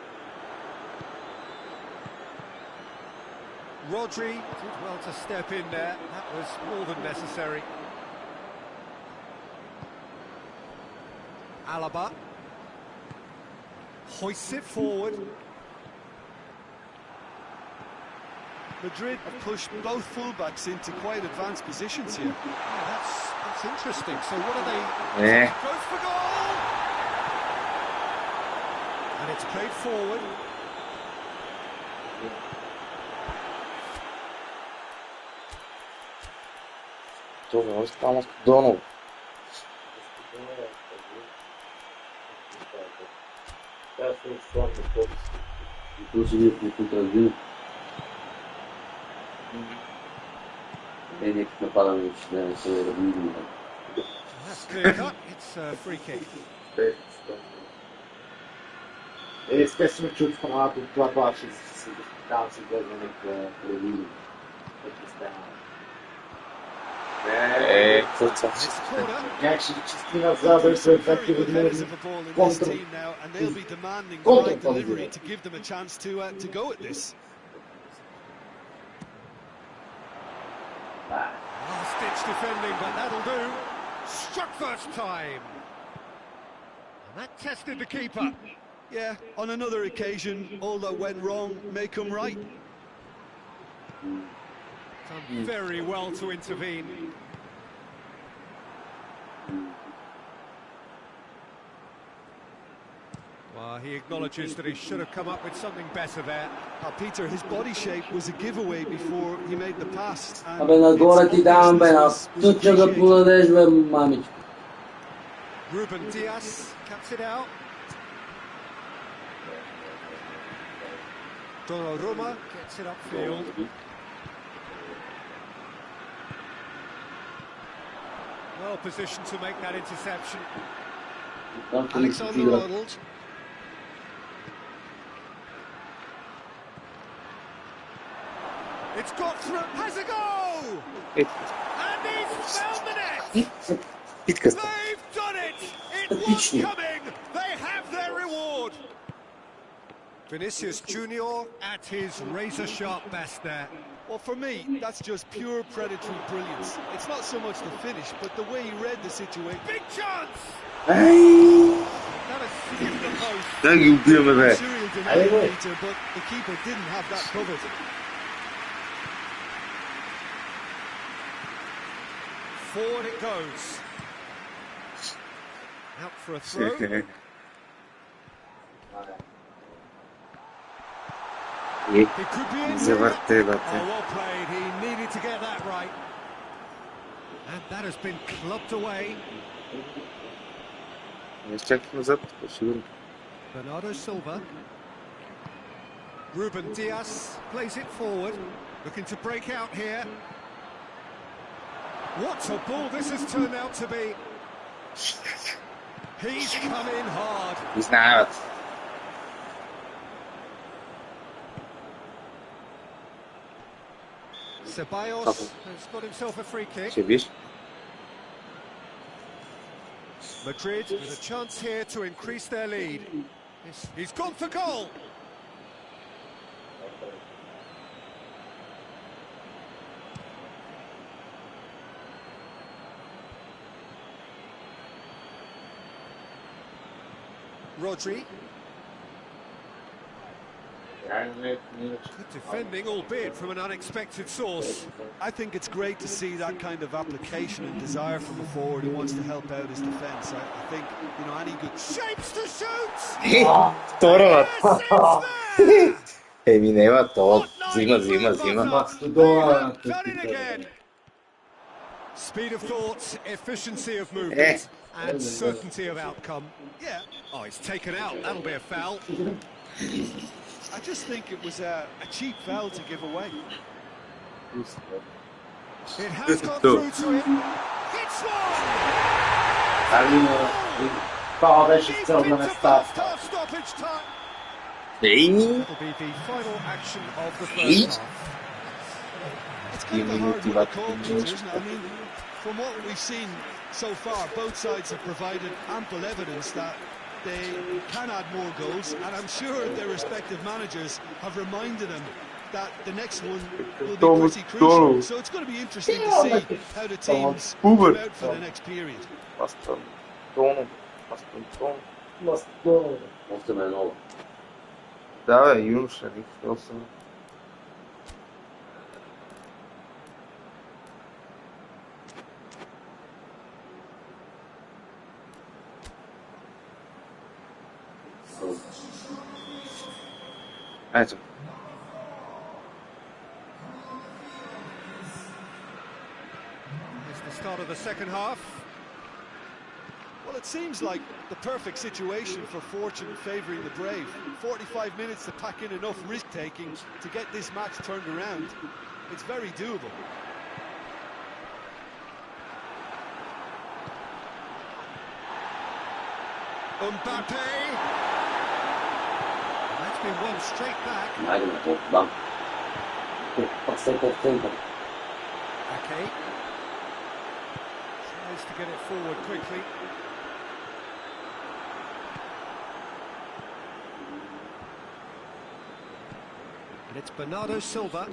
Rodri did well to step in there. That was more than necessary. Alaba hoists it forward. Madrid have pushed both fullbacks into quite advanced positions here. Oh, that's interesting. So what are they? Goes for goal! And it's played forward. That's clear cut. It's a free kick. Esse motivo de falar do lado baixo, se dá simplesmente para o Lille. Actually, just others are effectively and they'll be demanding the right delivery to give them a chance to go at this. Last-ditch defending, but that'll do. Struck first time. And that tested the keeper. Yeah, on another occasion, all that went wrong may come right. Done very well to intervene. Well, he acknowledges that he should have come up with something better there. Peter, his body shape was a giveaway before he made the pass. Abе, nagore ti dam, bе, na tot će ga podadeš, bе, mamić. Ruben Diaz caps it out. Donnarumma gets it upfield. Well positioned to make that interception. Alexander-Arnold. It's got through, has a goal! And he's found the net! They've done it! It was coming! They have their reward! Vinicius Junior at his razor-sharp best there. Well, for me, that's just pure predatory brilliance. It's not so much the finish, but the way he read the situation. Big chance! Ay. That is skipped the post. Дай ги убиваме, бе. Serial denial, Peter, but the keeper didn't have that covered. Forward it goes. Out for a throw. He could be in here. Завърте, Oh, бате. well played. He needed to get that right. And that has been clubbed away. Не чакай назад, сигурно. Bernardo Silva. Ruben Diaz plays it forward. Looking to break out here. What a ball this has turned out to be. He's come in hard. Не знаят. Ceballos has got himself a free kick. Ще виж. Madrid with a chance here to increase their lead. He's gone for goal. Rodri. Good defending, albeit from an unexpected source. I think it's great to see that kind of application and desire from a forward who wants to help out his defence. I think, you know, any good... Shapes to shoot! Второ. Yes, Еми, нема то. What Взима, night взима, for взима. Buzzer. They've done it again. Speed of thought, efficiency of movement, and certainty of outcome. Yeah, Oh, it's taken out. That'll be a foul. I just think it was a cheap foul to give away. It has got through to him. It's one! Това беше Deep цел на into места. first half stoppage time. Ей! That'll be the final action of the first half. It's kind of a hard one to call, Peter, isn't it? I mean, from what we've seen so far, both sides have provided ample evidence that they can add more goals, and I'm sure their respective managers have reminded them that the next one will be pretty crucial. So it's going to be interesting to see how the teams come out for the next period. Да, бе, юноша, никакъв съм. Ето. It's the start of the second half. Well, it seems like the perfect situation for fortune favouring the brave. 45 minutes to pack in enough risk-taking to get this match turned around. It's very doable. Mbappe. That's been won straight back. Okay. Tries to get it forward quickly. And it's Bernardo Silva.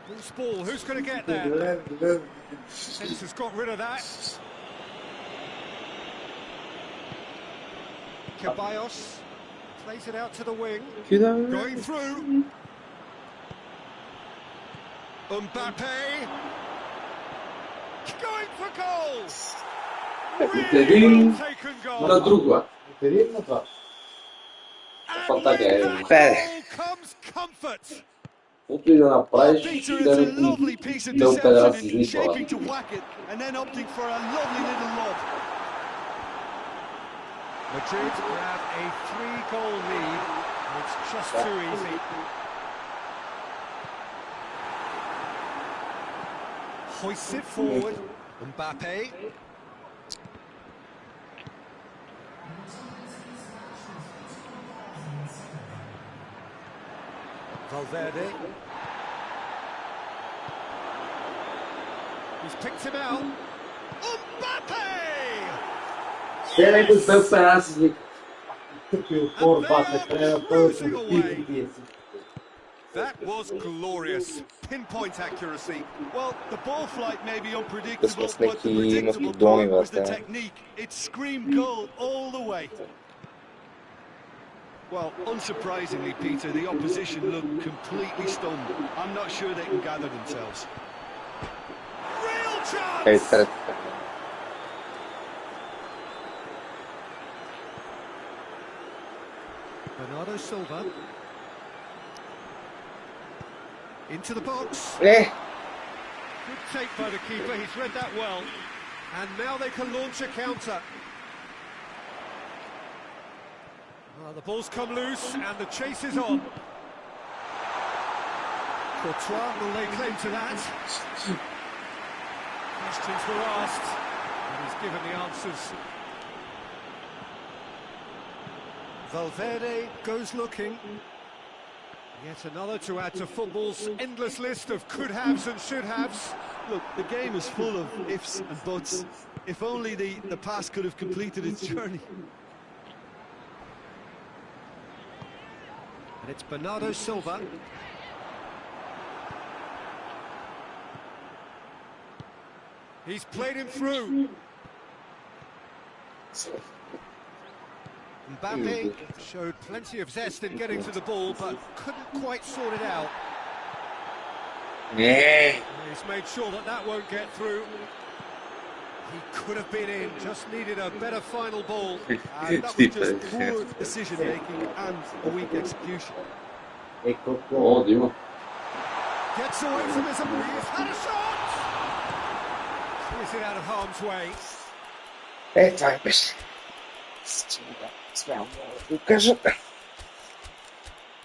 Loose ball, who's going to get there? Hens has got rid of that. Ceballos plays it out to the wing. Going through. Mbappe. Going for goal. Really well taken goal. Na druga. And Falta que with hay. that goal comes comfort. Upliva na Well, praia, Peter, it's a lovely piece of deu deception pedaços in de shaping to whack it and then opting for a lovely little lob. Madrid grab a 3-goal lead. It's just too easy. Hoists it forward. Mbappe. Valverde. He's picked him out. Mbappe! Espera aí que os meus pedaços de... That was glorious. Pinpoint accuracy. Well, the ball flight may be unpredictable, This must but the make he- predictable must be doing part was that, the yeah. technique. It screamed goal all the way. Well, unsurprisingly, Peter, the opposition looked completely stunned. I'm not sure they can gather themselves. Real chance! Hey, Praseta. Bernardo Silva. Into the box. Eh, Good take by the keeper, he's read that well. And now they can launch a counter. Well, the ball's come loose and the chase is on. Courtois will lay claim to that. Questions were asked, and he's given the answers. Valverde goes looking. Yet another to add to football's endless list of could-haves and should-haves. Look, the game is full of ifs and buts. If only the pass could have completed its journey. And it's Bernardo Silva. He's played him through. Mbappe showed plenty of zest in getting to the ball, but couldn't quite sort it out. eh. He's made sure that that won't get through. He could have been in, just needed a better final ball. And that was just poor decision-making and a weak execution. Ótimo. Gets away from his opponent. He's had a shot! Clears it out of harm's way. Ej, wiesz. Смял да го кажа.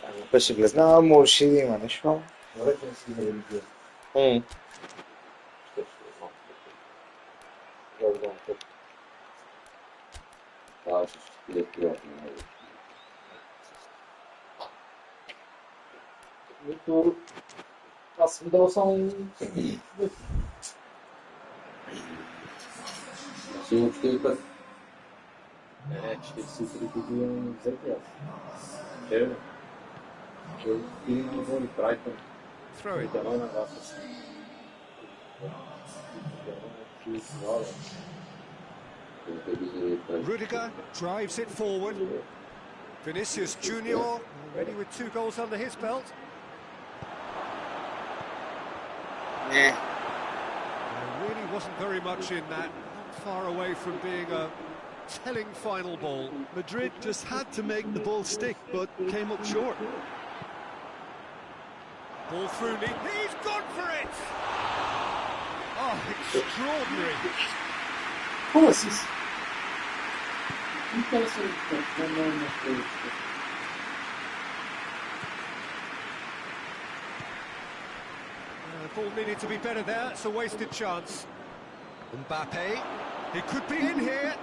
Ако беше глезнал, можеше да има нещо. Аз съм дал само... Сигурно 45. Не, 43 години взети аз. Че един отбор и Брайтън. Throw it. Дано на вас. Rudiger drives it forward. Vinicius Junior already with 2 goals under his belt. Не. There really wasn't very much in that. Not far away from being a telling final ball. Madrid just had to make the ball stick, but came up short. Ball through neat. He's gone for it! Oh, extraordinary. Como assim? The ball needed to be better there. It's a wasted chance. Mbappe. He could be in here.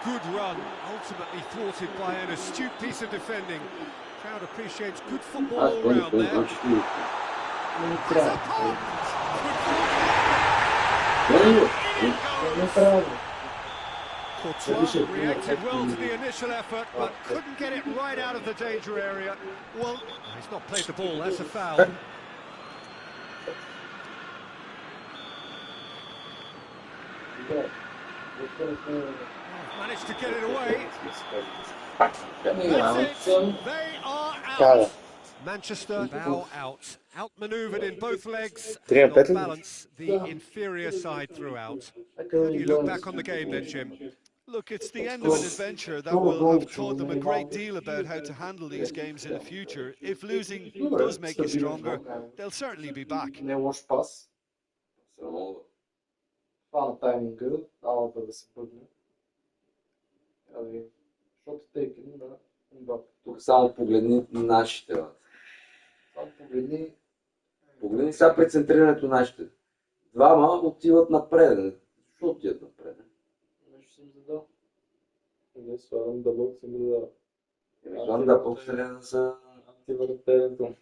Good run, ultimately thwarted by an astute piece of defending. Crowd appreciates good football all round there. Courtois reacted well to the initial effort, but couldn't get it right out of the danger area. Well, he's not played the ball, that's a foul. Managed to get it away. That's it. They are out. Manchester bow out. Outmaneuvered in both legs, and on balance, the inferior side throughout. How do you look back on the game then, Jim? Look, it's the end of an adventure that will have taught them a great deal about how to handle these games in the future. If losing does make you stronger, they'll certainly be back. Не лош пас. Фана тайминга, алата да се бъдне. Защото тъй да. Тук само погледни нашите. Само погледни. Погледни сега прецентрирането нашите. Двама отиват напред. Защо отиват напред? Нещо съм задал. Не, слагам да бог съм задал. Слагам да бог трябва да са... Антивъртелето.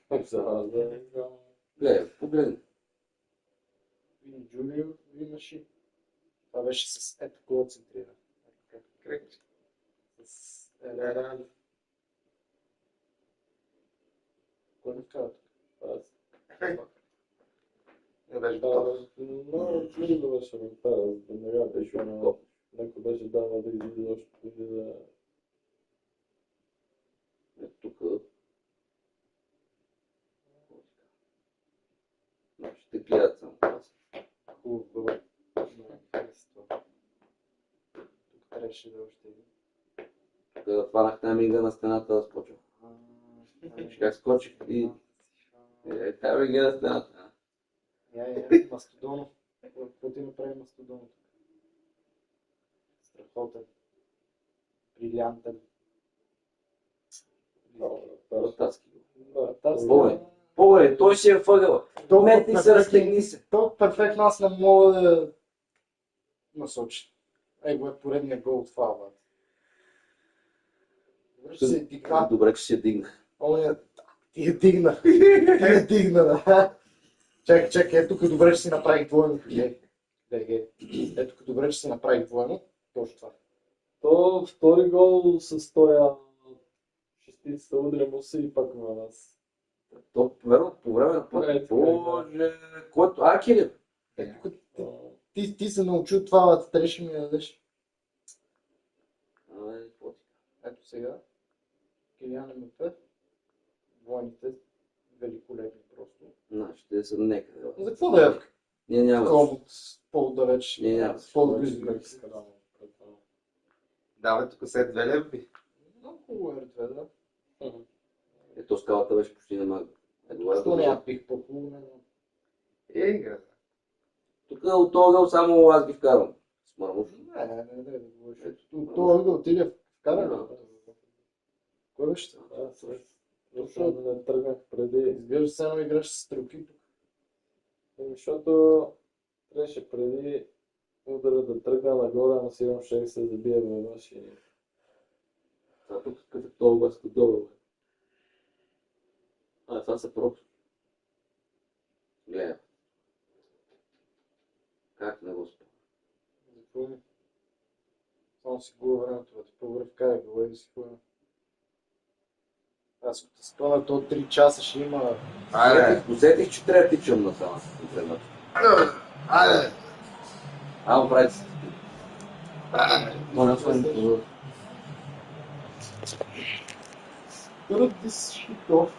Гледай, погледни. Вин Джулио, имаше. Това беше с ето такова центрира. Как? С Елерали. Кой не вкара тук? Не беше готов. Много трудно беше да вкара. Веднага беше много. Някой беше дава да излиза още преди да... Тук... Ще гледат само това. Хубаво было. Тук трябваше да още един. Тук хванах тайминга на стената да скоча. Виж как скочих и... Тайминга на стената. Мастодонов. Какво ти направи Мастодонов? Страхотен. Брилянтен. Татски. По-добре, той си е въгъл. Метни се, разтегни се. То перфектно аз не мога да насоча. Его е поредния гол от фала. Добре, че си я дигнах. Ти я дигна. Да. Чакай, ето тук добре, че си направих двойно. Ето тук добре, че си направих двойно. Точно това. То втори гол с тоя шестицата удря му се и пак на нас. То по време на път. Боже, който Аки ли? Ти се научи от това, трябваше ми я дадеш. Ето сега. Килиан Мбапе. Двойните великолепни просто. Нашите са некъде. За какво да явка? Ние няма. По-далеч. Ние няма. По-близо да се казвам. Давай тук след 2 лева. Много хубаво е това, да. Ето скалата беше почти немага. Що не я пих по-хубаво? Игра. Тук от този гъл само аз ги вкарвам. С Мармуш. Не. От този гъл ти ли вкара? Кой беше това? Защото не тръгнах преди. Изглежда се едно играш с стрелки тук. Защото трябваше преди удара да тръгна нагоре, ама сигурно ще се забие веднъж и... Това тук като толкова с добро. Това са просто. Гледай. Как не го спомня? Запомни. Само си губа времето, да ти по-добре вкарай гола и да си хубава. Аз като спомня, то 3 часа ще има... Усетих, че трябва да тичам на това. Айде! Ама правите се. Моля, съм позор. Първо ти си шитов.